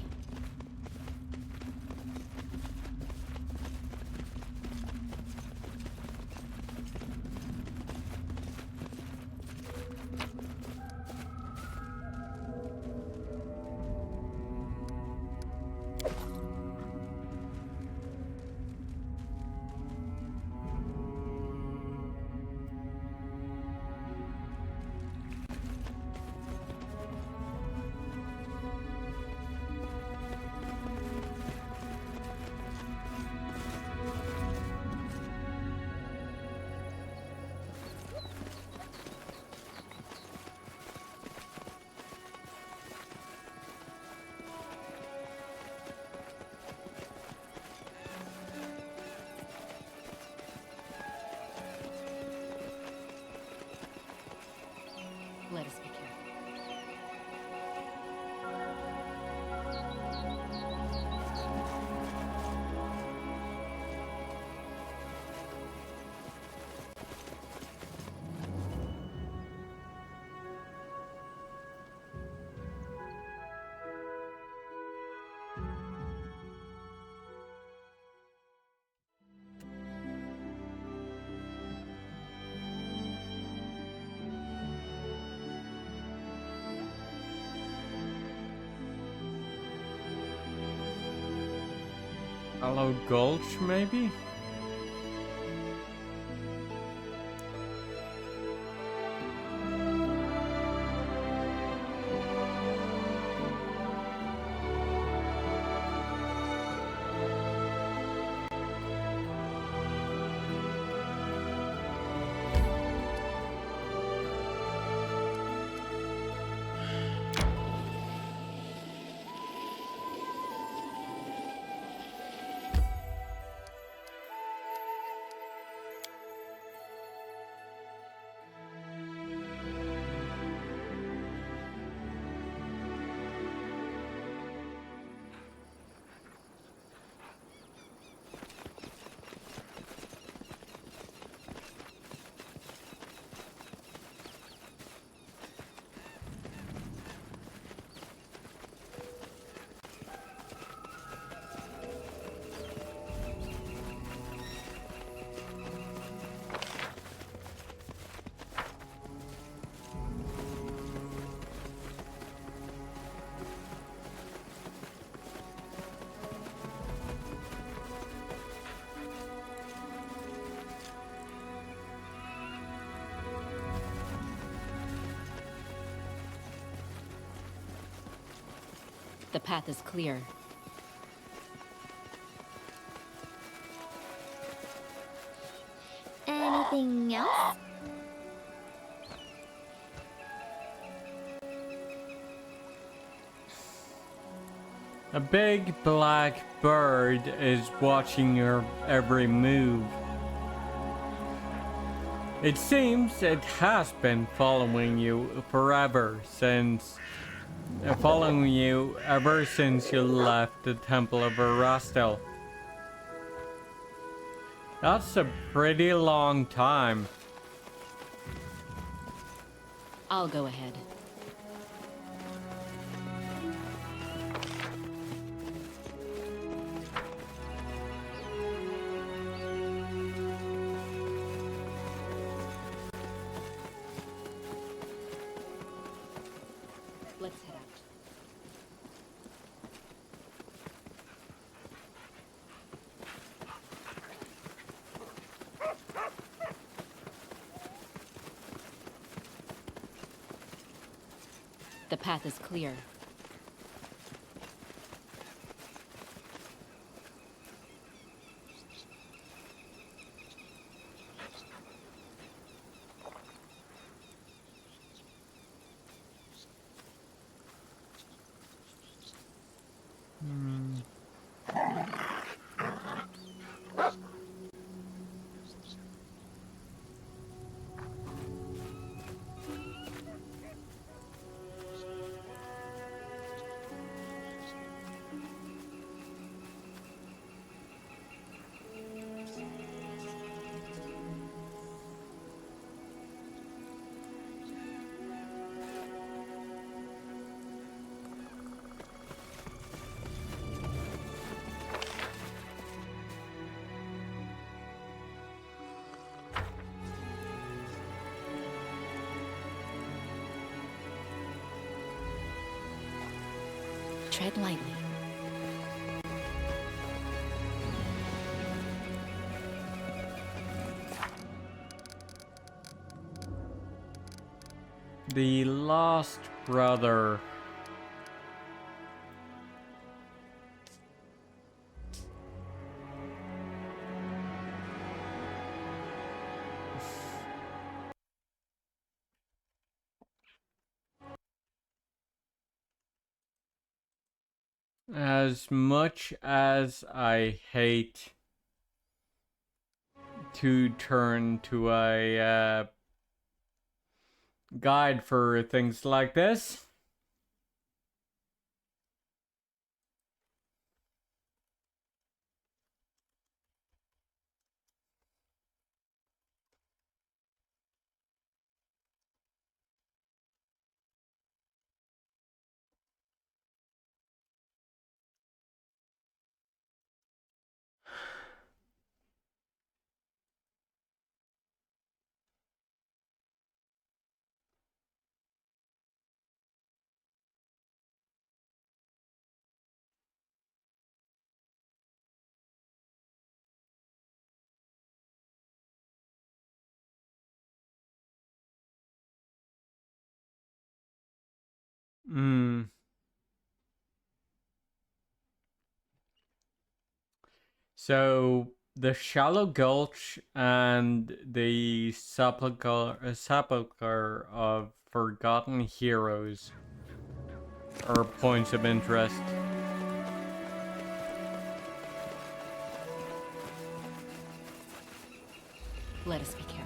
Let us be careful. Hollow Gulch, maybe? The path is clear. Anything else? A big black bird is watching your every move. It seems it has been following you ever since you left the Temple of Erastil. That's a pretty long time. I'll go ahead. Let's head out. The path is clear. Tread lightly. The Lost Brother. As much as I hate to turn to a guide for things like this, So the Shallow Gulch and the Sepulchre of Forgotten Heroes are points of interest. Let us be careful.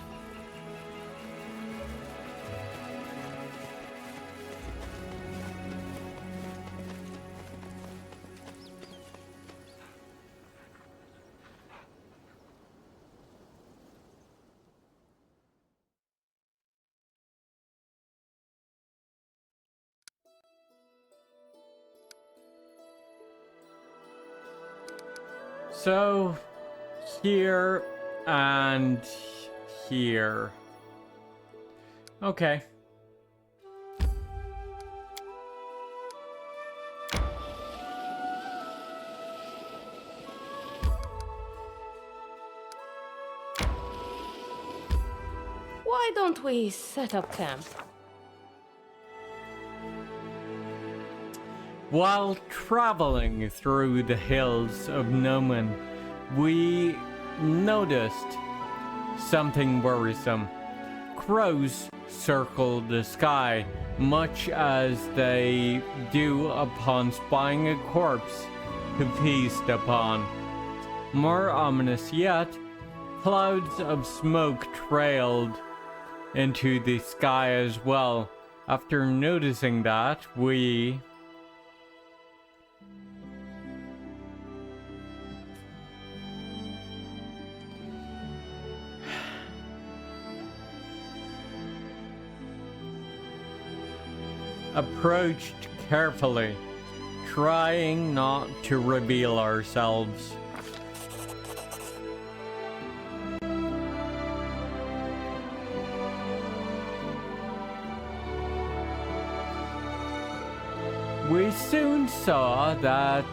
So here and here. Okay. Why don't we set up camp? While traveling through the hills of Nomen, we noticed something worrisome. Crows circled the sky, much as they do upon spying a corpse to feast upon. More ominous yet, clouds of smoke trailed into the sky as well. After noticing that, we approached carefully, trying not to reveal ourselves. We soon saw that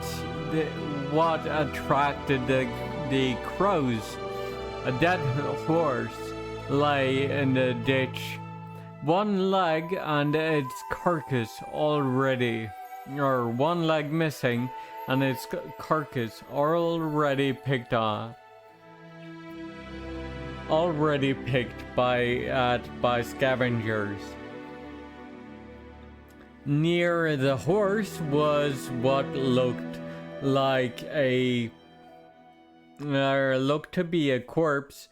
what attracted the crows. A dead horse lay in the ditch. One leg and its carcass already, or one leg missing and its carcass already picked on. Already picked by scavengers. Near the horse was what looked like looked to be a corpse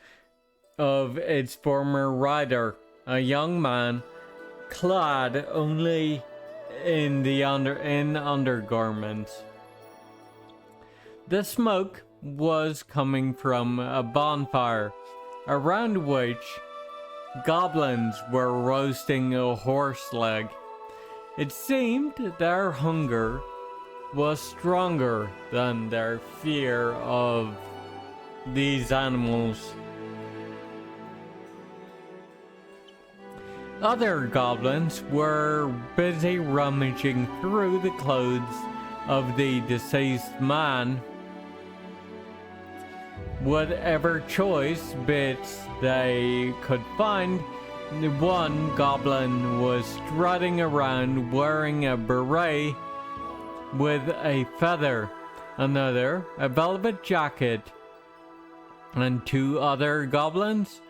of its former rider, a young man clad only in undergarments. The smoke was coming from a bonfire, around which goblins were roasting a horse leg. It seemed their hunger was stronger than their fear of these animals. Other goblins were busy rummaging through the clothes of the deceased man. Whatever choice bits they could find, one goblin was strutting around wearing a beret with a feather, another a velvet jacket, and two other goblins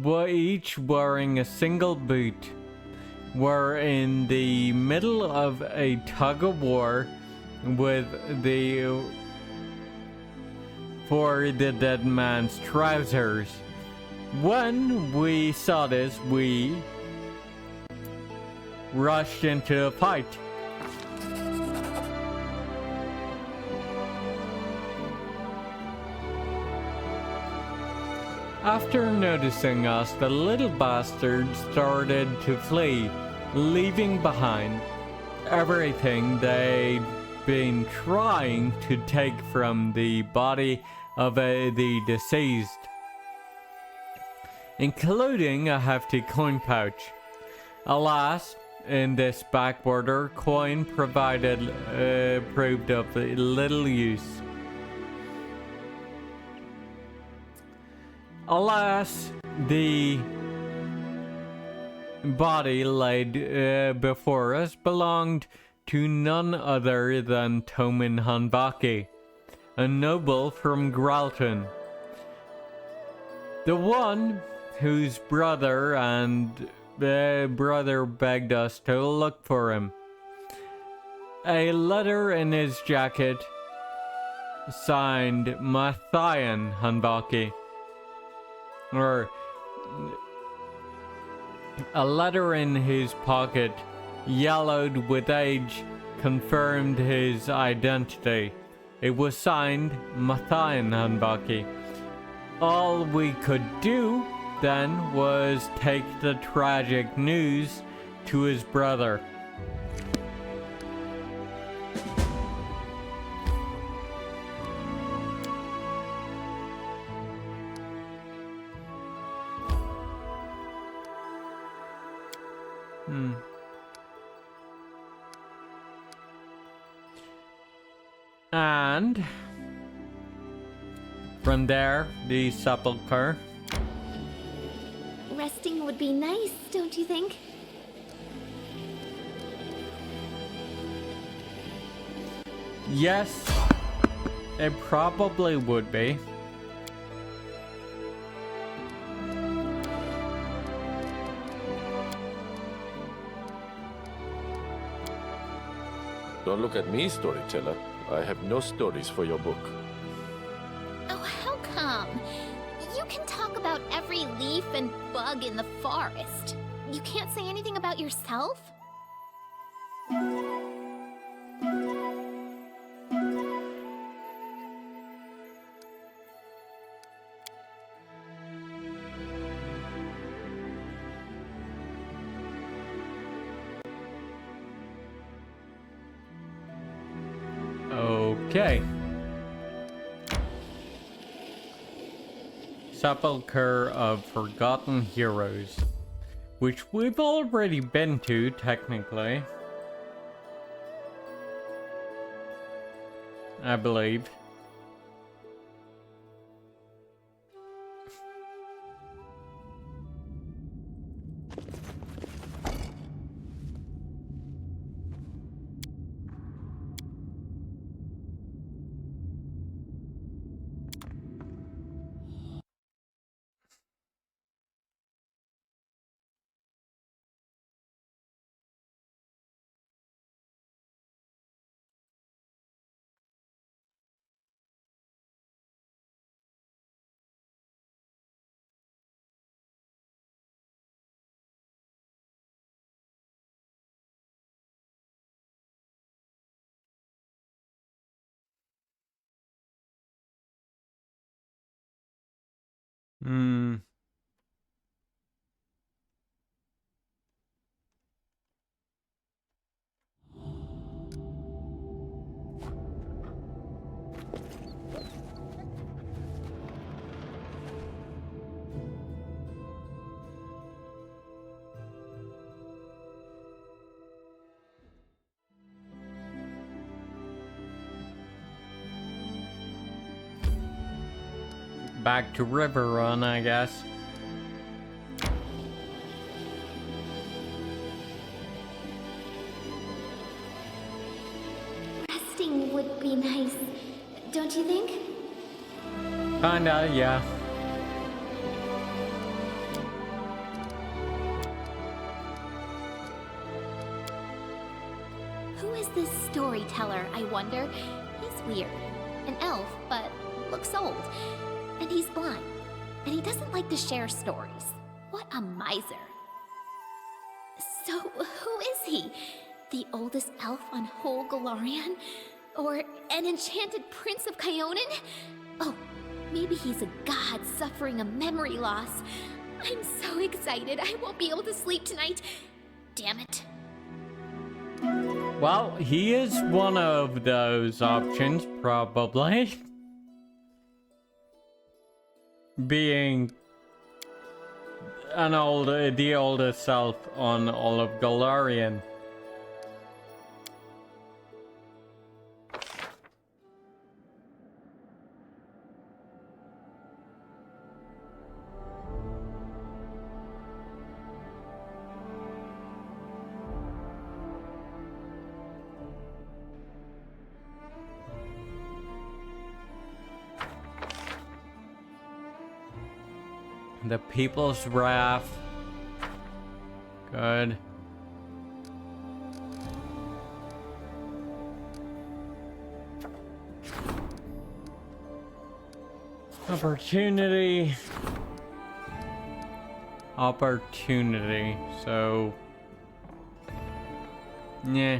were each wearing a single boot, were in the middle of a tug-of-war with for the dead man's trousers. When we saw this, we rushed into a fight. After noticing us, the little bastards started to flee, leaving behind everything they'd been trying to take from the body of the deceased, including a hefty coin pouch. Alas, in this backwater, coin proved of little use. Alas, the body laid before us belonged to none other than Tomin Hanbaki, a noble from Gralton, the one whose brother begged us to look for him. A letter in his jacket signed Mathian Hanbaki, or a letter in his pocket, yellowed with age, confirmed his identity. It was signed Mathian Hanbaki. All we could do then was take the tragic news to his brother. And from there, the sepulchre. Resting would be nice, don't you think? Yes, it probably would be. Don't look at me, storyteller. I have no stories for your book. Oh, how come? You can talk about every leaf and bug in the forest. You can't say anything about yourself? Okay. Sepulchre of Forgotten Heroes, which we've already been to, technically. I believe. back to River Run, I guess. Resting would be nice, don't you think? Kinda, yeah. Who is this storyteller, I wonder? He's weird. An elf, but looks old. And he's blind. And he doesn't like to share stories. What a miser. So, who is he? The oldest elf on whole Galarian? Or an enchanted prince of Kyonin? Oh, maybe he's a god suffering a memory loss. I'm so excited I won't be able to sleep tonight. Damn it. Well, he is one of those options, probably. Being the oldest elf on all of Galarian. The People's Wrath. Good. Opportunity. Opportunity. So. Yeah.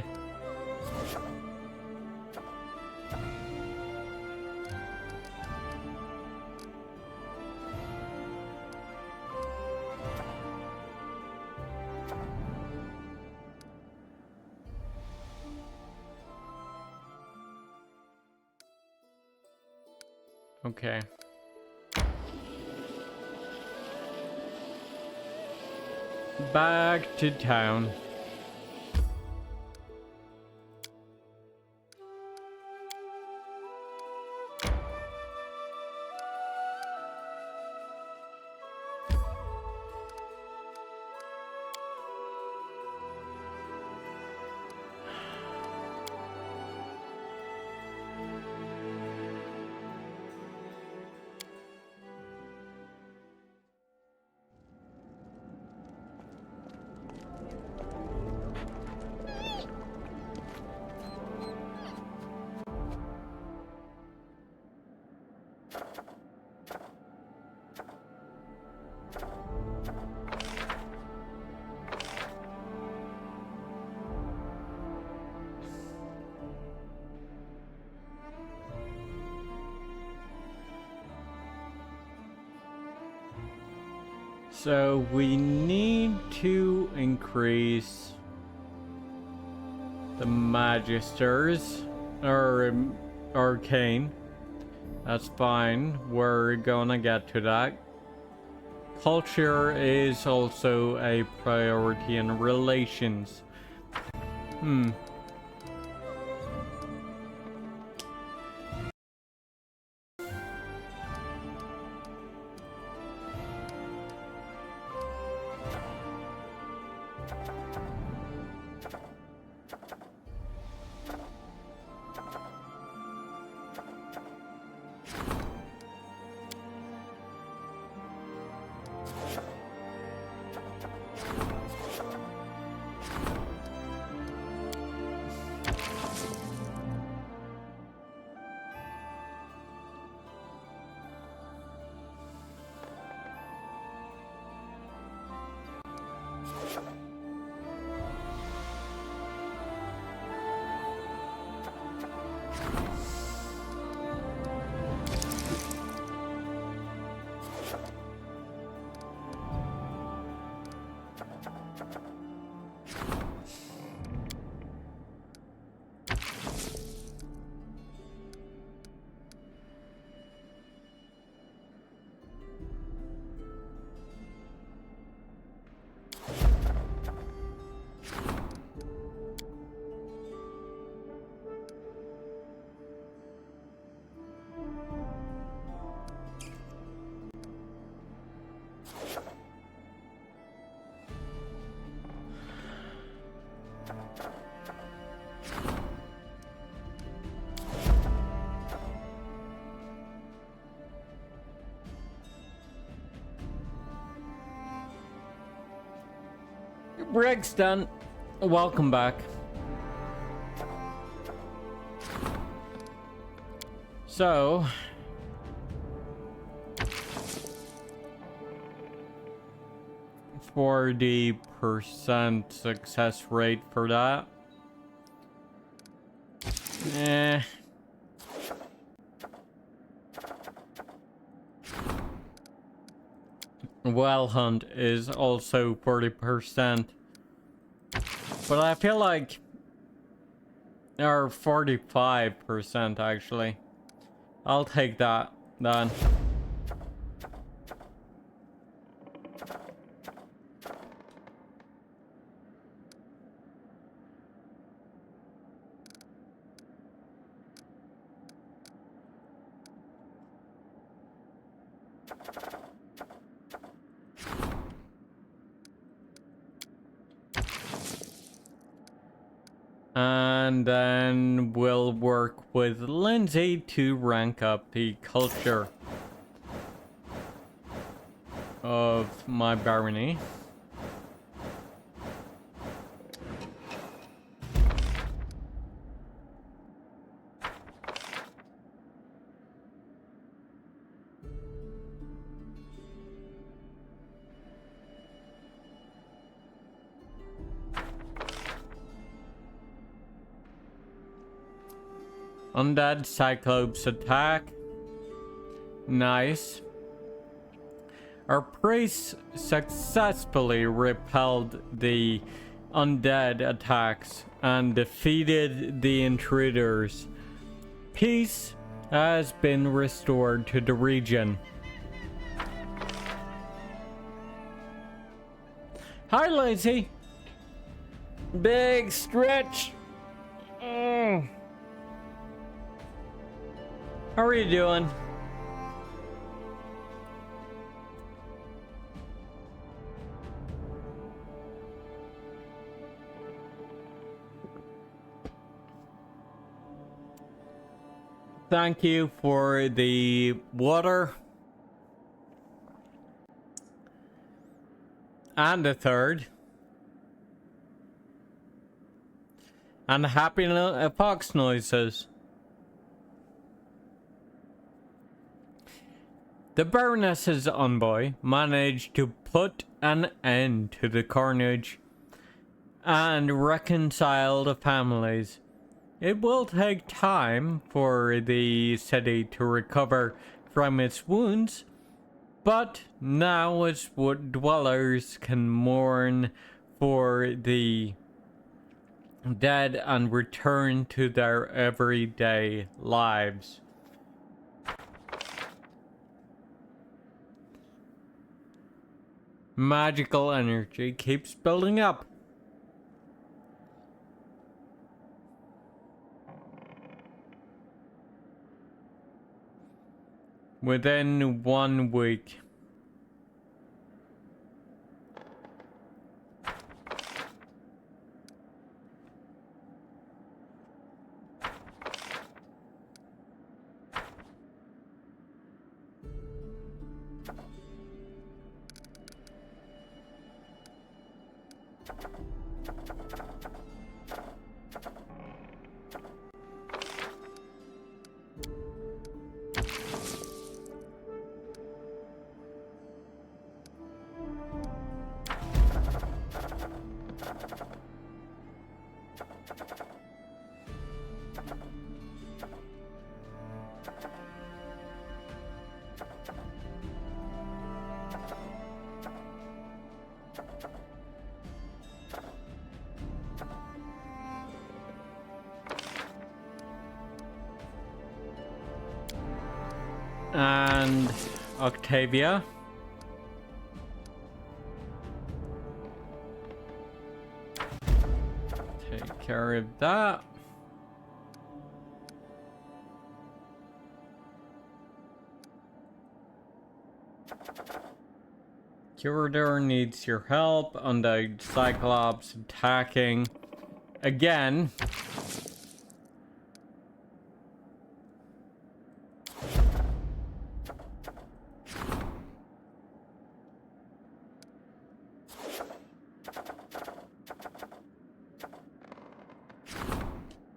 Okay. Back to town. So we need to increase the Magisters, or Arcane. That's fine, we're gonna get to that. Culture is also a priority in relations. Brixton, welcome back. So, 40% success rate for that. Well hunt is also 40%. But I feel like, or 45% actually. I'll take that then. And then we'll work with Lindsay to rank up the culture of my barony. Undead Cyclops attack. Nice. Our priest successfully repelled the undead attacks and defeated the intruders. Peace has been restored to the region. Hi, Lacey. Big stretch. How are you doing? Thank you for the water. And the third. And happy fox noises. The Baroness's envoy managed to put an end to the carnage and reconcile the families. It will take time for the city to recover from its wounds, but now its wood dwellers can mourn for the dead and return to their everyday lives. Magical energy keeps building up. Within 1 week. And Octavia. Take care of that. Curator needs your help on the Cyclops attacking again.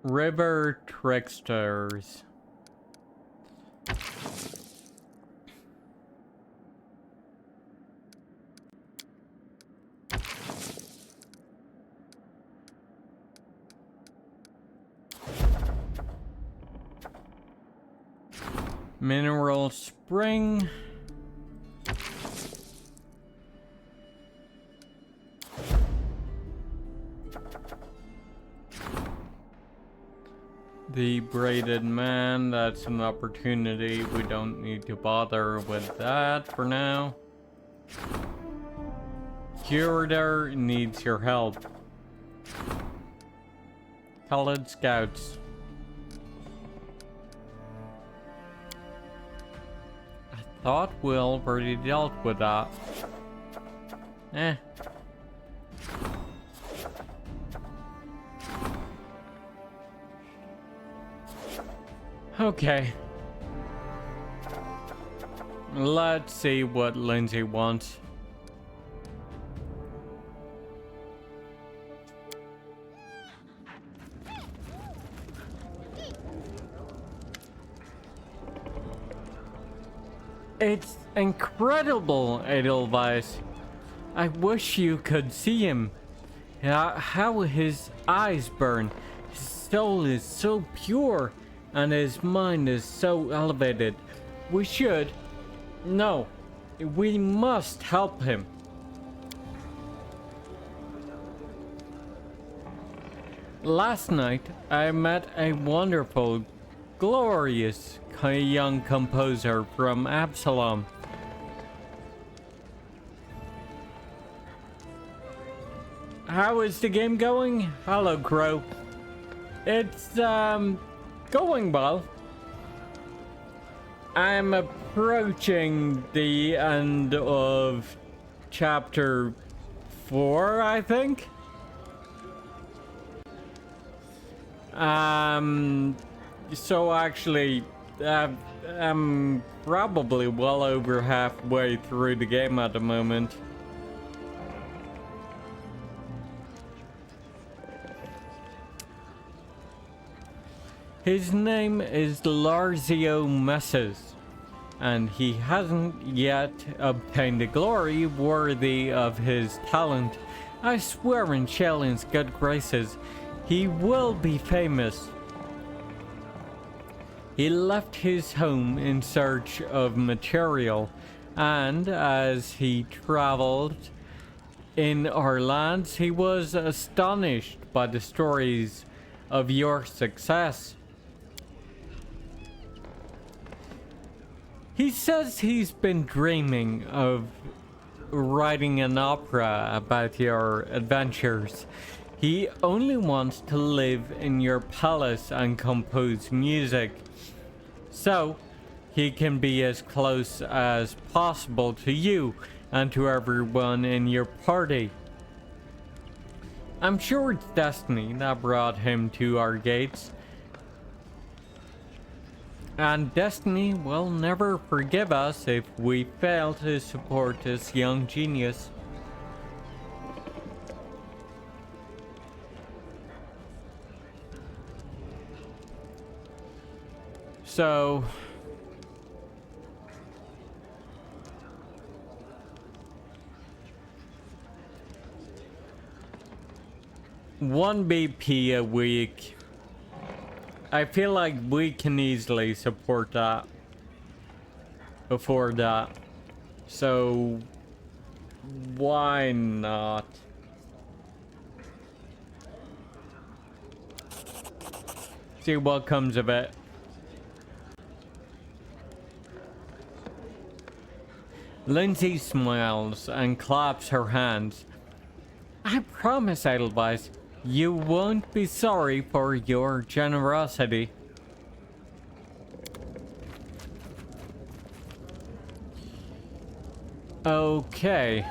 River Tricksters. Mineral Spring. The Braided Man, that's an opportunity. We don't need to bother with that for now. Curator needs your help. Colored Scouts. I thought Will already dealt with that. Okay. Let's see what Lindsay wants. It's incredible, Edelweiss. I wish you could see him. How his eyes burn. His soul is so pure. And his mind is so elevated. We should... No. We must help him. Last night, I met a wonderful, glorious young composer from Absalom. How is the game going? Hello, Crow. It's, going well. I'm approaching the end of chapter 4, I think. So actually, I'm probably well over halfway through the game at the moment. His name is Larzio Messes, and he hasn't yet obtained a glory worthy of his talent. I swear in Shellin's good graces, he will be famous. He left his home in search of material, and as he traveled in our lands, he was astonished by the stories of your success. He says he's been dreaming of writing an opera about your adventures. He only wants to live in your palace and compose music, so he can be as close as possible to you and to everyone in your party. I'm sure it's destiny that brought him to our gates. And destiny will never forgive us if we fail to support this young genius. So... $1 BP a week. I feel like we can easily support that. Afford that. So why not? See what comes of it. Lindsay smiles and claps her hands. I promise, Edelweiss, you won't be sorry for your generosity. Okay.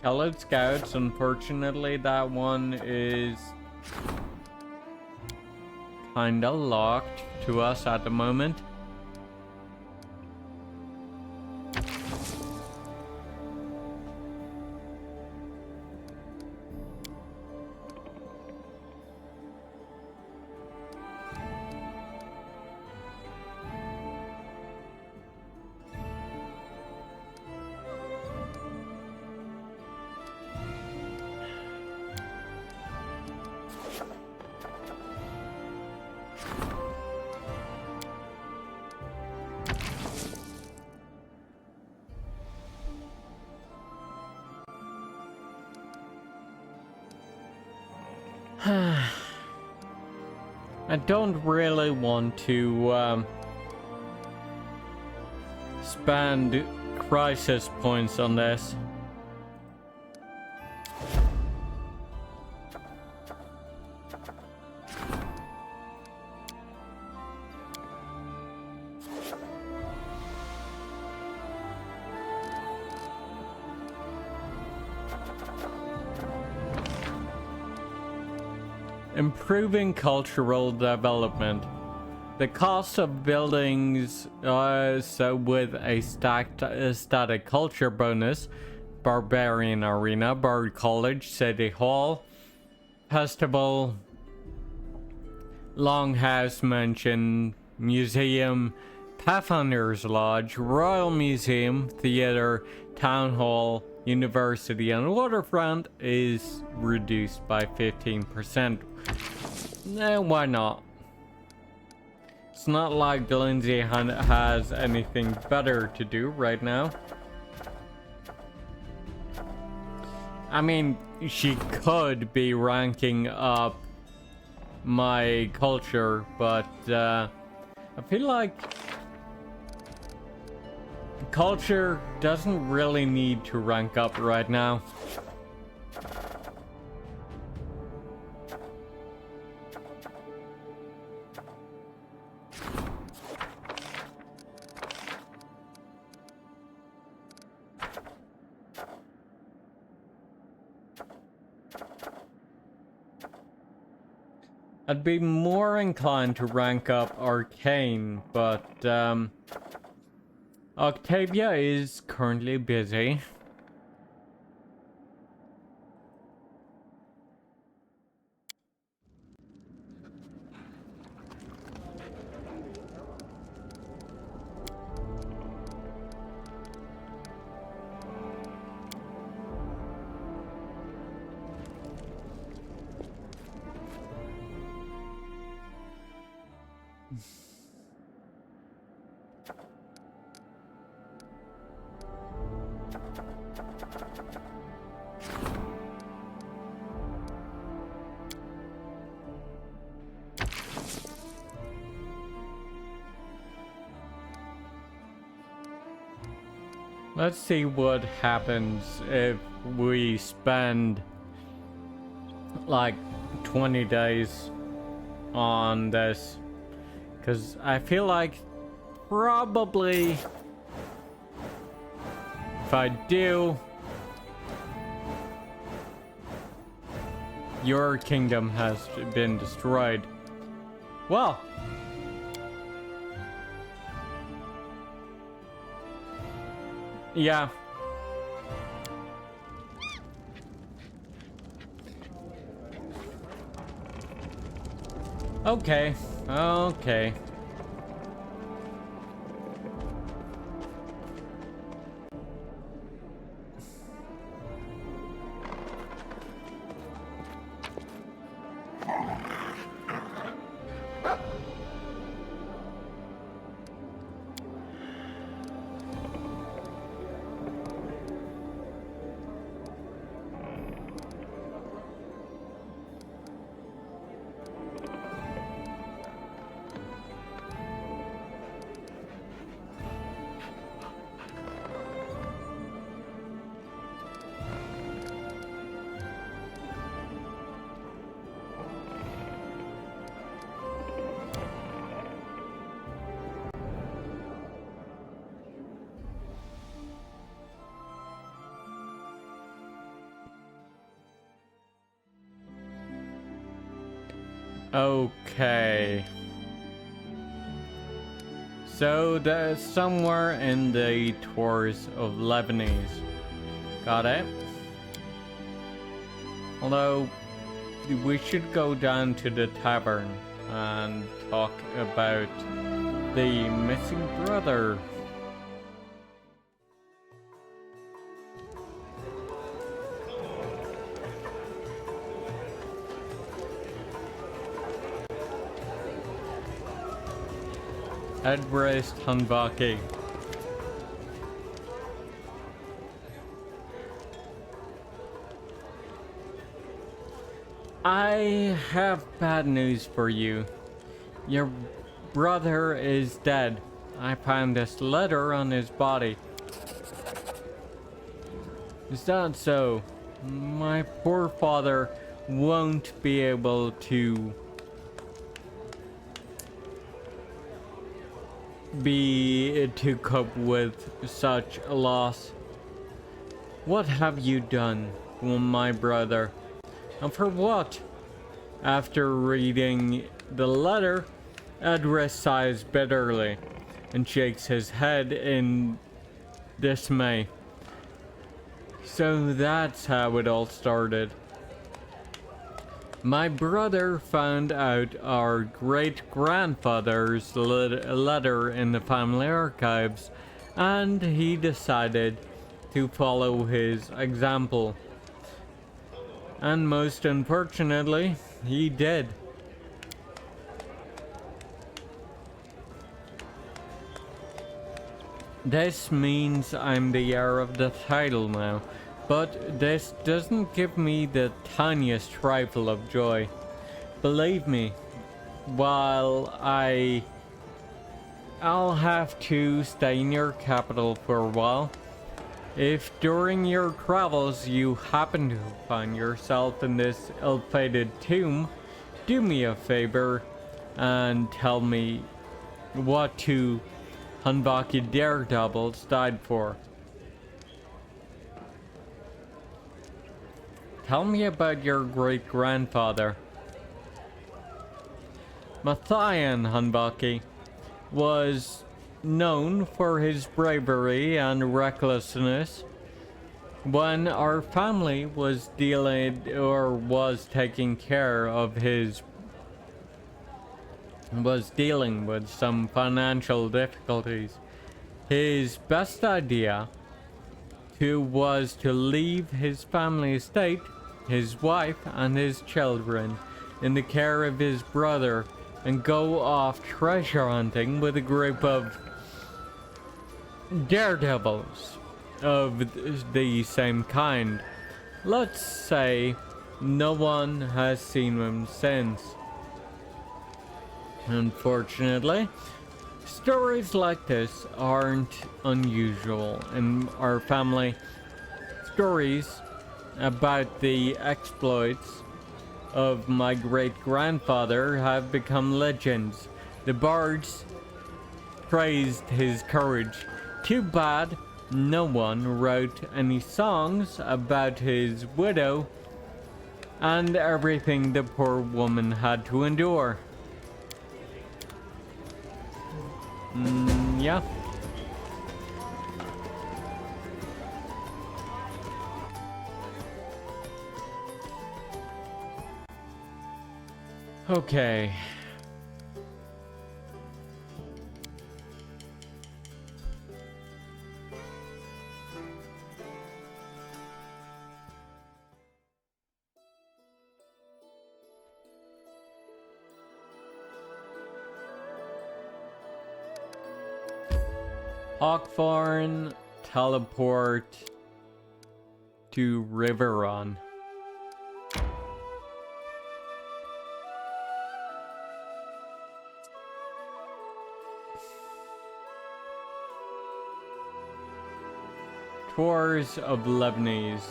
Colored Scouts, unfortunately that one is kinda locked to us at the moment. I don't really want to spend crisis points on this. Improving cultural development. The cost of buildings so with a static culture bonus, Barbarian Arena, Bard College, City Hall, Festival, Longhouse Mansion, Museum, Pathfinder's Lodge, Royal Museum, Theater, Town Hall, University, and Waterfront is reduced by 15%. Why not? It's not like Lindsay has anything better to do right now. I mean, she could be ranking up my culture, but I feel like culture doesn't really need to rank up right now. I'd be more inclined to rank up Arcane, but Octavia is currently busy. Let's see what happens if we spend like 20 days on this, because I feel like probably if I do, your kingdom has been destroyed. Well, yeah. Okay. Okay. Okay. So there's somewhere in the tours of Lebanese. Got it. Although, we should go down to the tavern and talk about the missing brother. Edbrist Hanbaki. I have bad news for you. Your brother is dead. I found this letter on his body. Is that so? My poor father won't be able to cope with such a loss. What have you done, my brother? And for what? After reading the letter, Edris sighs bitterly and shakes his head in dismay. So that's how it all started. My brother found out our great-grandfather's letter in the family archives, and he decided to follow his example. And most unfortunately, he did. This means I'm the heir of the title now. But this doesn't give me the tiniest trifle of joy. Believe me, while I'll have to stay in your capital for a while. If during your travels you happen to find yourself in this ill-fated tomb, do me a favor and tell me what two Hanbaki daredevils died for. Tell me about your great-grandfather. Matthian Hanbaki was known for his bravery and recklessness when our family was dealing with some financial difficulties. His best idea was to leave his family estate, his wife and his children in the care of his brother and go off treasure hunting with a group of daredevils of the same kind. Let's say no one has seen him since. Unfortunately, stories like this aren't unusual in our family. Stories about the exploits of my great-grandfather have become legends. The bards praised his courage. Too bad no one wrote any songs about his widow and everything the poor woman had to endure. Yeah. Okay. Hawkthorn teleport to Riveron. Tours of Lebanese.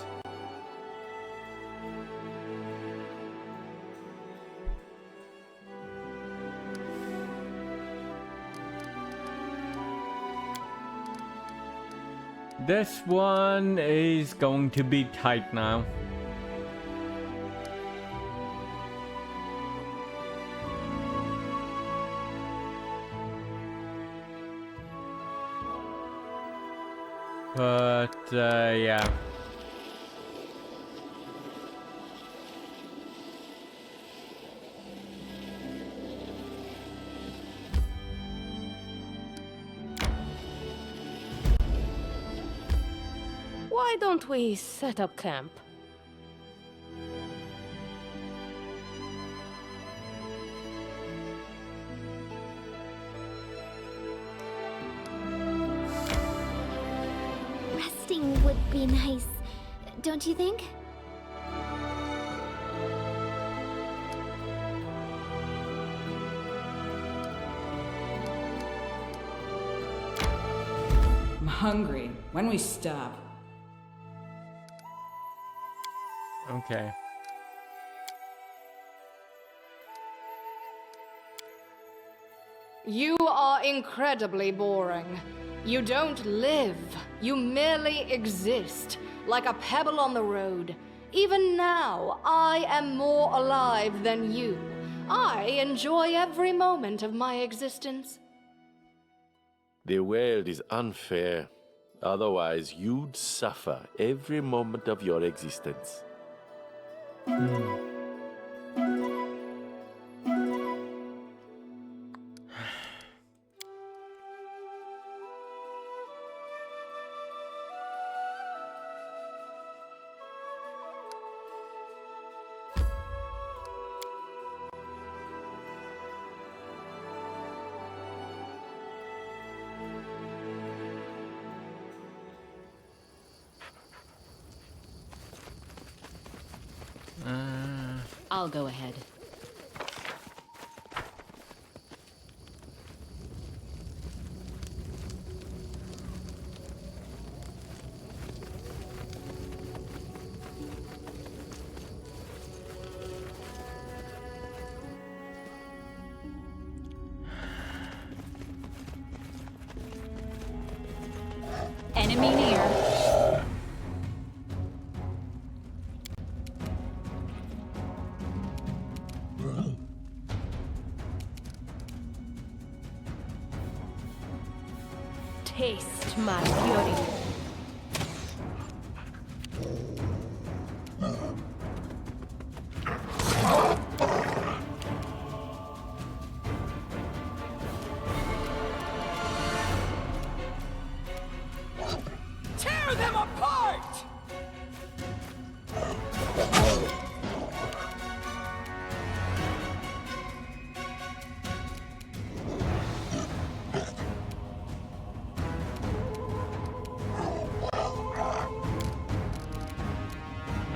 This one is going to be tight now. But, yeah. Why don't we set up camp? Resting would be nice, don't you think? I'm hungry. When we stop? Okay. You are incredibly boring. You don't live. You merely exist, like a pebble on the road. Even now, I am more alive than you. I enjoy every moment of my existence. The world is unfair. Otherwise, you'd suffer every moment of your existence. I'll go ahead. Enemy near. Taste my fury. Tear them apart!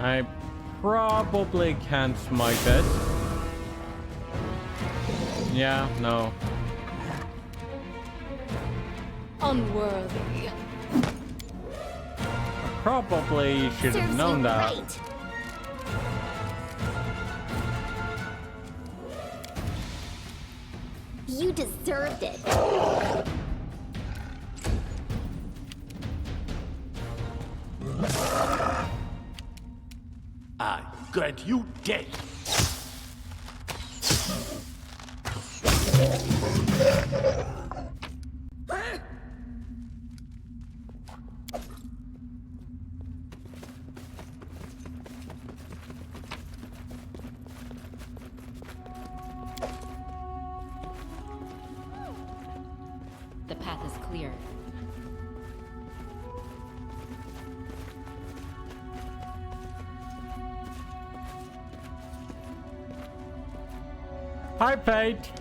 I probably can't smite it. Yeah, no. Unworthy. Probably should have Serves known you that. right. You deserved it. I grant you death. The path is clear. Hi, Fate.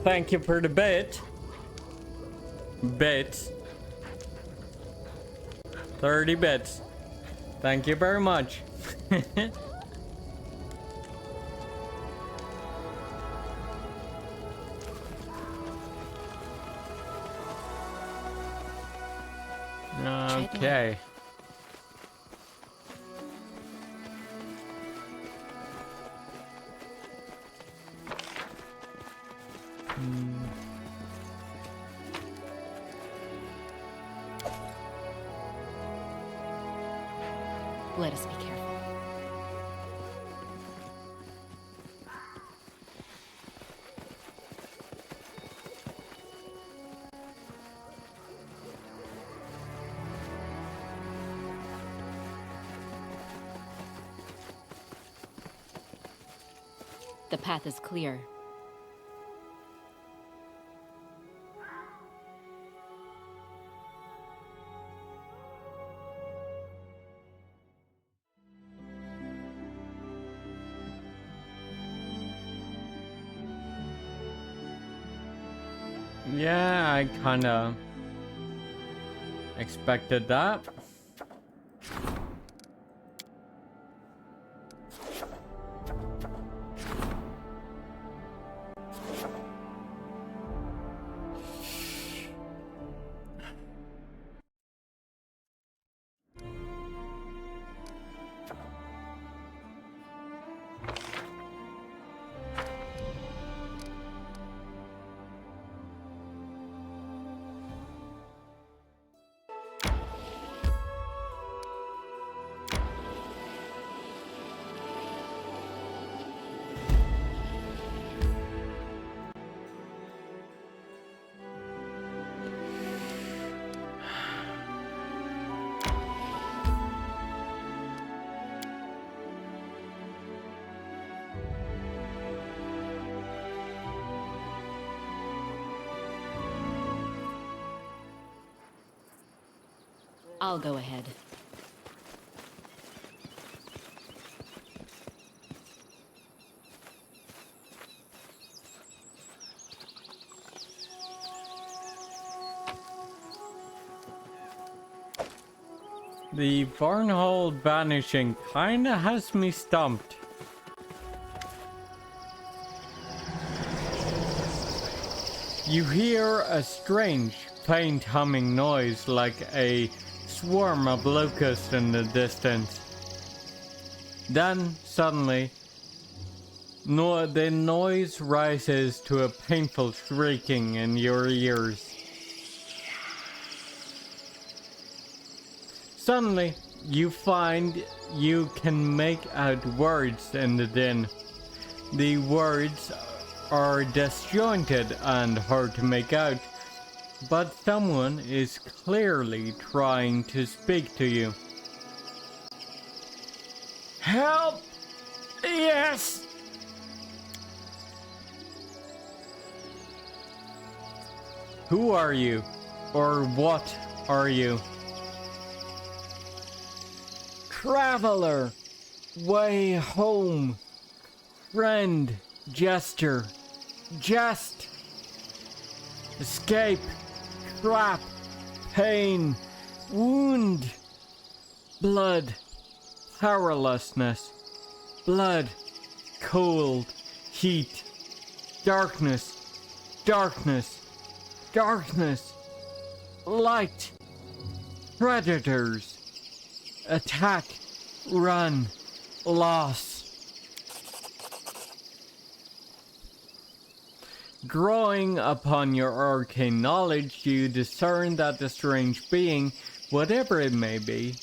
Thank you for the bit. Bits. 30 bits. Thank you very much. Okay. Let us be careful. The path is clear. Yeah, I kinda expected that. I'll go ahead. The Varnhold vanishing kinda has me stumped. You hear a strange, faint humming noise like a swarm of locusts in the distance. Then, suddenly, the noise rises to a painful shrieking in your ears. Suddenly, you find you can make out words in the din. The words are disjointed and hard to make out, but someone is clearly trying to speak to you. Help! Yes! Who are you? Or what are you? Traveler, way home, friend, jester, jest, escape, trap, pain, wound, blood, powerlessness, blood, cold, heat, darkness, darkness, darkness, light, predators, attack, run, loss. Drawing upon your arcane knowledge, you discern that the strange being, whatever it may be,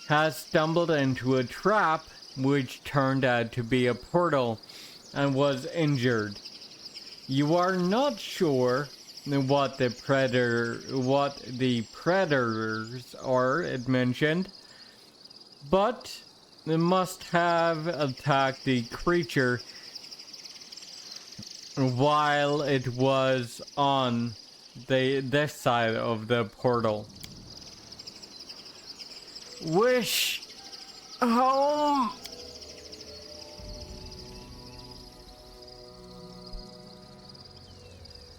has stumbled into a trap which turned out to be a portal and was injured. You are not sure what the predators are, it mentioned, but they must have attacked the creature while it was on this side of the portal. Wish home.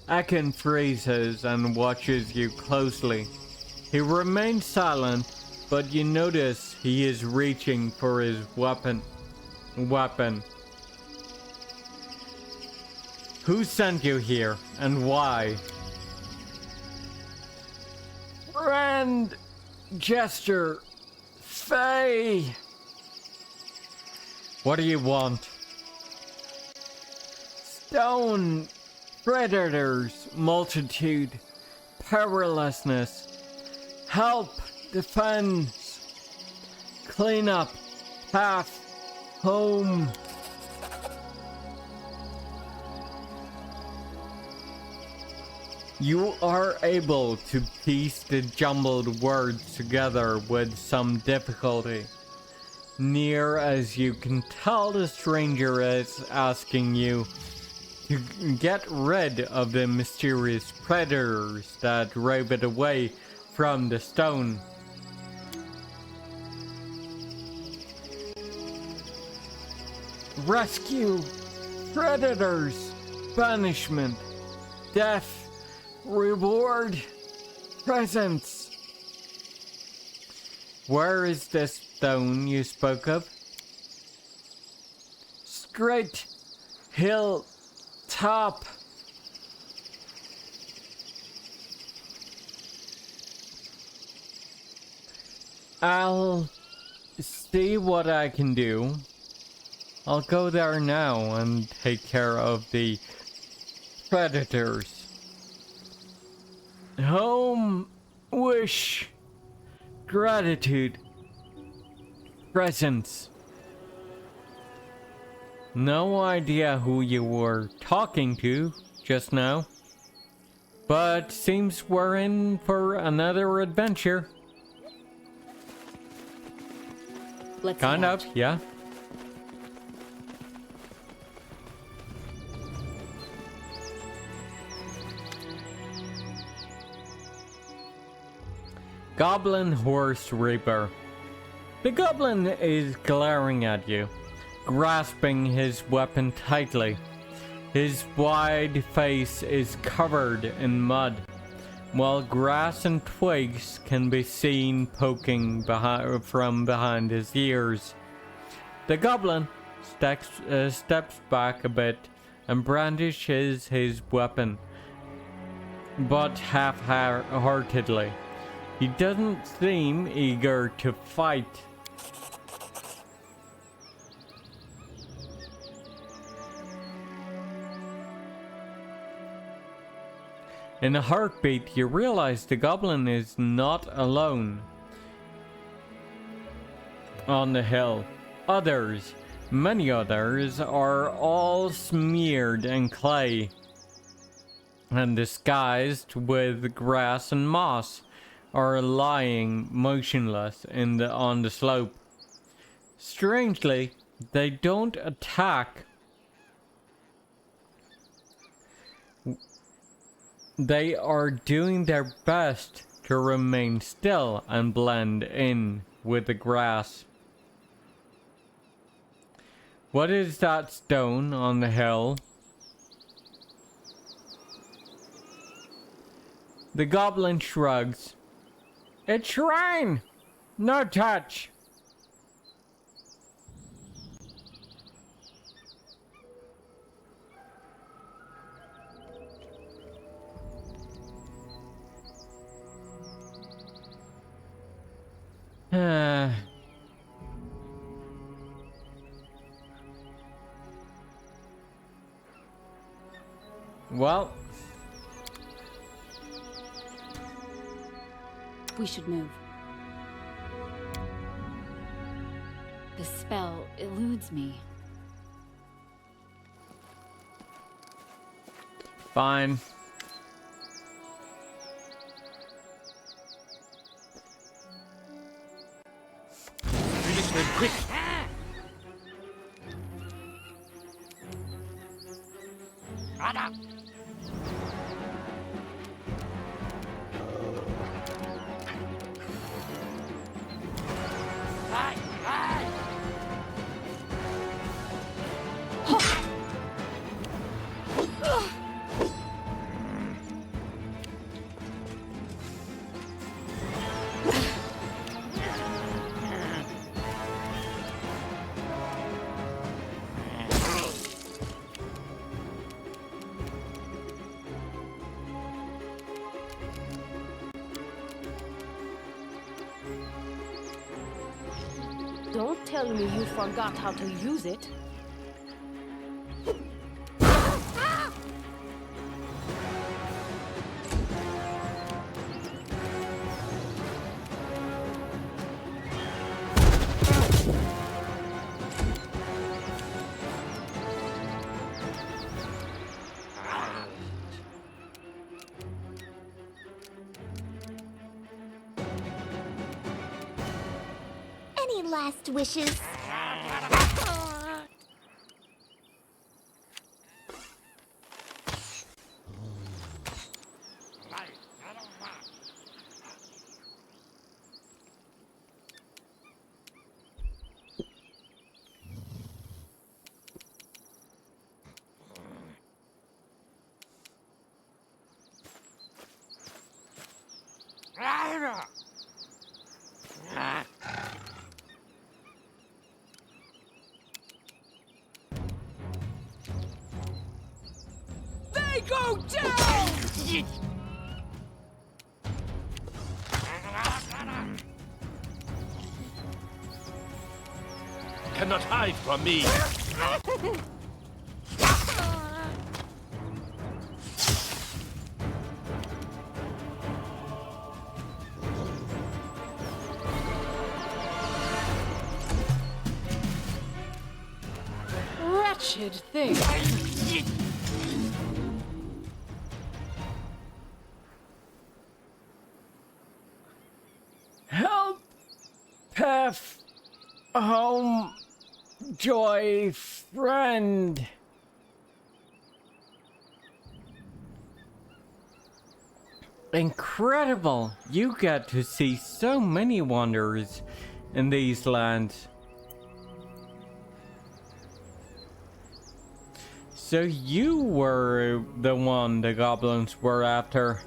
Akin freezes and watches you closely. He remains silent, but you notice he is reaching for his weapon. Who sent you here, and why? Friend, jester, Faye. What do you want? Stone, predators, multitude, powerlessness, help, defense, clean up, path, home. You are able to piece the jumbled words together with some difficulty. near as you can tell the stranger is asking you to get rid of the mysterious predators that drove it away from the stone. Rescue, predators, banishment, death, reward, presents. Where is this stone you spoke of? Straight hill top. I'll see what I can do. I'll go there now and take care of the predators. Home, wish, gratitude, presents. No idea who you were talking to just now, but seems we're in for another adventure. Let's Kind head. of, yeah. Goblin Horse Reaper. The goblin is glaring at you, grasping his weapon tightly. His wide face is covered in mud, while grass and twigs can be seen poking from behind his ears. The goblin steps back a bit and brandishes his weapon, but half-heartedly. He doesn't seem eager to fight. In a heartbeat, you realize the goblin is not alone on the hill. Others, many others, are all smeared in clay and disguised with grass and moss, are lying motionless on the slope. Strangely, they don't attack. They are doing their best to remain still and blend in with the grass. What is that stone on the hill? The goblin shrugs. It's shrine! No touch! Well, We should move. The spell eludes me. fine. Quick! Don't tell me you forgot how to use it. last wishes? They go down! Cannot hide from me. Wretched thing. Help! Path! Home! Joy! Friend! Incredible! You get to see so many wonders in these lands. So you were the one the goblins were after.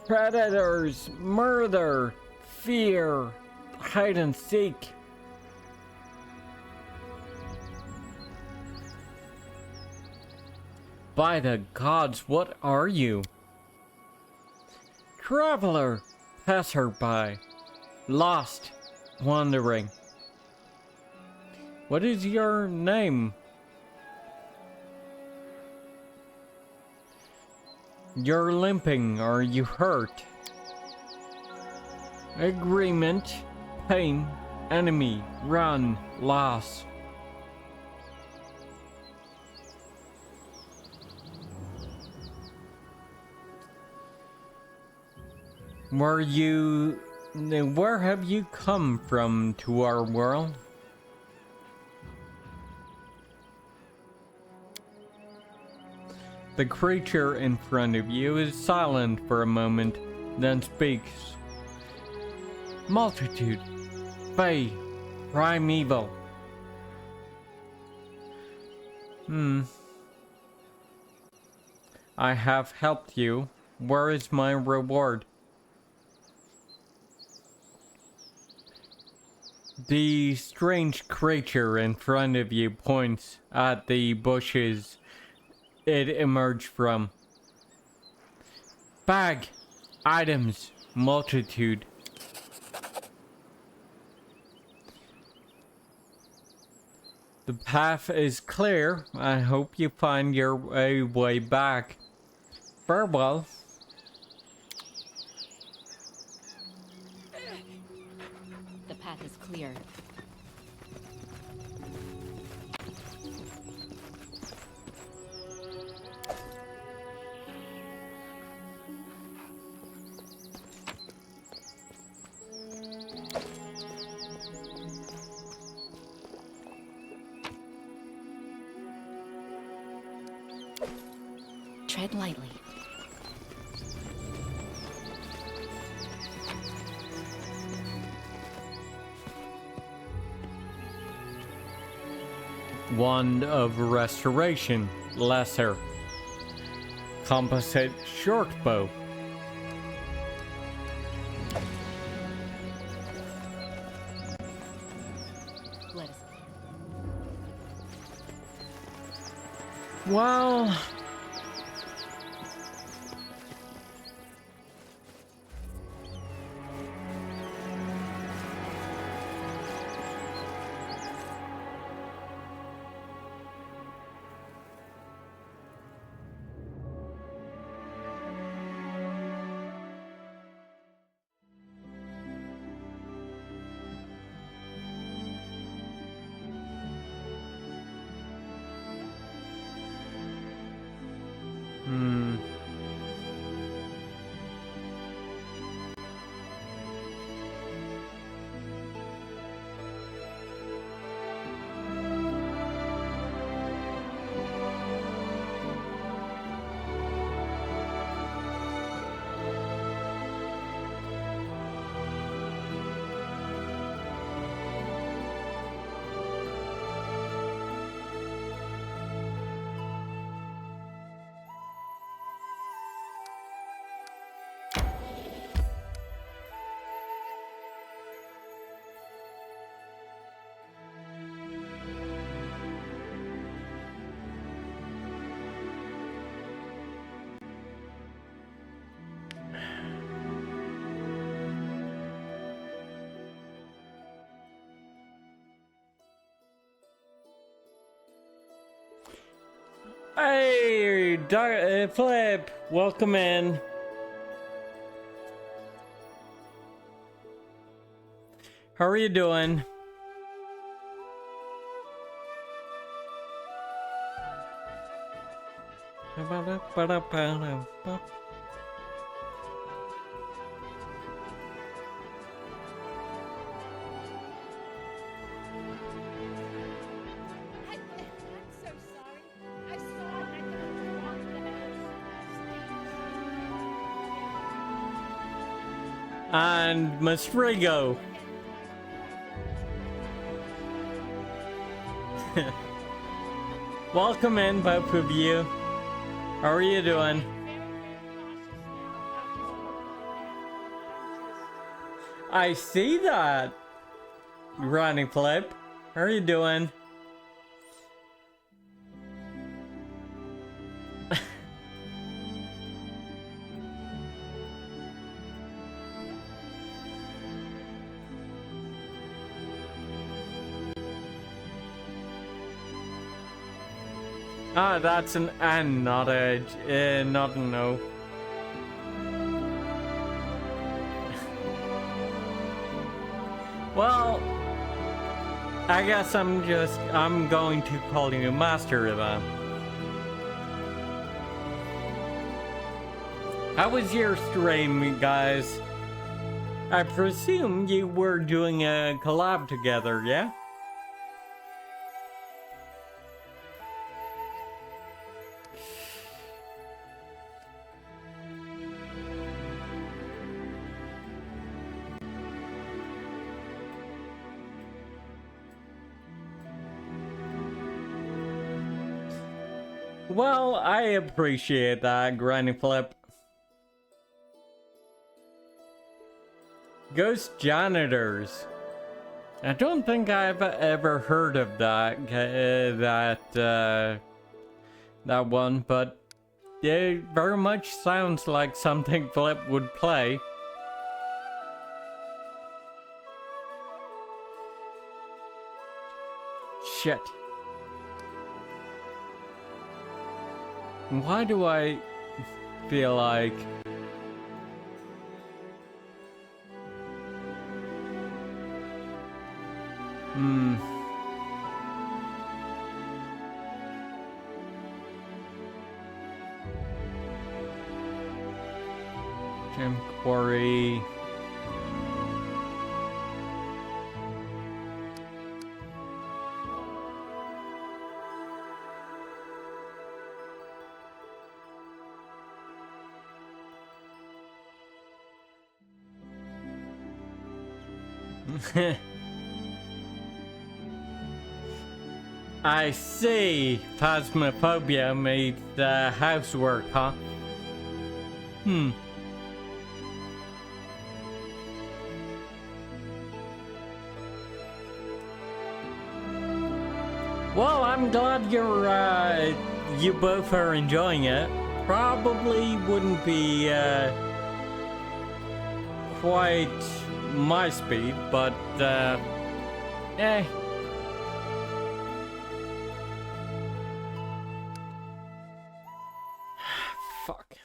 Predators, murder, fear, hide and seek. By the gods, what are you? Traveler, passerby, lost, wandering. What is your name? You're limping. Are you hurt? Agreement, pain, enemy, run, loss. Where have you come from to our world? The creature in front of you is silent for a moment, then speaks. Multitude, Fae, primeval. I have helped you. Where is my reward? The strange creature in front of you points at the bushes it emerged from. Bag, items, multitude. The path is clear. I hope you find your way back. Farewell. The path is clear. Tread lightly. Wand of Restoration, lesser. Composite short bow. Let us. Well, Hey, Flip, welcome in. How are you doing? And Mastrigo. Welcome in, both of you. How are you doing? I see that, Ronnie Flip. How are you doing? Ah, that's an N, not a not an O. Well, I guess I'm going to call you Master then. How was your stream, guys? I presume you were doing a collab together, yeah? Well, I appreciate that, Granny Flip. Ghost Janitors. I don't think I've ever heard of that, that one, but it very much sounds like something Flip would play. Shit. Why do I feel like... Gem Quarry... I see. Phasmophobia made the housework, huh? Well, I'm glad you both are enjoying it. Probably wouldn't be quite my speed, but eh. Fuck.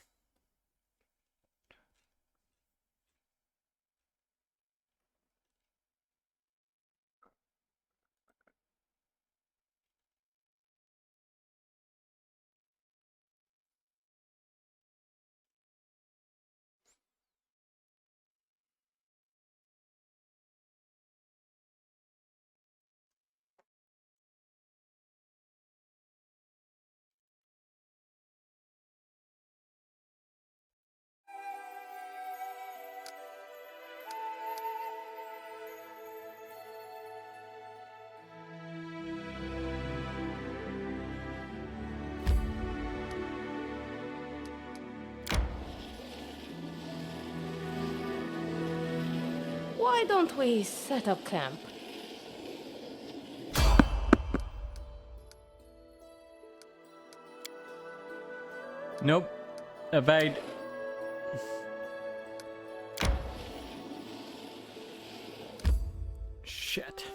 Why don't we set up camp? Nope. Evade. Shit.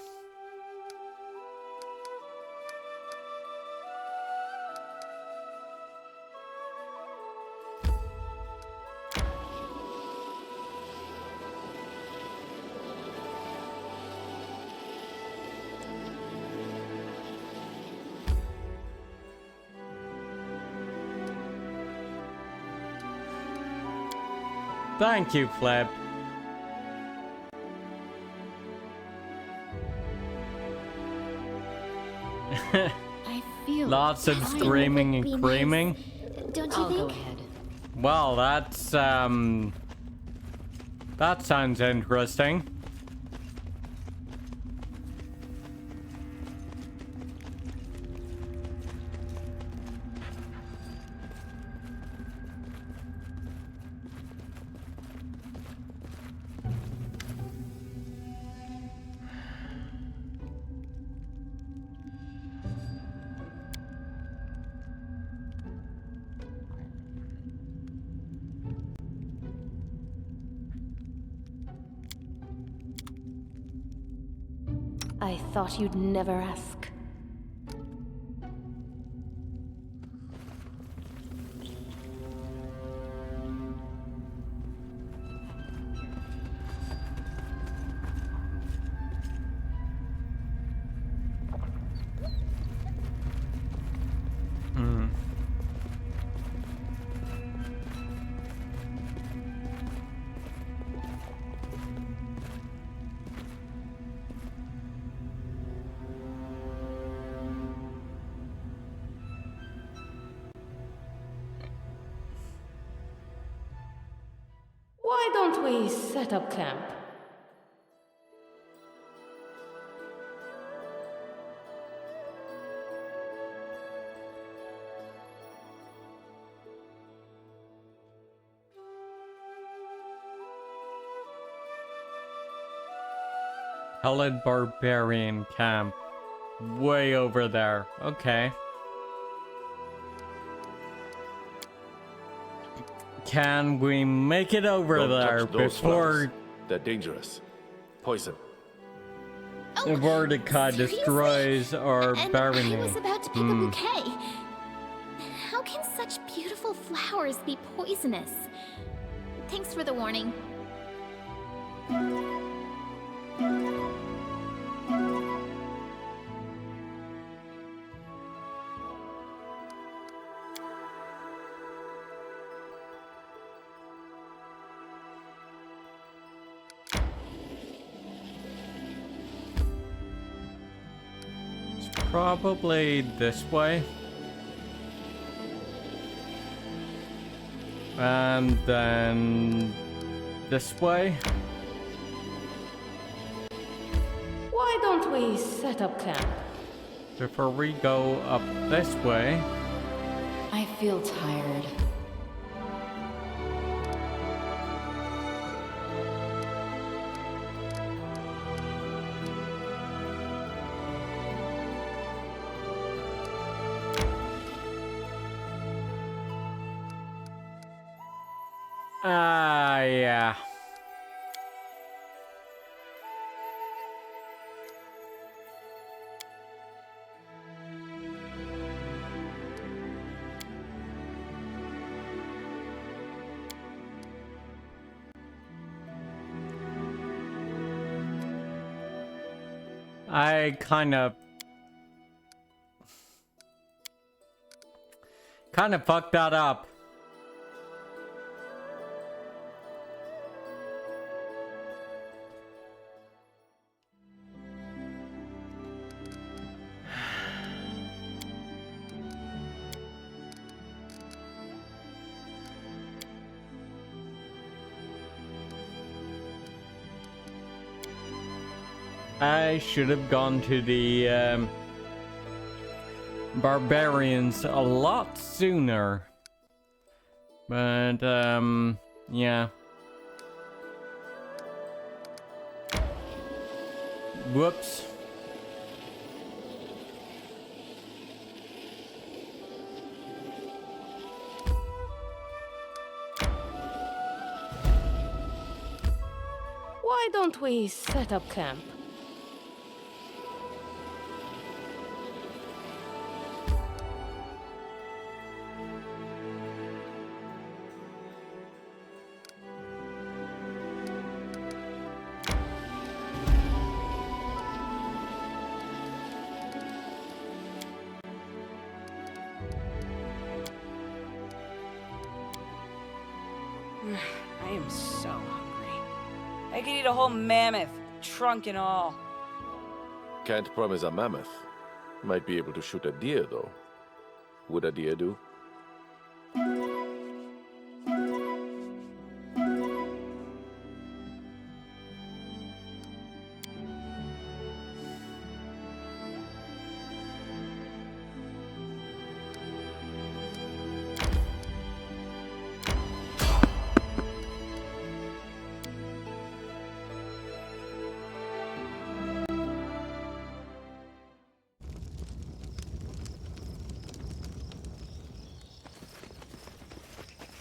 Thank you, Flip. I feel Lots of tired. screaming Be and nice. creaming. Don't you I'll go think? ahead. Well, that's that sounds interesting. I thought you'd never ask. Why don't we set up camp? Helid Barbarian Camp. Way over there. Okay. Can we make it over Don't there touch those before flowers. They're dangerous. Poison. Mordecai Seriously? destroys our And I barony? was about to pick a bouquet. How can such beautiful flowers be poisonous? Thanks for the warning. It's probably this way. And then this way. Why don't we set up camp? Before we go up this way. I feel tired. Yeah. I kind of fucked that up. I should have gone to the barbarians a lot sooner. But yeah. Whoops. Why don't we set up camp? I am so hungry. I could eat a whole mammoth, trunk and all. Can't promise a mammoth. Might be able to shoot a deer, though. Would a deer do?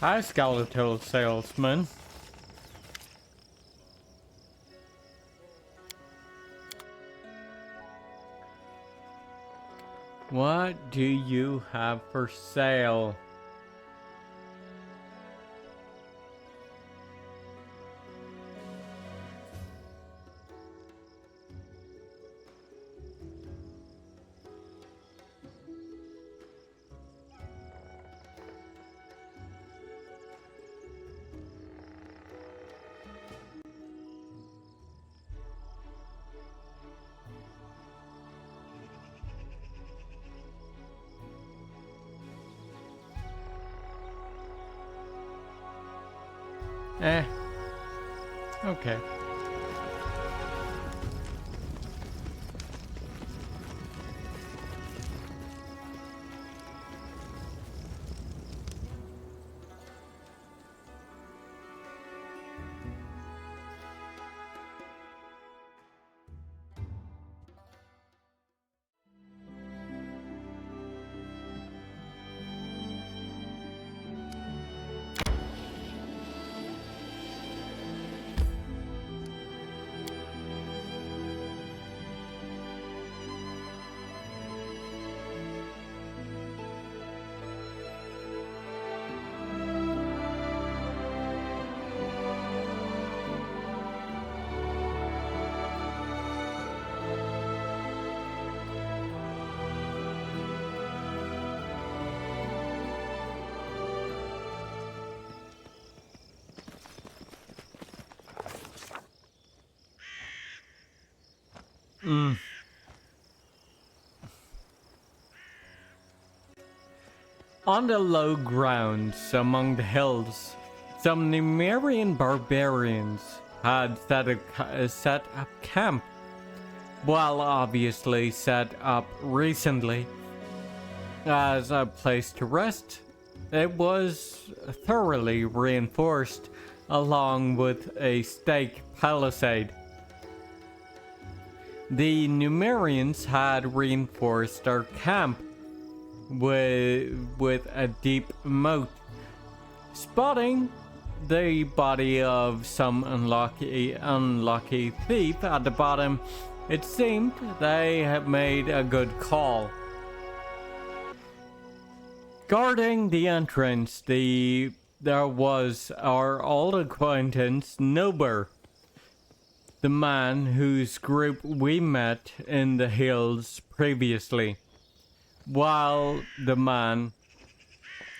Hi, skeletal salesman. What do you have for sale? Okay. On the low grounds among the hills, some Numerian barbarians had set up camp. While obviously set up recently as a place to rest, it was thoroughly reinforced along with a stake palisade. The Numerians had reinforced our camp with a deep moat. Spotting the body of some unlucky thief at the bottom, it seemed they had made a good call. Guarding the entrance, there was our old acquaintance Nober, the man whose group we met in the hills previously. While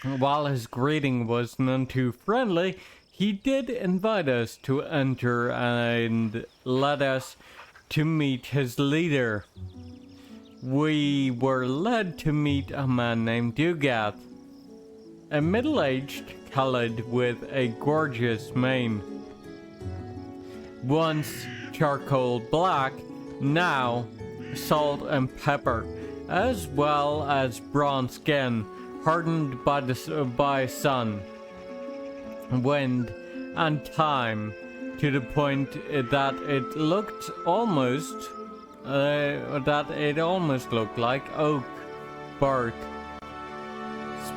his greeting was none too friendly, he did invite us to enter and led us to meet his leader. We were led to meet a man named Dugath, a middle-aged Khalid with a gorgeous mane. Once charcoal black, now salt and pepper, as well as bronze skin, hardened by sun, wind, and time, to the point that it almost looked like oak bark.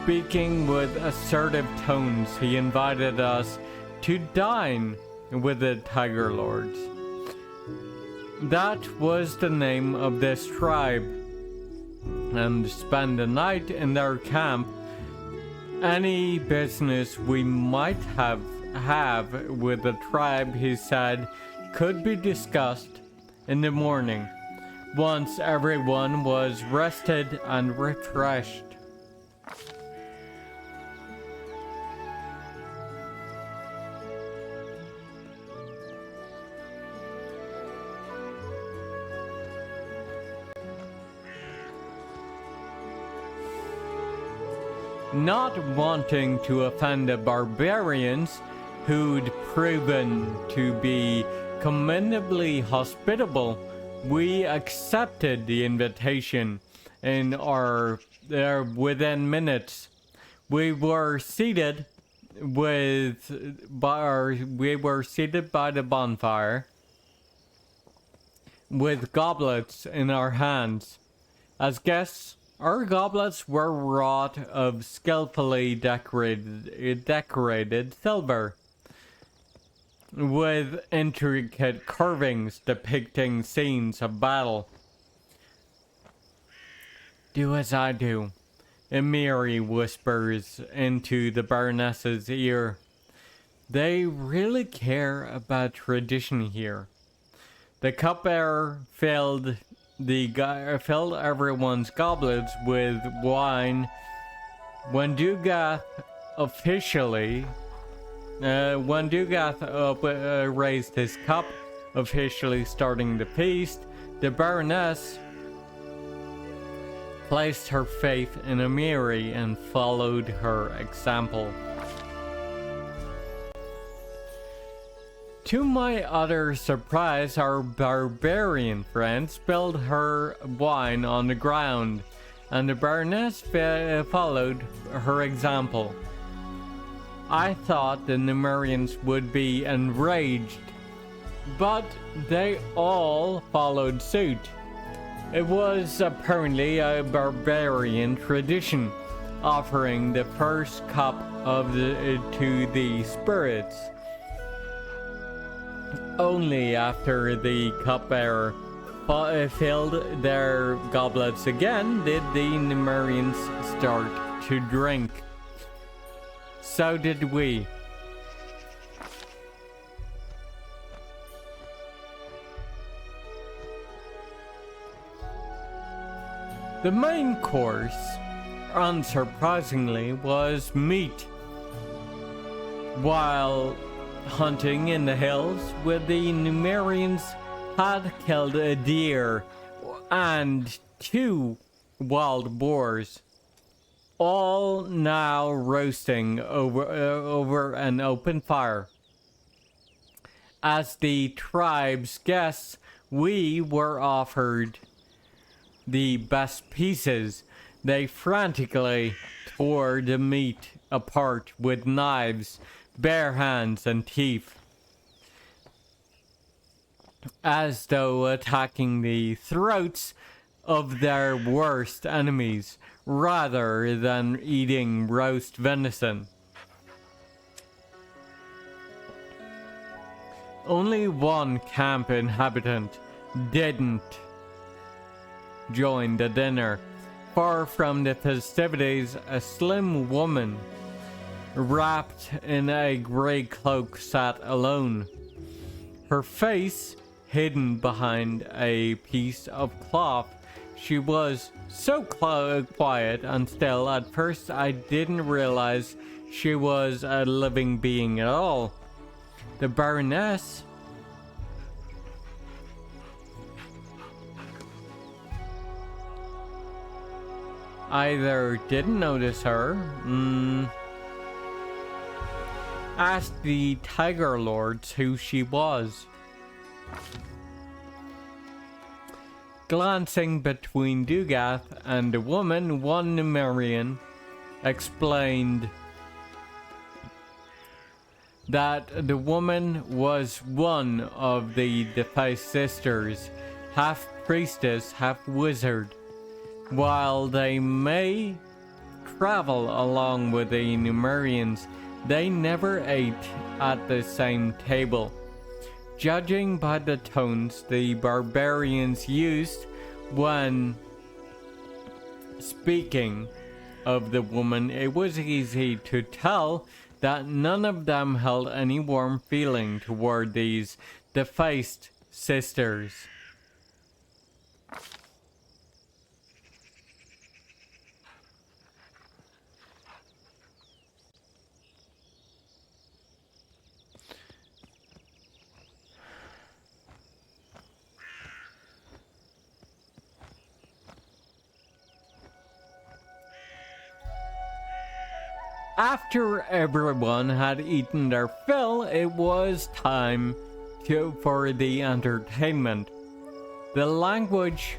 Speaking with assertive tones, he invited us to dine with the Tiger Lords. That was the name of this tribe, and spend the night in their camp. Any business we might have with the tribe, he said, could be discussed in the morning, once everyone was rested and refreshed. not wanting to offend the barbarians who'd proven to be commendably hospitable, we accepted the invitation and are there within minutes. We were seated by the bonfire with goblets in our hands. As guests, our goblets were wrought of skillfully decorated silver, with intricate carvings depicting scenes of battle. "Do as I do," Emiri whispers into the Baroness's ear. "They really care about tradition here." The cupbearer filled everyone's goblets with wine. When Dugath raised his cup, officially starting the feast, the Baroness placed her faith in Emiri and followed her example. To my utter surprise, our barbarian friend spilled her wine on the ground, and the Baroness followed her example. I thought the Numerians would be enraged, but they all followed suit. It was apparently a barbarian tradition, offering the first cup to the spirits. Only after the cupbearer filled their goblets again did the Numerians start to drink. So did we. The main course, unsurprisingly, was meat. While hunting in the hills, with the Numerians had killed a deer and 2 wild boars, all now roasting over an open fire. As the tribe's guests, we were offered the best pieces. They frantically tore the meat apart with knives, bare hands and teeth, as though attacking the throats of their worst enemies, rather than eating roast venison. Only one camp inhabitant didn't join the dinner. Far from the festivities, a slim woman wrapped in a grey cloak sat alone, her face hidden behind a piece of cloth. She was so quiet and still, at first I didn't realize she was a living being at all. The Baroness either didn't notice her, asked the Tiger Lords who she was. Glancing between Dugath and the woman, one Numerian explained that the woman was one of the defaced sisters, half priestess, half wizard. While they may travel along with the Numerians, they never ate at the same table. Judging by the tones the barbarians used when speaking of the woman, it was easy to tell that none of them held any warm feeling toward these defaced sisters. After everyone had eaten their fill, it was time for the entertainment. The language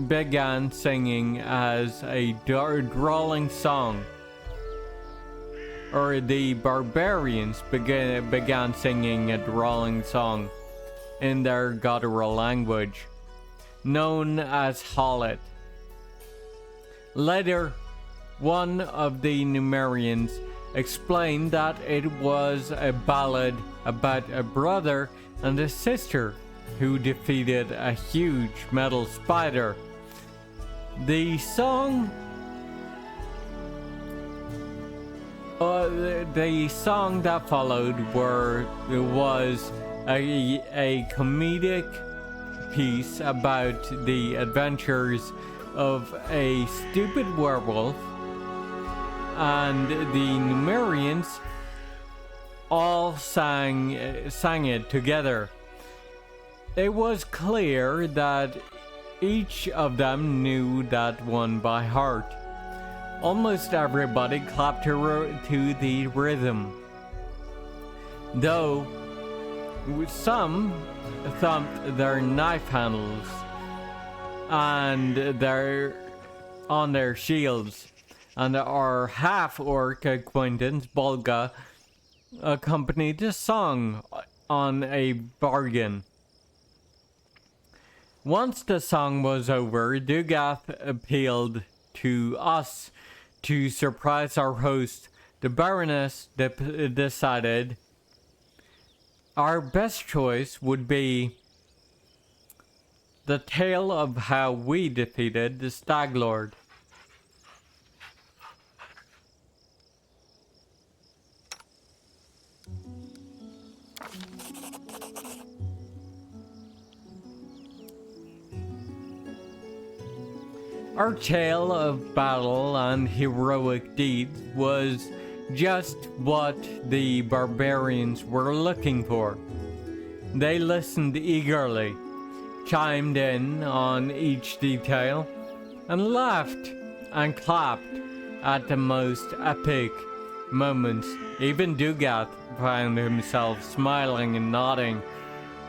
began singing as a drawling song, or the barbarians began singing a drawling song in their guttural language, known as Hollet. Later, one of the Numerians explained that it was a ballad about a brother and a sister who defeated a huge metal spider. The song that followed was a comedic piece about the adventures of a stupid werewolf, and the Numerians all sang it together. It was clear that each of them knew that one by heart. Almost everybody clapped to the rhythm, though some thumped their knife handles and on their shields, and our half-orc acquaintance Bolga accompanied the song on a bargain. Once the song was over, Dugath appealed to us to surprise our host. The Baroness decided our best choice would be the tale of how we defeated the Stag Lord. Our tale of battle and heroic deeds was just what the barbarians were looking for. They listened eagerly, chimed in on each detail, and laughed and clapped at the most epic moments. Even Dugath found himself smiling and nodding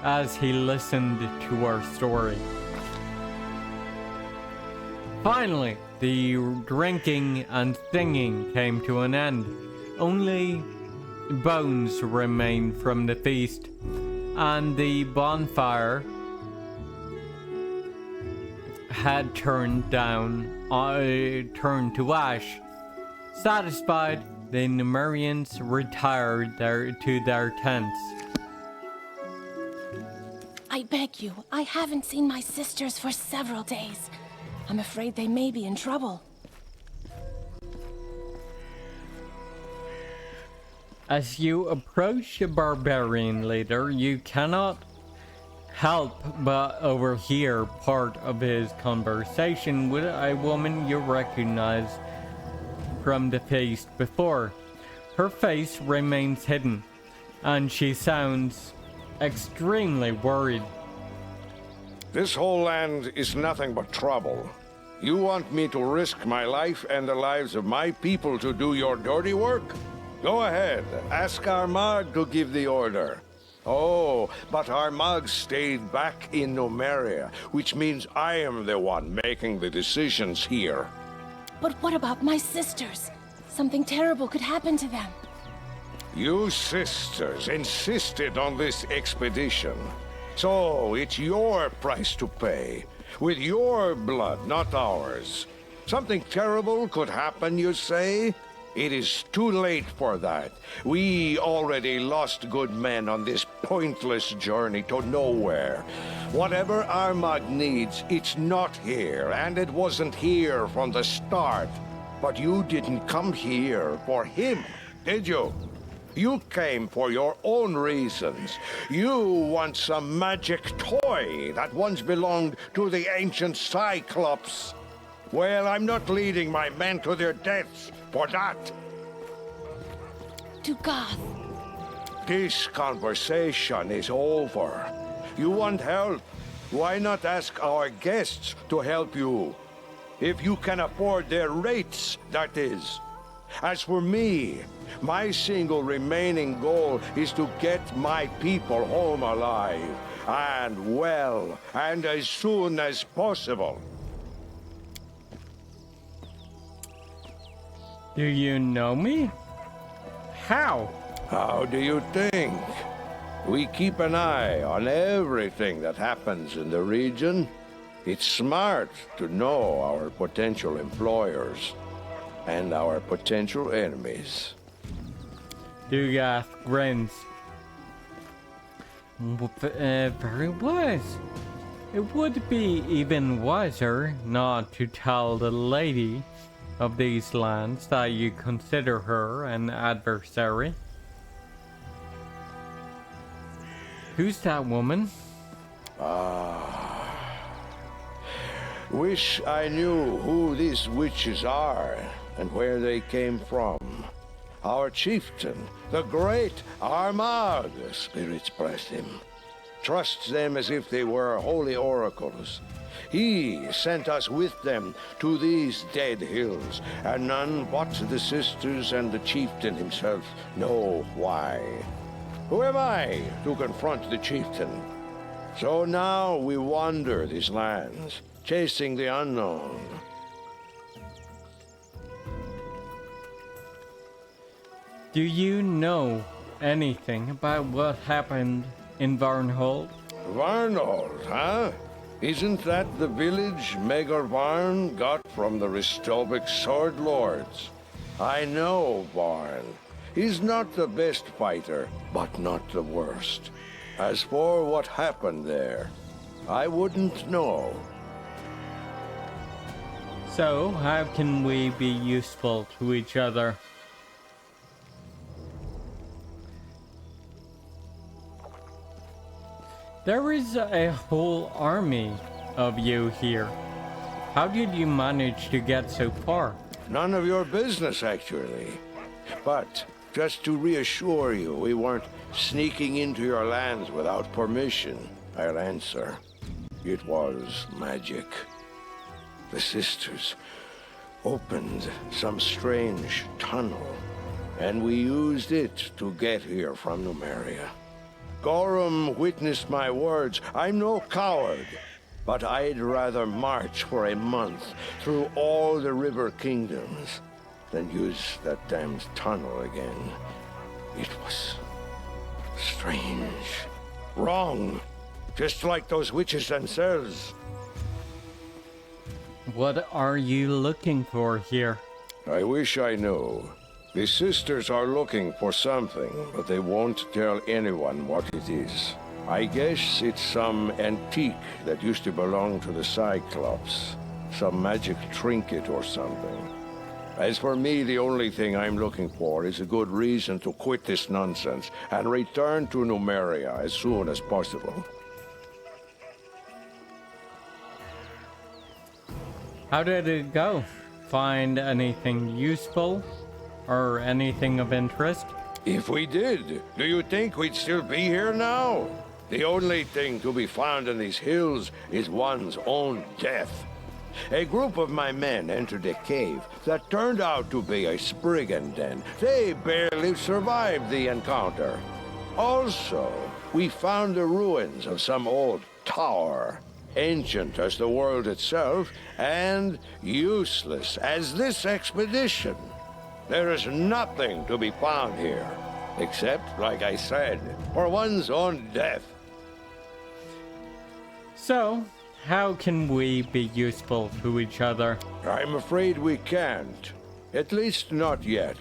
as he listened to our story. Finally, the drinking and singing came to an end. Only bones remained from the feast, and the bonfire had turned to ash. Satisfied, the Numerians retired to their tents. I beg you, I haven't seen my sisters for several days. I'm afraid they may be in trouble. As you approach the barbarian leader, you cannot help but overhear part of his conversation with a woman you recognize from the feast before. Her face remains hidden, and she sounds extremely worried. This whole land is nothing but trouble. You want me to risk my life and the lives of my people to do your dirty work? Go ahead, ask Armagh to give the order. Oh, but Armagh stayed back in Numeria, which means I am the one making the decisions here. But what about my sisters? Something terrible could happen to them. You sisters insisted on this expedition. So, it's your price to pay. With your blood, not ours. Something terrible could happen, you say? It is too late for that. We already lost good men on this pointless journey to nowhere. Whatever Armagh needs, it's not here, and it wasn't here from the start. But you didn't come here for him, did you? You came for your own reasons. You want some magic toy that once belonged to the ancient Cyclops. Well, I'm not leading my men to their deaths for that. Dugath. This conversation is over. You want help? Why not ask our guests to help you? If you can afford their rates, that is. As for me, my single remaining goal is to get my people home alive, and well, and as soon as possible. Do you know me? How? How do you think? We keep an eye on everything that happens in the region. It's smart to know our potential employers and our potential enemies. Dugath grins. Very wise. It would be even wiser not to tell the lady of these lands that you consider her an adversary. Who's that woman? Wish I knew who these witches are and where they came from. Our chieftain, the great Armagh, the spirits bless him, trusts them as if they were holy oracles. He sent us with them to these dead hills, and none but the sisters and the chieftain himself know why. Who am I to confront the chieftain? So now we wander these lands, chasing the unknown. Do you know anything about what happened in Varnhold? Varnhold, huh? Isn't that the village Maegor Varn got from the Ristovik sword lords? I know Varn. He's not the best fighter, but not the worst. As for what happened there, I wouldn't know. So, how can we be useful to each other? There is a whole army of you here. How did you manage to get so far? None of your business, actually. But, just to reassure you, we weren't sneaking into your lands without permission, I'll answer. It was magic. The sisters opened some strange tunnel, and we used it to get here from Numeria. Gorham witnessed my words. I'm no coward, but I'd rather march for a month through all the river kingdoms than use that damned tunnel again. It was strange, wrong, just like those witches themselves. What are you looking for here? I wish I knew. The sisters are looking for something, but they won't tell anyone what it is. I guess it's some antique that used to belong to the Cyclops. Some magic trinket or something. As for me, the only thing I'm looking for is a good reason to quit this nonsense and return to Numeria as soon as possible. How did it go? Find anything useful? Or anything of interest? If we did, do you think we'd still be here now? The only thing to be found in these hills is one's own death. A group of my men entered a cave that turned out to be a Spriggan den. They barely survived the encounter. Also, we found the ruins of some old tower, ancient as the world itself, and useless as this expedition. There is nothing to be found here, except, like I said, for one's own death. So, how can we be useful to each other? I'm afraid we can't. At least not yet.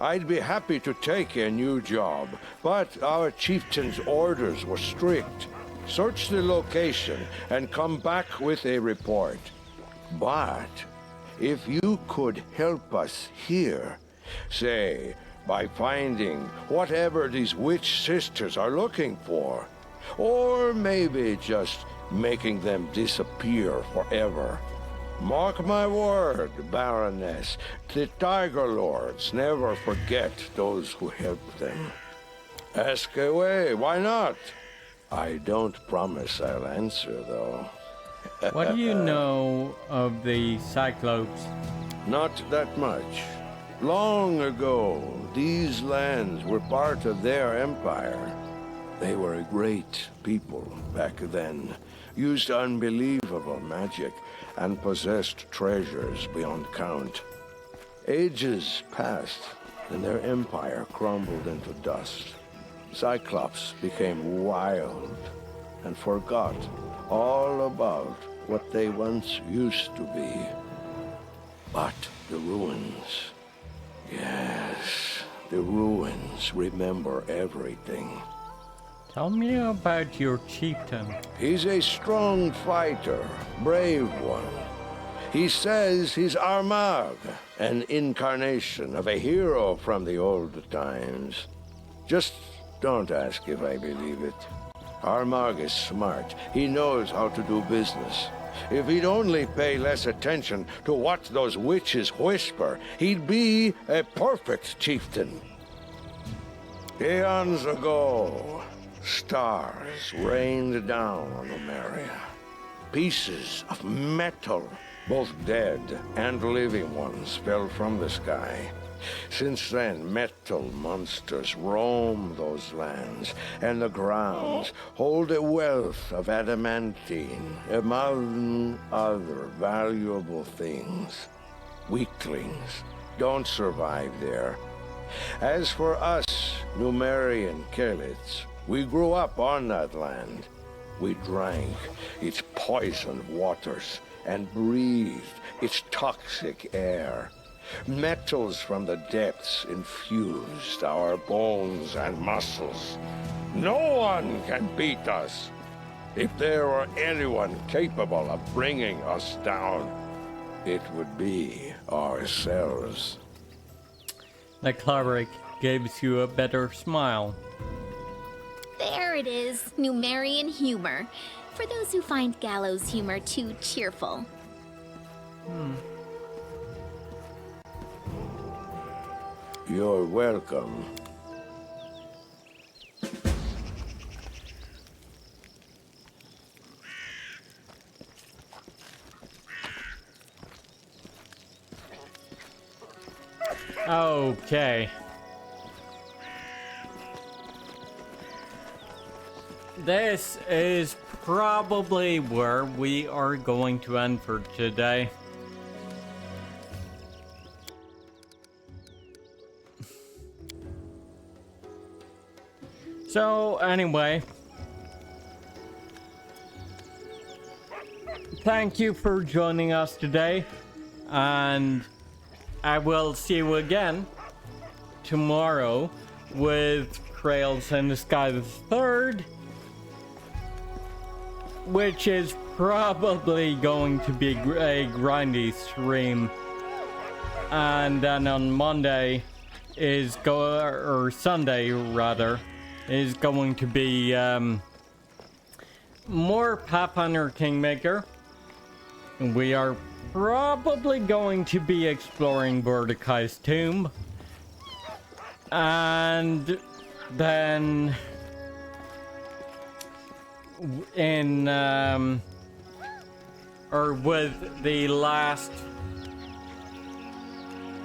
I'd be happy to take a new job, but our chieftain's orders were strict. Search the location and come back with a report. But if you could help us here, say, by finding whatever these witch sisters are looking for, or maybe just making them disappear forever. Mark my word, Baroness, the Tiger Lords never forget those who help them. Ask away, why not? I don't promise I'll answer, though. What do you know of the Cyclopes? Not that much. Long ago, these lands were part of their empire. They were a great people back then, used unbelievable magic, and possessed treasures beyond count. Ages passed, and their empire crumbled into dust. Cyclops became wild and forgot all about what they once used to be. But the ruins... Yes, the ruins remember everything. Tell me about your chieftain. He's a strong fighter, brave one. He says he's Armagh, an incarnation of a hero from the old times. Just don't ask if I believe it. Armagh is smart. He knows how to do business. If he'd only pay less attention to what those witches whisper, he'd be a perfect chieftain. Eons ago, stars rained down on Numeria. Pieces of metal, both dead and living ones, fell from the sky. Since then, metal monsters roam those lands, and the grounds hold a wealth of adamantine, among other valuable things. Weaklings don't survive there. As for us, Numerian Kelets, we grew up on that land. We drank its poisoned waters and breathed its toxic air. Metals from the depths infused our bones and muscles. No one can beat us. If there were anyone capable of bringing us down, it would be ourselves. The cleric gives you a better smile. There it is, Numerian humor. For those who find gallows humor too cheerful. You're welcome. Okay. This is probably where we are going to end for today. So, anyway, thank you for joining us today, and I will see you again tomorrow with Trails in the Sky the Third, which is probably going to be a grindy stream, and then on Monday is Sunday rather, is going to be more Pathfinder Kingmaker. We are probably going to be exploring Mordecai's tomb, and then in or with the last,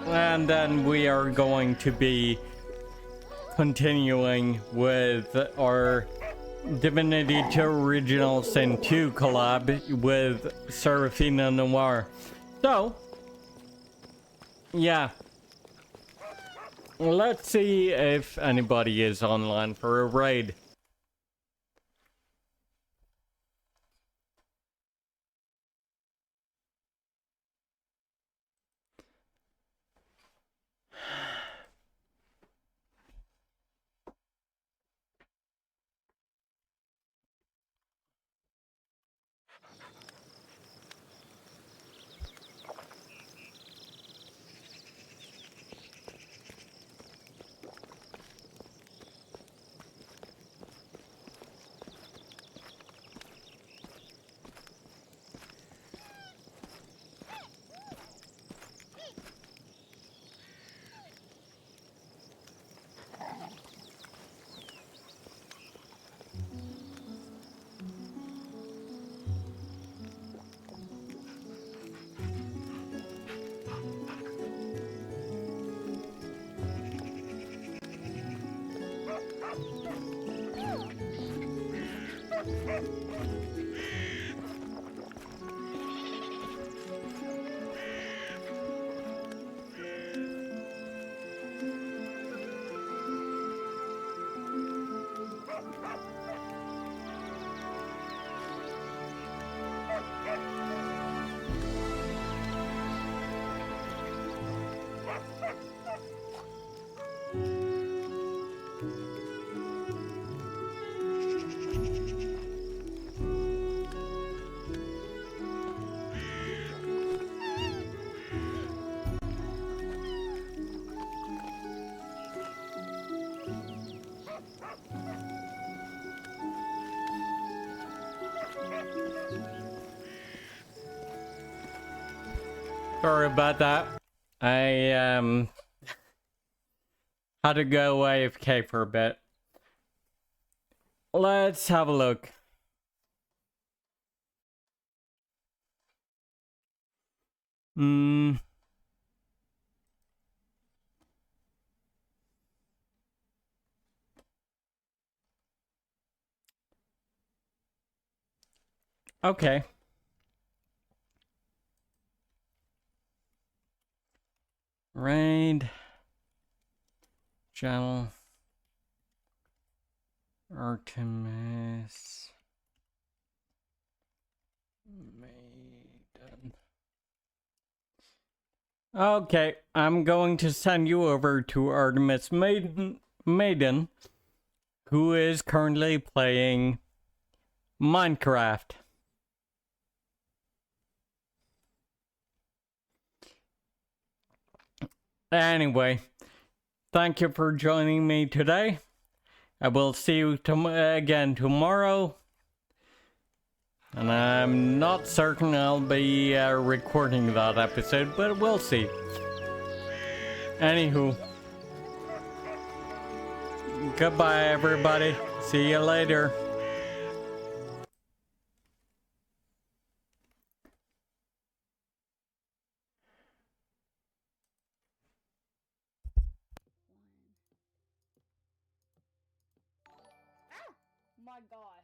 and then we are going to be continuing with our Divinity 2 Original Sin 2 collab with Serafina Noir. So, yeah. Let's see if anybody is online for a raid. Sorry about that. I had to go AFK for a bit. Let's have a look. Okay. Raid. Channel. Artemis. Maiden. Okay, I'm going to send you over to Artemis Maiden, who is currently playing Minecraft. Anyway, thank you for joining me today. I will see you again tomorrow. And I'm not certain I'll be recording that episode, but we'll see. Anywho. Goodbye, everybody. See you later. My god.